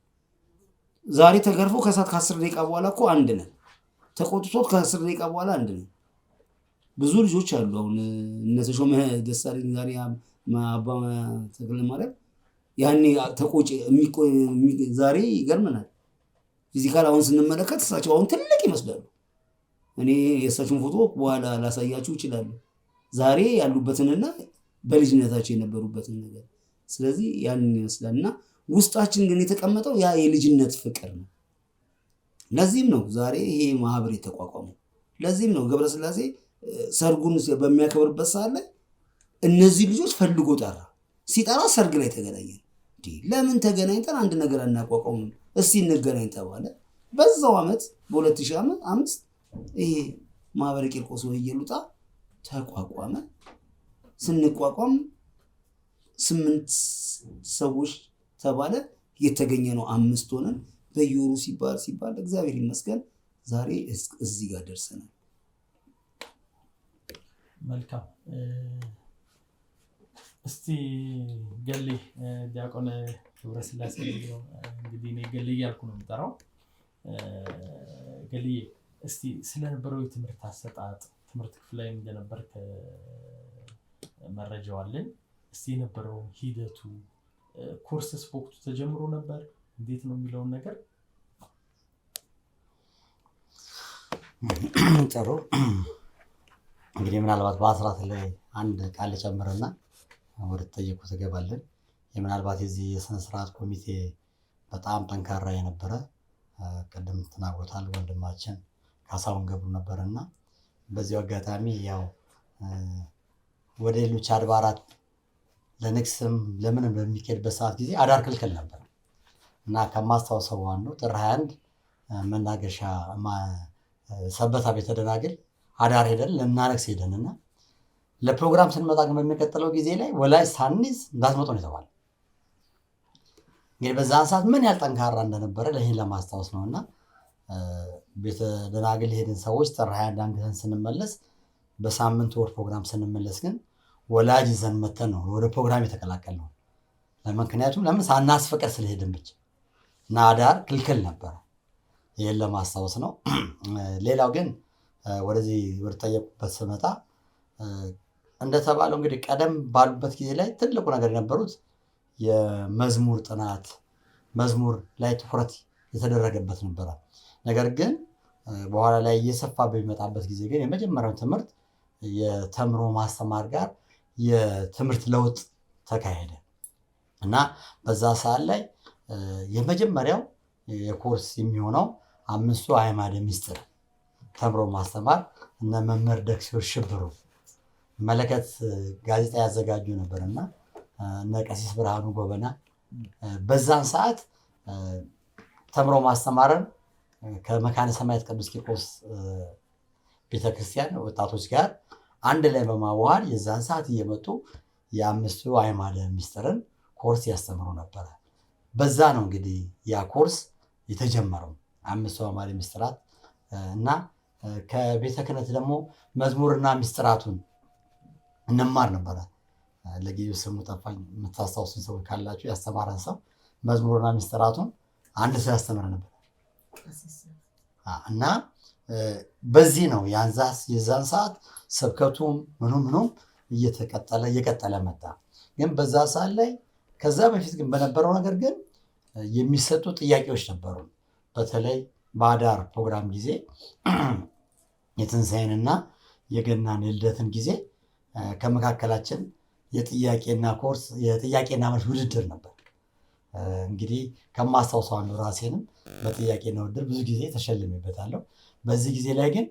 ዛሬ ተገርፈው ከሰዓት ከ10 ደቂቃ በኋላ እኮ አንድ ነን። ተቆጥቶት ከ10 ደቂቃ በኋላ አንድ ነን። ብዙ ልጆች አሉ። አሁን እነተሾመ ደሳለኝ ዛሬ አባ ተክለ ማርያም ያኔ ተቆጭ ዛሬ ይገርመናል። ፊዚካል አሁን ስንመለከት እሳቸው አሁን ትልቅ ይመስላሉ። እኔ የእሳቸውን ፎቶ በኋላ ላሳያችሁ ይችላሉ ዛሬ ያሉበትንና በልጅነታቸው የነበሩበትን ነገር። ስለዚህ ያንን ይመስላልና ውስጣችን ግን የተቀመጠው ያ የልጅነት ፍቅር ነው። ለዚህም ነው ዛሬ ይሄ ማህበር የተቋቋመው። ለዚህም ነው ገብረስላሴ ሰርጉን በሚያከብርበት ሰዓት ላይ እነዚህ ልጆች ፈልጎ ጠራ። ሲጠራ ሰርግ ላይ ተገናኘን። ለምን ተገናኝተን አንድ ነገር አናቋቋም እስቲ እንገናኝ ተባለ። በዛው አመት በ2005 ይሄ ማህበረ ቂርቆስ ወየሉጣ ተቋቋመ። ስንቋቋም 8 ሰዎች ተባለ። የተገኘ ነው 5 ሆነን በየወሩ ሲባል እግዚአብሔር ይመስገን ዛሬ እዚህ ጋር ደርሰናል። መልካም። እስቲ ገሌ ዲያቆን ገብረስላሴ እንግዲህ እኔ ገሌ እያልኩ ነው የምጠራው። ገሌ እስቲ ስለነበረው የትምህርት አሰጣጥ ትምህርት ክፍል ላይ እንደነበር መረጃው አለኝ። እስቲ የነበረው ሂደቱ ኮርስስ በወቅቱ ተጀምሮ ነበር እንዴት ነው የሚለውን ነገር ጥሩ። እንግዲህ ምናልባት በአስራት ላይ አንድ ቃል ጨምርና ወደ ተጠየቁ ትገባለን። ምናልባት የዚህ የስነ ስርዓት ኮሚቴ በጣም ጠንካራ የነበረ ቅድም ተናግሮታል ወንድማችን ካሳሁን ገብሩ ነበረ እና በዚሁ አጋጣሚ ያው ወደ ሌሎች አድባራት ለንግስም ለምንም በሚካሄድበት ሰዓት ጊዜ አዳር ክልክል ነበር እና ከማስታወሰው አንዱ ጥር 21 መናገሻ ሰበታ ቤተ ደናግል አዳር ሄደን ልናነግስ ሄደን እና ለፕሮግራም ስንመጣ ግን በሚቀጥለው ጊዜ ላይ ወላጅ ሳንይዝ እንዳትመጡ ነው የተባለ። እንግዲህ በዛን ሰዓት ምን ያህል ጠንካራ እንደነበረ ለይህን ለማስታወስ ነው እና ቤተ ደናግል ሄድን ሰዎች ጥር 21 አንግተን ስንመለስ በሳምንት ወር ፕሮግራም ስንመለስ ግን ወላጅ ይዘን መተን ነው ወደ ፕሮግራም የተቀላቀል ነው። ምክንያቱም ለምን ሳናስፈቅድ ስለሄድን ብቻ እና አዳር ክልክል ነበረ። ይህን ለማስታወስ ነው። ሌላው ግን ወደዚህ ወደ ጠየቁበት ስመጣ እንደተባለው እንግዲህ ቀደም ባሉበት ጊዜ ላይ ትልቁ ነገር የነበሩት የመዝሙር ጥናት መዝሙር ላይ ትኩረት የተደረገበት ነበረ። ነገር ግን በኋላ ላይ እየሰፋ በሚመጣበት ጊዜ ግን የመጀመሪያው ትምህርት የተምሮ ማስተማር ጋር የትምህርት ለውጥ ተካሄደ እና በዛ ሰዓት ላይ የመጀመሪያው የኮርስ የሚሆነው 5ቱ አዕማደ ምስጢር ተምሮ ማስተማር እነ መምህር ደክሲዮስ ሽብሩ መለከት ጋዜጣ ያዘጋጁ ነበርና እነ ቀሲስ ብርሃኑ ጎበና በዛን ሰዓት ተምሮ ማስተማርን ከመካነ ሰማያት ቅዱስ ቂርቆስ ቤተክርስቲያን ወጣቶች ጋር አንድ ላይ በማዋሃድ የዛን ሰዓት እየመጡ የ5ቱ አዕማደ ምስጢርን ኮርስ ያስተምሩ ነበረ። በዛ ነው እንግዲህ ያ ኮርስ የተጀመረው 5ቱ አዕማደ ምስጢራት እና ከቤተ ክህነት ደግሞ መዝሙርና ምስጢራቱን እንማር ነበረ። ለጊዜው ስሙ ጠፋኝ፣ የምታስታውሱን ሰው ካላችሁ ያስተማረን ሰው መዝሙርና ምስጢራቱን አንድ ሰው ያስተምረ ነበር እና በዚህ ነው የዛን ሰዓት ስብከቱም ምኑም እየቀጠለ መጣ። ግን በዛ ሰዓት ላይ ከዛ በፊት ግን በነበረው ነገር ግን የሚሰጡ ጥያቄዎች ነበሩ። በተለይ በአዳር ፕሮግራም ጊዜ የትንሣኤንና የገናን የልደትን ጊዜ ከመካከላችን የጥያቄና መልስ ውድድር ነበር። እንግዲህ ከማስታውሰው አንዱ ራሴንም በጥያቄና ውድድር ብዙ ጊዜ ተሸልሜበታለሁ። በዚህ ጊዜ ላይ ግን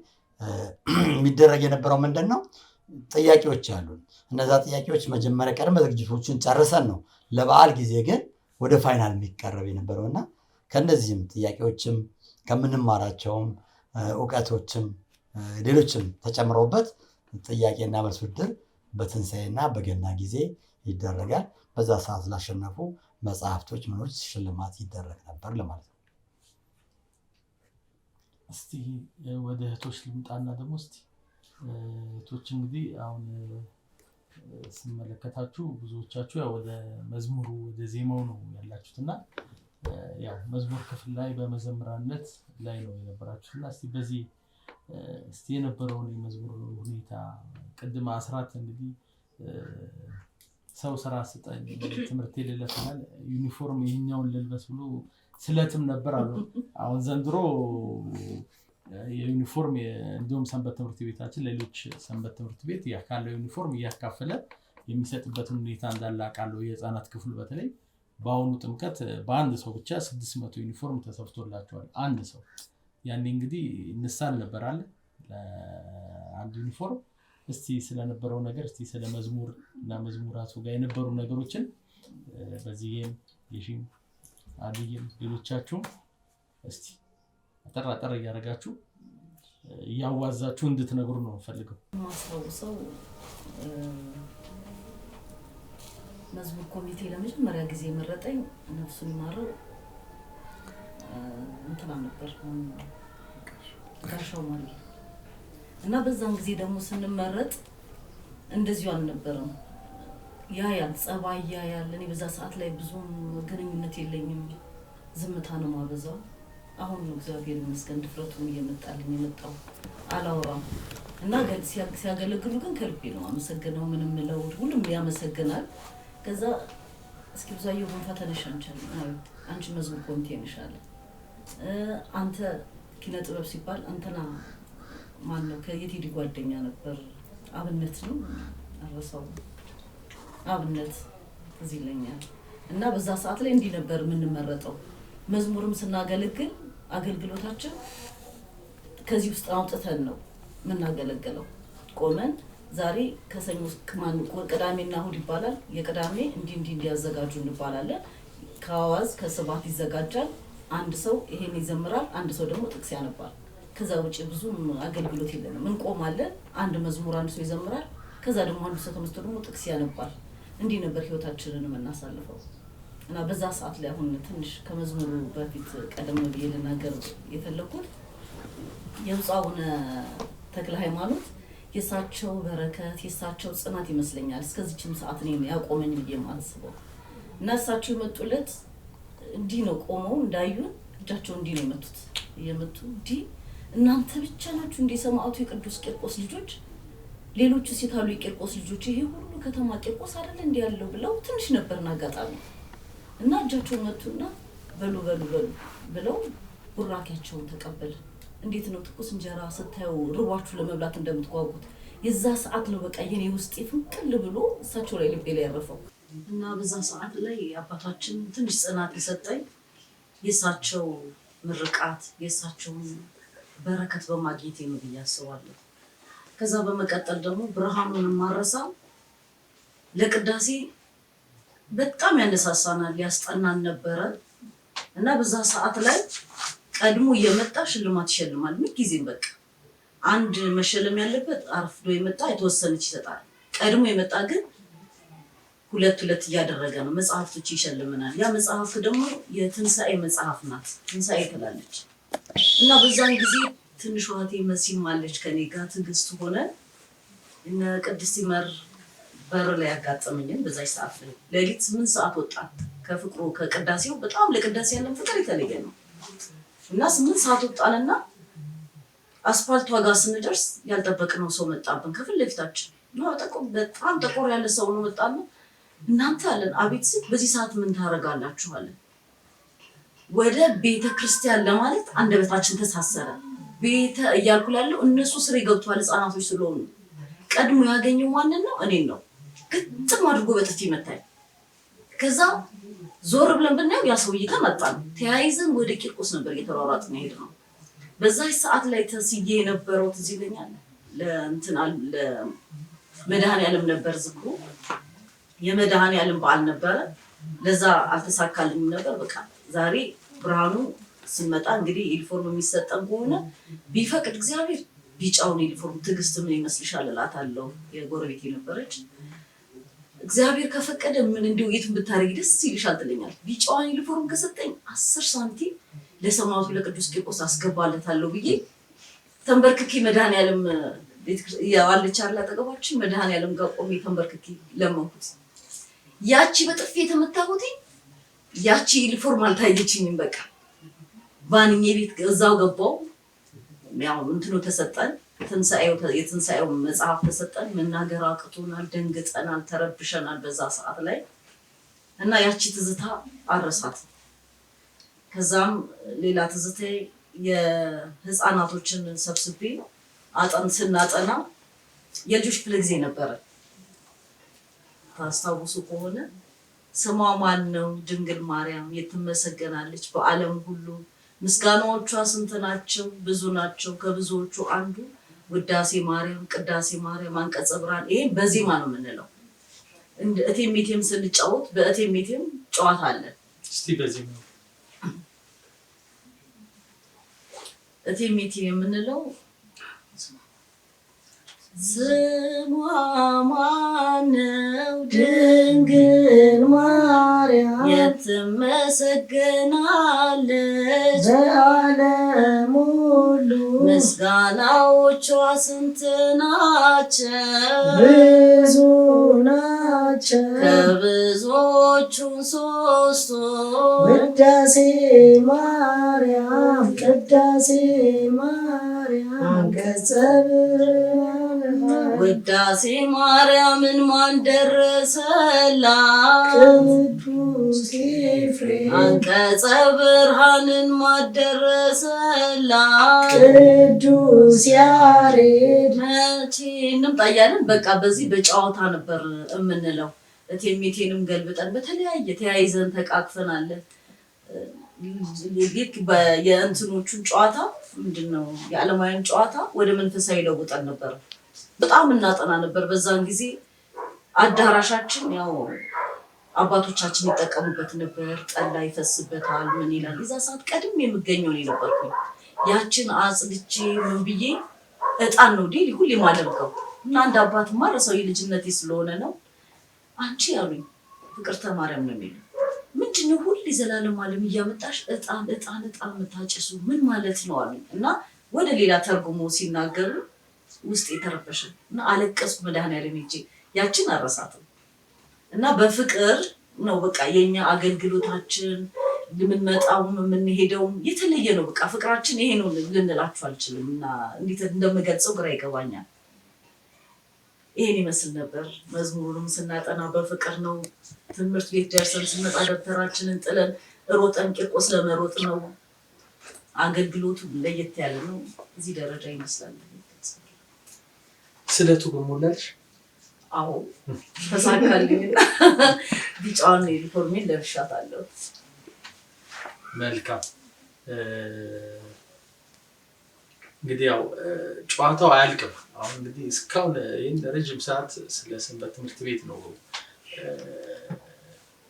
የሚደረግ የነበረው ምንድን ነው? ጥያቄዎች አሉን። እነዛ ጥያቄዎች መጀመሪያ ቀድመ ዝግጅቶችን ጨርሰን ነው ለበዓል ጊዜ ግን ወደ ፋይናል የሚቀረብ የነበረው እና ከእነዚህም ጥያቄዎችም ከምንማራቸውም እውቀቶችም ሌሎችም ተጨምረውበት ጥያቄና መልስ ውድድር በትንሣኤና በገና ጊዜ ይደረጋል። በዛ ሰዓት ላሸነፉ መጽሐፍቶች ምኖች ሽልማት ይደረግ ነበር ለማለት ነው። እስቲ ወደ እህቶች ልምጣና ደግሞ እስቲ እህቶች እንግዲህ አሁን ስመለከታችሁ ብዙዎቻችሁ ያው ወደ መዝሙሩ ወደ ዜማው ነው ያላችሁት እና ያው መዝሙር ክፍል ላይ በመዘምራነት ላይ ነው የነበራችሁት እና እስቲ በዚህ እስቲ የነበረውን የመዝሙር ሁኔታ ቅድም አስራት እንግዲህ ሰው ስራ ስጠኝ ትምህርት የሌለታል ዩኒፎርም ይሄኛውን ልልበስ ብሎ ስለትም ነበር አሉ። አሁን ዘንድሮ የዩኒፎርም እንዲሁም ሰንበት ትምህርት ቤታችን ሌሎች ሰንበት ትምህርት ቤት ያካለው ዩኒፎርም እያካፈለ የሚሰጥበትን ሁኔታ እንዳለ አውቃለሁ። የህፃናት ክፍል በተለይ በአሁኑ ጥምቀት በአንድ ሰው ብቻ 600 ዩኒፎርም ተሰፍቶላቸዋል። አንድ ሰው ያኔ እንግዲህ እንሳል ነበር አለ ለአንድ ዩኒፎርም። እስቲ ስለነበረው ነገር እስቲ ስለ መዝሙር እና መዝሙራቱ ጋር የነበሩ ነገሮችን በዚህም የሺም አዲም ሌሎቻችሁም እስቲ አጠር እያደረጋችሁ እያዋዛችሁ እንድትነግሩ ነው ፈልገው። ማስታውሰው መዝሙር ኮሚቴ ለመጀመሪያ ጊዜ መረጠኝ ነፍሱን ይማረው እንትና ነበር ጋሻው ማሪ እና በዛን ጊዜ ደግሞ ስንመረጥ እንደዚሁ አልነበረም። ያ ጸባይ ያለ እኔ በዛ ሰዓት ላይ ብዙም ግንኙነት የለኝም፣ ዝምታ ነው ማበዛው። አሁን እግዚአብሔር ይመስገን ድፍረቱን እየመጣልኝ የመጣው አላወራም እና ሲያገለግሉ ግን ከልቤ ነው አመሰግነው። ምንም ነው ሁሉም ያመሰግናል። ከዛ እስኪ ብዙአየሁ ፈተነሽ አንቺ መዝሙር ኮሚቴ ነሻለ አንተ ኪነ ጥበብ ሲባል አንተና ማን ነው? ከየቴዲ ጓደኛ ነበር አብነት ነው አረሳው አብነት እዚህ ይለኛል እና በዛ ሰዓት ላይ እንዲህ ነበር የምንመረጠው። መዝሙርም ስናገለግል አገልግሎታችን ከዚህ ውስጥ አውጥተን ነው የምናገለግለው። ቆመን ዛሬ ከሰኞ ቅዳሜና እሑድ ይባላል። የቅዳሜ እንዲህ እንዲያዘጋጁ እንባላለን። ከአዋዝ ከስባት ይዘጋጃል። አንድ ሰው ይሄን ይዘምራል፣ አንድ ሰው ደግሞ ጥቅስ ያነባል። ከዛ ውጪ ብዙ አገልግሎት የለንም። እንቆማለን። አንድ መዝሙር አንድ ሰው ይዘምራል፣ ከዛ ደግሞ አንድ ሰው ተነስቶ ደግሞ ጥቅስ ያነባል። እንዲህ ነበር ህይወታችንን የምናሳልፈው እና በዛ ሰዓት ላይ አሁን ትንሽ ከመዝሙሩ በፊት ቀደም ብዬ ልናገር የፈለኩት የብፁዕ አቡነ ተክለ ሃይማኖት የእሳቸው በረከት የእሳቸው ጽናት ይመስለኛል እስከዚችም ሰዓት እኔ ያቆመኝ ብዬ የማስበው እና እሳቸው የመጡለት እንዲህ ነው። ቆመው እንዳዩን እጃቸው እንዲህ ነው የመቱት። እየመቱ እንዲህ እናንተ ብቻ ናችሁ እንደ ሰማዕቱ የቅዱስ ቂርቆስ ልጆች፣ ሌሎቹ ሲታሉ የቂርቆስ ልጆች ይሄ ሁሉ ከተማ ቂርቆስ አይደል እንዲህ ያለው ብለው ትንሽ ነበርና አጋጣሚ እና እጃቸውን መቱና በሉ ብለው ቡራኪያቸውን ተቀበለ። እንዴት ነው ትኩስ እንጀራ ስታዩ ርቧችሁ ለመብላት እንደምትጓጉት የዛ ሰዓት ነው በቃ የኔ ውስጥ ፍንቅል ብሎ እሳቸው ላይ ልቤ ላይ ያረፈው እና በዛ ሰዓት ላይ አባታችን ትንሽ ጽናት የሰጠኝ የእሳቸው ምርቃት የእሳቸውን በረከት በማግኘቴ ነው ብዬ አስባለሁ። ከዛ በመቀጠል ደግሞ ብርሃኑን ማረሳው ለቅዳሴ በጣም ያነሳሳናል፣ ያስጠናን ነበረ እና በዛ ሰዓት ላይ ቀድሞ የመጣ ሽልማት ይሸልማል። ምን ጊዜም በቃ አንድ መሸለም ያለበት አርፍዶ የመጣ የተወሰነች ይሰጣል። ቀድሞ የመጣ ግን ሁለት እያደረገ ነው መጽሐፍቶች ይሸልመናል። ያ መጽሐፍ ደግሞ የትንሳኤ መጽሐፍ ናት። ትንሳኤ ትላለች እና በዛን ጊዜ ትንሽ ዋቴ መሲም አለች ከኔ ጋር ትዕግስት ሆነ እነ ቅድስት ይመር በር ላይ ያጋጠመኝን በዛች ሰዓት ላይ ሌሊት 8 ሰዓት ወጣን ከፍቅሩ ከቅዳሴው በጣም ለቅዳሴ ያለን ፍቅር የተለየ ነው እና 8 ሰዓት ወጣንና አስፋልቷ ጋር ስንደርስ ያልጠበቅነው ሰው መጣብን ከፊት ለፊታችን ነው። በጣም ጠቆር ያለ ሰው ነው መጣና እናንተ አለን አቤት ሲል በዚህ ሰዓት ምን ታረጋላችሁ አለን። ወደ ቤተ ክርስቲያን ለማለት አንደበታችን ተሳሰረ። ቤተ እያልኩ ያለው እነሱ ስሬ ገብቷል ህፃናቶች ስለሆኑ ቀድሞ ያገኘው ማንን ነው? እኔን ነው። ግጥም አድርጎ በጥፊ መታኝ። ከዛ ዞር ብለን ብናየው ያ ሰውዬ ጋር መጣን። ተያይዘን ወደ ቂርቆስ ነበር እየተሯሯጥን የሄድነው። በዛች ሰዓት ላይ ተስዬ የነበረው ትዝ ይለኛል ለመድኃኔዓለም ነበር ዝክሩ። የመድኃኔዓለም በዓል ነበረ። ለዛ አልተሳካልኝም ነበር። በቃ ዛሬ ብርሃኑ ሲመጣ እንግዲህ ዩኒፎርም የሚሰጠን ከሆነ ቢፈቅድ እግዚአብሔር ቢጫውን ዩኒፎርም ትዕግስት ምን ይመስልሻል እላታለሁ። የጎረቤት የነበረች እግዚአብሔር ከፈቀደ ምን እንዲሁ የቱን ብታረጊ ደስ ይልሻል ትለኛል። ቢጫውን ዩኒፎርም ከሰጠኝ 10 ሳንቲም ለሰማዕቱ ለቅዱስ ቂርቆስ አስገባለታለሁ ብዬ ተንበርክኬ መድኃኔዓለም ያዋለች አለ አጠገባችን መድኃኔዓለም ጋር ቆሜ ተንበርክኬ ለመንኩት። ያቺ በጥፊ የተመታሁት ያቺ ዩኒፎርም አልታየችኝም። በቃ ባንኜ ቤት እዛው ገባው። ያው እንትኑ ተሰጠን የትንሳኤው መጽሐፍ ተሰጠን። መናገር አቅቶናል፣ ደንግጠናል፣ ተረብሸናል በዛ ሰዓት ላይ እና ያቺ ትዝታ አረሳት። ከዛም ሌላ ትዝታ የህፃናቶችን ሰብስቤ ስናጠና የልጆች ክፍለ ጊዜ ነበረ። ታስታውሱ ከሆነ ስሟ ማን ነው? ድንግል ማርያም የትመሰገናለች በዓለም ሁሉ ምስጋናዎቿ ስንት ናቸው? ብዙ ናቸው። ከብዙዎቹ አንዱ ውዳሴ ማርያም፣ ቅዳሴ ማርያም፣ አንቀጸ ብርሃን። ይሄ በዜማ ነው የምንለው። እቴሜቴም ስንጫወት በእቴሜቴም ጨዋታ አለ። እስቲ በዜማ እቴሜቴ የምንለው ስሟ ማነው? ድንግል ማርያም የትመሰገናለች በዓለም ሁሉ ምስጋናዎቿ ስንት ናቸው? ብዙ ናቸው። ከብዙዎቹ ሶስቱ ውዳሴ ማርያም፣ ቅዳሴ ማርያም፣ አንቀጸ ብርሃን። ውዳሴ ማርያምን ማን ደረሰላት? ቅዱስ ኤፍሬም። አንቀጸ ብርሃንን ማን ደረሰላት? ቅዱስ ያሬድ። መቼ እንምጣ እያልን በቃ በዚህ በጨዋታ ነበር የምንለው እቴሜቴንም ገልብጠን በተለያየ ተያይዘን ተቃቅፈን አለ ልክ የእንትኖቹን ጨዋታ ምንድነው የዓለማውያን ጨዋታ ወደ መንፈሳዊ ለውጠን ነበር። በጣም እናጠና ነበር። በዛን ጊዜ አዳራሻችን ያው አባቶቻችን ይጠቀሙበት ነበር። ጠላ ይፈስበታል ምን ይላል። እዛ ሰዓት ቀድም የምገኘው ነው ነበርኩኝ። ያችን አጽድቼ ምን ብዬ እጣን ነው ዴሊ ሁሌ ማደርገው እና አንድ አባት ማረሰው የልጅነቴ ስለሆነ ነው አንቺ ያሉኝ ፍቅርተ ማርያም ነው የሚሉ ምንድነው ሁሌ ዘላለም ዓለም እያመጣሽ እጣን የምታጭሱ ምን ማለት ነው አሉኝ። እና ወደ ሌላ ተርጉሞ ሲናገሩ ውስጥ የተረበሸ እና አለቀስኩ። መድኃኒዓለም ሄጄ ያችን አረሳትም እና በፍቅር ነው በቃ የኛ አገልግሎታችን ልምንመጣውም የምንሄደውም የተለየ ነው። በቃ ፍቅራችን ይሄ ነው ልንላችሁ አልችልም እና እንዴት እንደምገልጸው ግራ ይገባኛል። ይሄን ይመስል ነበር። መዝሙሩንም ስናጠና በፍቅር ነው። ትምህርት ቤት ደርሰን ስንመጣ ደብተራችንን ጥለን ሮጠን ቂርቆስ ለመሮጥ ነው። አገልግሎቱ ለየት ያለ ነው። እዚህ ደረጃ ይመስላል። ስለቱ በሞላልሽ? አዎ ተሳካልኝ። ቢጫውን ዩኒፎርሜን ለብሻታለሁ። መልካም። እንግዲህ ያው ጨዋታው አያልቅም። አሁን እንግዲህ እስካሁን ይህን ረጅም ሰዓት ስለ ሰንበት ትምህርት ቤት ነው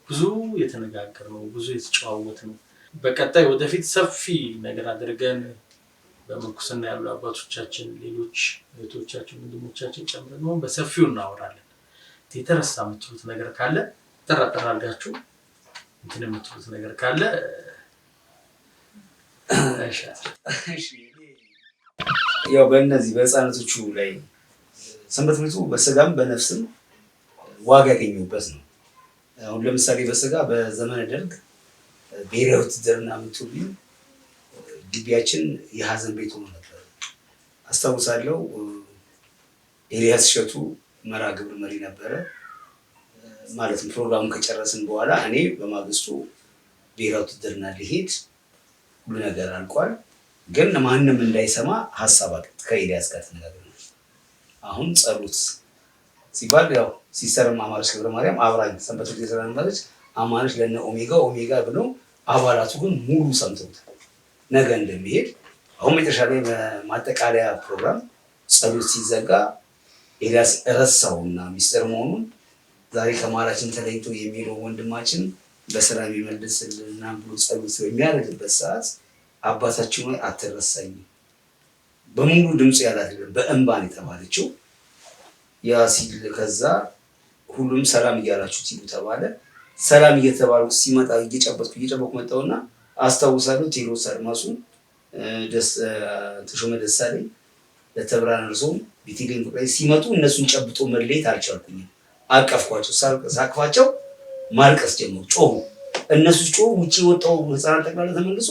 ብዙ የተነጋገርነው፣ ብዙ የተጨዋወትነው። በቀጣይ ወደፊት ሰፊ ነገር አድርገን በምንኩስና ያሉ አባቶቻችን፣ ሌሎች እህቶቻችን፣ ወንድሞቻችን ጨምረን በሰፊው እናወራለን። የተረሳ የምትሉት ነገር ካለ ጠራጠር አድርጋችሁ እንትን የምትሉት ነገር ካለ ያው በእነዚህ በህፃናቶቹ ላይ ሰንበት ቤቱ በስጋም በነፍስም ዋጋ ያገኙበት ነው። አሁን ለምሳሌ በስጋ በዘመነ ደርግ ብሔራዊ ውትድርና የምትውልኝ ግቢያችን የሀዘን ቤት ሆኖ ነበር። አስታውሳለሁ። ኤልያስ እሸቱ መርሃ ግብር መሪ ነበረ። ማለትም ፕሮግራሙን ከጨረስን በኋላ እኔ በማግስቱ ብሔራዊ ውትድርና ሊሄድ ሁሉ ነገር አልቋል። ግን ማንም እንዳይሰማ ሀሳብ አቀጥ ከኤልያስ ጋር ተነጋግረናል። አሁን ጸሎት ሲባል ያው ሲስተርም አማረች ገብረ ማርያም አብራኝ ሰንበት ቤት ስለነበረች አማረች ለነ ኦሜጋ ብሎ አባላቱ ግን ሙሉ ሰምተውታል ነገ እንደሚሄድ። አሁን መጨረሻ ላይ ማጠቃለያ ፕሮግራም ጸሎት ሲዘጋ ኤልያስ ረሳውና ሚስጥር መሆኑን ዛሬ ከማራችን ተለይቶ የሚለው ወንድማችን በሰላም ይመልስልና ብሎ ጸሎት በሚያደርግበት ሰዓት አባታችን ሆይ አትረሳኝ በሙሉ ድምጽ ያላት በእንባን የተባለችው ያ ሲል ከዛ ሁሉም ሰላም እያላችሁ ሲሉ ተባለ። ሰላም እየተባሉ ሲመጣ እየጨበጥኩ መጣውና አስታውሳለሁ። ቴዎድሮስ አድማሱ ተሾመ ደሳለኝ ለተብራን እርሶም ቢቲሊን ቁጥራይ ሲመጡ እነሱን ጨብጦ መለየት አልቻልኩኝም። አቀፍኳቸው። ሳቅፋቸው ማልቀስ ጀመሩ። ጮሁ። እነሱ ጮሁ። ውጪ ወጣው ህፃናት ጠቅላላ ተመልሶ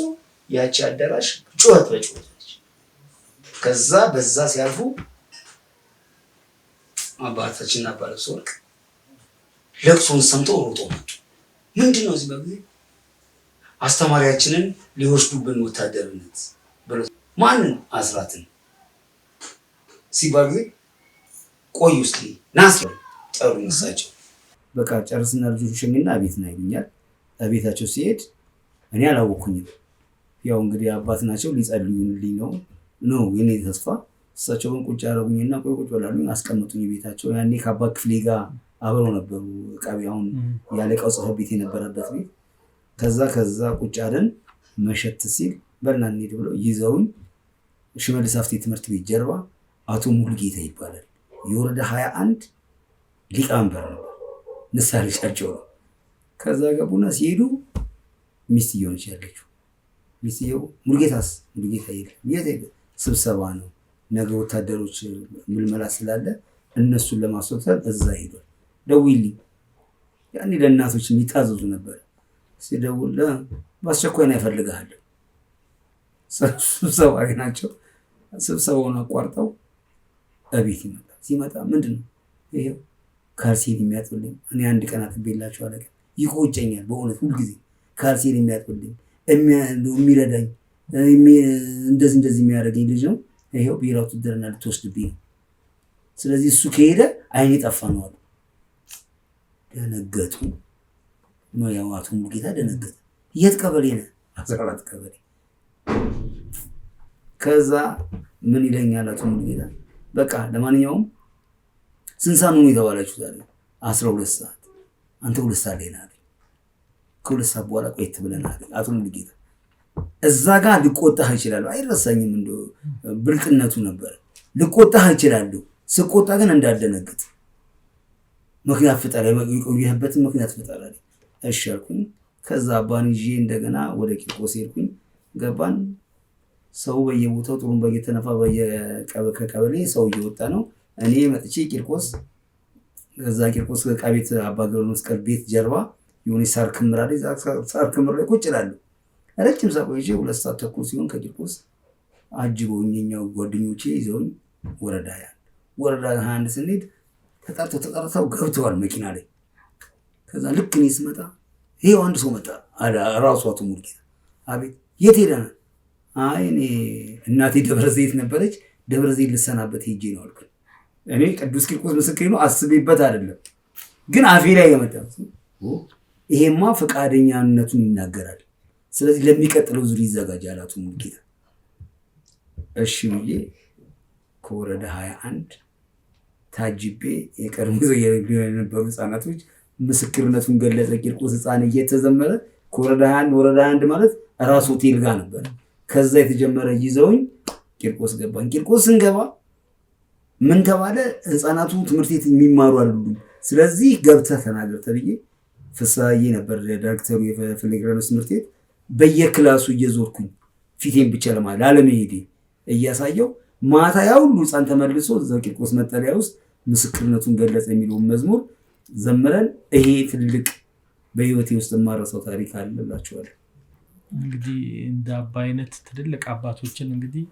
ያቺ አዳራሽ ጩኸት በጩኸት ነች። ከዛ በዛ ሲያልፉ አባታችንና አባ ልብሰ ወርቅ ለቅሶን ሰምተው ሮጦ መጡ። ምንድነው እዚህ በጊዜ አስተማሪያችንን ሊወስዱብን ወታደርነት ብሎ ማንን አስራትን ሲባል ጊዜ ቆዩ እስኪ ናስ ጠሩኝ። እሳቸው በቃ ጨርስና ልጆቹ ሸኝና ቤት ነው ይሉኛል። ቤታቸው ሲሄድ እኔ አላወኩኝም። ያው እንግዲህ አባት ናቸው ሊጸልዩልኝ ነው የኔ ተስፋ። እሳቸው ግን ቁጭ ያደረጉኝና ቁጭ ብላሉኝ አስቀምጡኝ ቤታቸው። ያኔ ከአባ ክፍሌ ጋር አብረው ነበሩ። ቃቢያውን ያለቃው ጽሕፈት ቤት የነበረበት ቤት። ከዛ ቁጭ አለን። መሸት ሲል በልና እንሂድ ብለው ይዘውኝ ሽመልስ አፍቴ ትምህርት ቤት ጀርባ አቶ ሙሉጌታ ይባላል የወረዳ 21 ሊቀመንበር ነው። ንስሐ ልጃቸው ነው። ከዛ ገቡና ሲሄዱ ሚስትየው ነች ያለችው። ሚስትየው ሙሉጌታ የለም ስብሰባ ነው ነገ ወታደሮች ምልመላ ስላለ እነሱን ለማስወጣት እዛ ሄዷል። ደውይልኝ። ያኔ ለእናቶች የሚታዘዙ ነበር። ሲደውል በአስቸኳይ ነው እፈልግሃለሁ። ስብሰባ ናቸው። ስብሰባውን አቋርጠው እቤት ይመጣል። ሲመጣ ምንድነው ይሄው ካልሲን የሚያጥብልኝ እኔ አንድ ቀን አጥቤላቸው አለቀ። ይቆጨኛል በእውነት ሁልጊዜ ካልሲን የሚያጥብልኝ የሚረዳኝ እንደዚህ የሚያደርገኝ ልጅ ነው። ይሄው ብሔራዊ ውትድርና ልትወስድብኝ ነው። ስለዚህ እሱ ከሄደ አይኔ ጠፋ ነው አሉ። ደነገጡ። ያው አቶ ሙሉጌታ ደነገጠ። የት ቀበሌ ነህ? 14 ቀበሌ። ከዛ ምን ይለኛል አቶ ሙሉጌታ፣ በቃ ለማንኛውም ስንት ሰዓት ነው የተባላችሁ ዛሬ? 12 ሰዓት። አንተ 2 ሰዓት ላይ ነህ። ከ2 ሰዓት በኋላ ቆየት ብለን አለ አቶ ሙሉጌታ። እዛ ጋር ልቆጣህ እችላለሁ፣ አይረሳኝም፣ እንደው ብልጥነቱ ነበር። ልቆጣህ እችላለሁ፣ ስቆጣ ግን እንዳደነግጥ ምክንያት ፍጠር፣ የቆየህበትን ምክንያት ፍጠር አለኝ። እሺ አልኩኝ። ከዛ አባን ይዤ እንደገና ወደ ቂርቆስ ሄድኩኝ። ገባን። ሰው በየቦታው ጥሩምባ እየተነፋ ከቀበሌ ሰው እየወጣ ነው። እኔ መጥቼ ቂርቆስ፣ ከዛ ቂርቆስ ዕቃ ቤት አባ ገብረ መስቀል ቤት ጀርባ የሆነ ሳር ክምር አለ። ሳር ክምር ላይ ቁጭ እላለሁ። ረጅም ሰዓት ቆይቼ 2 ሰዓት ተኩል ሲሆን ከቂርቆስ አጅበውኝ የኛው ጓደኞቼ ይዘውኝ ወረዳ 21 ስንሄድ ተጣርተው ገብተዋል መኪና ላይ። ከዛ ልክ እኔ ስመጣ ይሄው አንድ ሰው መጣ አለ ራሱ አቶ ሙሉጌታ። አቤት፣ የት ሄደህ ነው? አይ እኔ እናቴ ደብረ ዘይት ነበረች፣ ደብረ ዘይት ልሰናበት ሄጄ ነው አልኩኝ። እኔ ቅዱስ ቂርቆስ ምስክሬ ነው፣ አስቤበት አይደለም፣ ግን አፌ ላይ የመጣ ይሄማ ፈቃደኛነቱን ይናገራል። ስለዚህ ለሚቀጥለው ዙር ይዘጋጃል አቶ ሙሉጌታ። እሺ ብዬ ከወረዳ 21 ታጅቤ የቀድሞ የነበሩ ህፃናቶች ምስክርነቱን ገለጸ። ቂርቆስ ህፃን እየተዘመረ ከወረዳ 21 ወረዳ 21 ማለት ራስ ሆቴል ጋር ነበር። ከዛ የተጀመረ ይዘውኝ ቂርቆስ ገባን። ቂርቆስ ስንገባ ምን ተባለ? ህፃናቱ ትምህርት ቤት የሚማሩ አይደሉም፣ ስለዚህ ገብተህ ተናገር ተብዬ ፍሳዬ ነበር ዳይሬክተሩ የፍሌግራኖስ ትምህርት ቤት። በየክላሱ እየዞርኩኝ ፊቴን ብቻ ላለመሄዴ እያሳየው ማታ ያ ሁሉ ህፃን ተመልሶ እዛው ቂርቆስ መጠለያ ውስጥ ምስክርነቱን ገለጸ የሚለውን መዝሙር ዘምረን ይሄ ትልቅ በህይወቴ ውስጥ የማረሰው ታሪክ አለላችኋለሁ። እንግዲህ እንደ አባ አይነት ትልልቅ አባቶችን እንግዲህ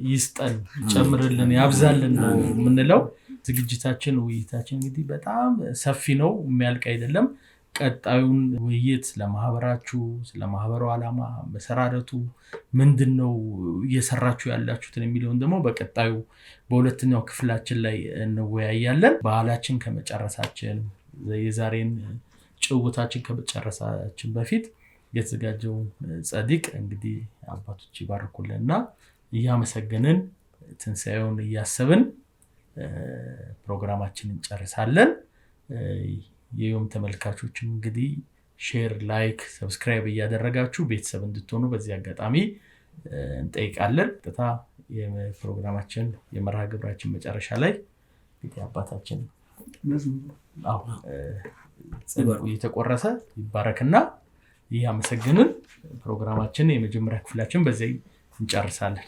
ይስጠን፣ ጨምርልን፣ ያብዛልን ነው የምንለው። ዝግጅታችን ውይይታችን እንግዲህ በጣም ሰፊ ነው፣ የሚያልቅ አይደለም። ቀጣዩን ውይይት ለማህበራችሁ፣ ስለማህበሩ ዓላማ፣ መሰራረቱ ምንድነው እየሰራችሁ ያላችሁትን የሚለውን ደግሞ በቀጣዩ በሁለተኛው ክፍላችን ላይ እንወያያለን። ባህላችን ከመጨረሳችን የዛሬን ጭውውታችን ከመጨረሳችን በፊት የተዘጋጀው ጸዲቅ እንግዲህ አባቶች ይባርኩልንና እያመሰገንን ትንሣኤውን እያሰብን ፕሮግራማችንን እንጨርሳለን። የዮም ተመልካቾችም እንግዲህ ሼር፣ ላይክ፣ ሰብስክራይብ እያደረጋችሁ ቤተሰብ እንድትሆኑ በዚህ አጋጣሚ እንጠይቃለን። ቀጥታ የፕሮግራማችን የመርሃ ግብራችን መጨረሻ ላይ እንግዲህ አባታችን ጸሎት እየተቆረሰ ይባረክና እያመሰገንን ፕሮግራማችን የመጀመሪያ ክፍላችን በዚህ እንጨርሳለን።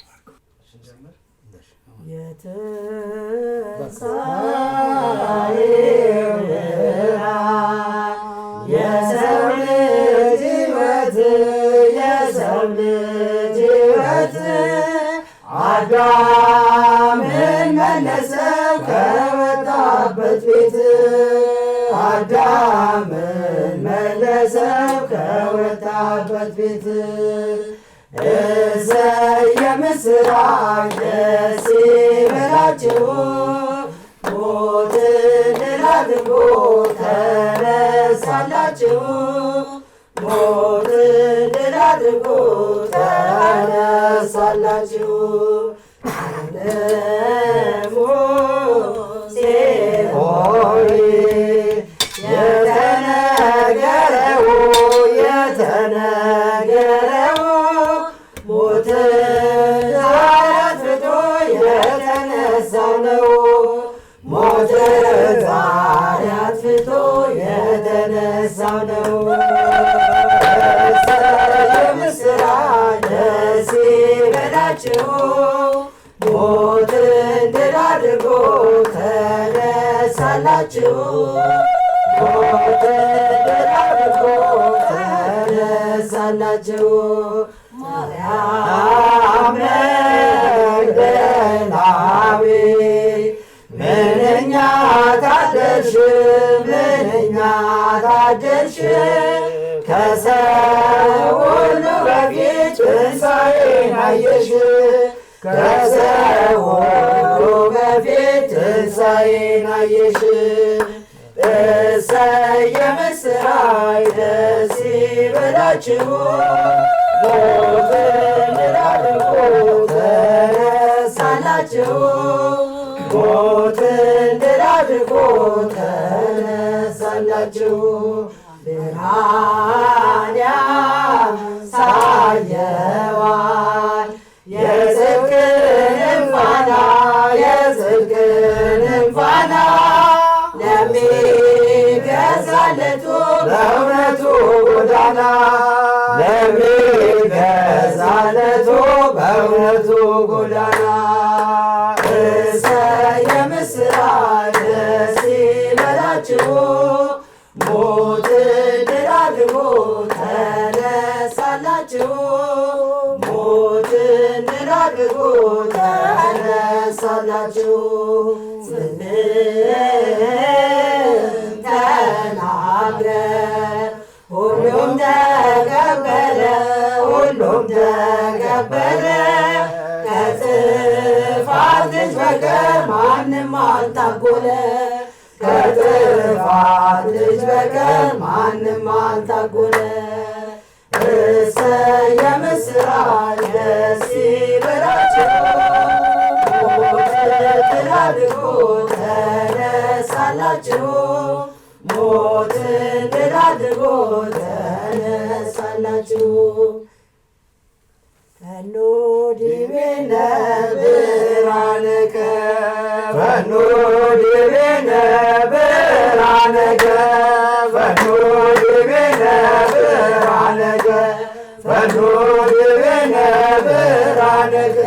የሰው ልጅ ሕይወት አዳምን መለሰው ከወጣበት ቤት አዳምን መለሰው ከወጣበት ቤት እሰየ ምስራች ደስ ይበላችሁ ሞትን ድል አድርጎ ተነሳላችሁ ሞትን ድል አድርጎ ተነሳላችሁ ሙሴ ሆይ የተነገረው ሞትን አጥፍቶ የተነሳው ነው ሞትን ዛሬ አጥፍቶ የተነሳው ነው። የምስራች ደስ ይበላችሁ ሞትን ድል አድርጎ ተነሳላችሁ ሞትን ድል አድርጎ ተነሳላችሁ። ማርያም መግደላዊት ምንኛ ታደልሽ ምንኛ ታደልሽ ከሰው ሁሉ በፊት ትንሣኤን አየሽ ከሰው ሁሉ በፊት ትንሣኤን አየሽ እሰይ የምስራች ደስ ይበላችሁ ሞትን ድል አድርጎ ተነሳላችሁ ሞትን ድል አድርጎ ተነሳላችሁ ብርሃን ያሳየዋል የጽድቅንም ፋና የጽድቅንም ፋና ለሚገዛለቱ በእውነቱ ጎዳና ለሚገዛለቱ በእውነቱ ጎዳና እሰይ የምስራች ደስ ይበላችሁ ሞትን ድል አድርጎ ተነሳላችሁ ሞትን ድል አድርጎ ተነሳላችሁ ተናግረ ሁሉም ተቀበለ ሁሉም ተቀበለ ከጥፋት ልጅ በቀር ማንም አልታጎለ ከጥፋት ልጅ በቀር ማንም አልታጎለ እሰይ የምስራች ደስ ይበላችሁ ሞትን ድል አድርጎ ተነሳላችሁ ሞትን ድል አድርጎ ተነሳላችሁ ፈኖ ዲቤነ ብርሃነከ ፈኖ ዲቤነ ብርሃነከ ፈኖ ዲቤነ ብርሃነከ ፈኖ ዲቤነ ብርሃነከ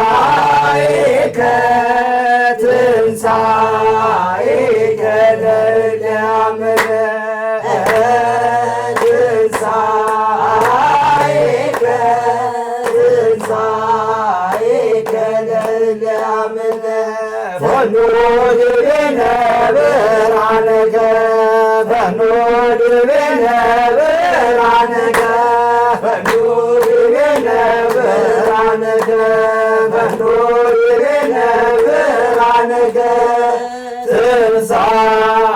ትንሣኤከ ትንሣኤከ ለለአመነ ትንሣኤከ ትንሣኤከ ለለአመነ ፈኖ ዲቤነ ብርሃነከ ፈኖ ዲቤነ ብርሃነከ ፈኖ ዲቤነ ብርሃነከ ፈኖ ዲቤነ ብርሃነከ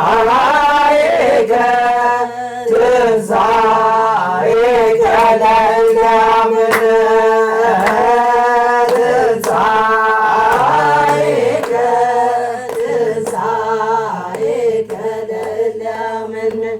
ትንሣኤከ ትንሣኤከ ለለአመነ ትንሣኤከ ትንሣኤከ ለለአመነ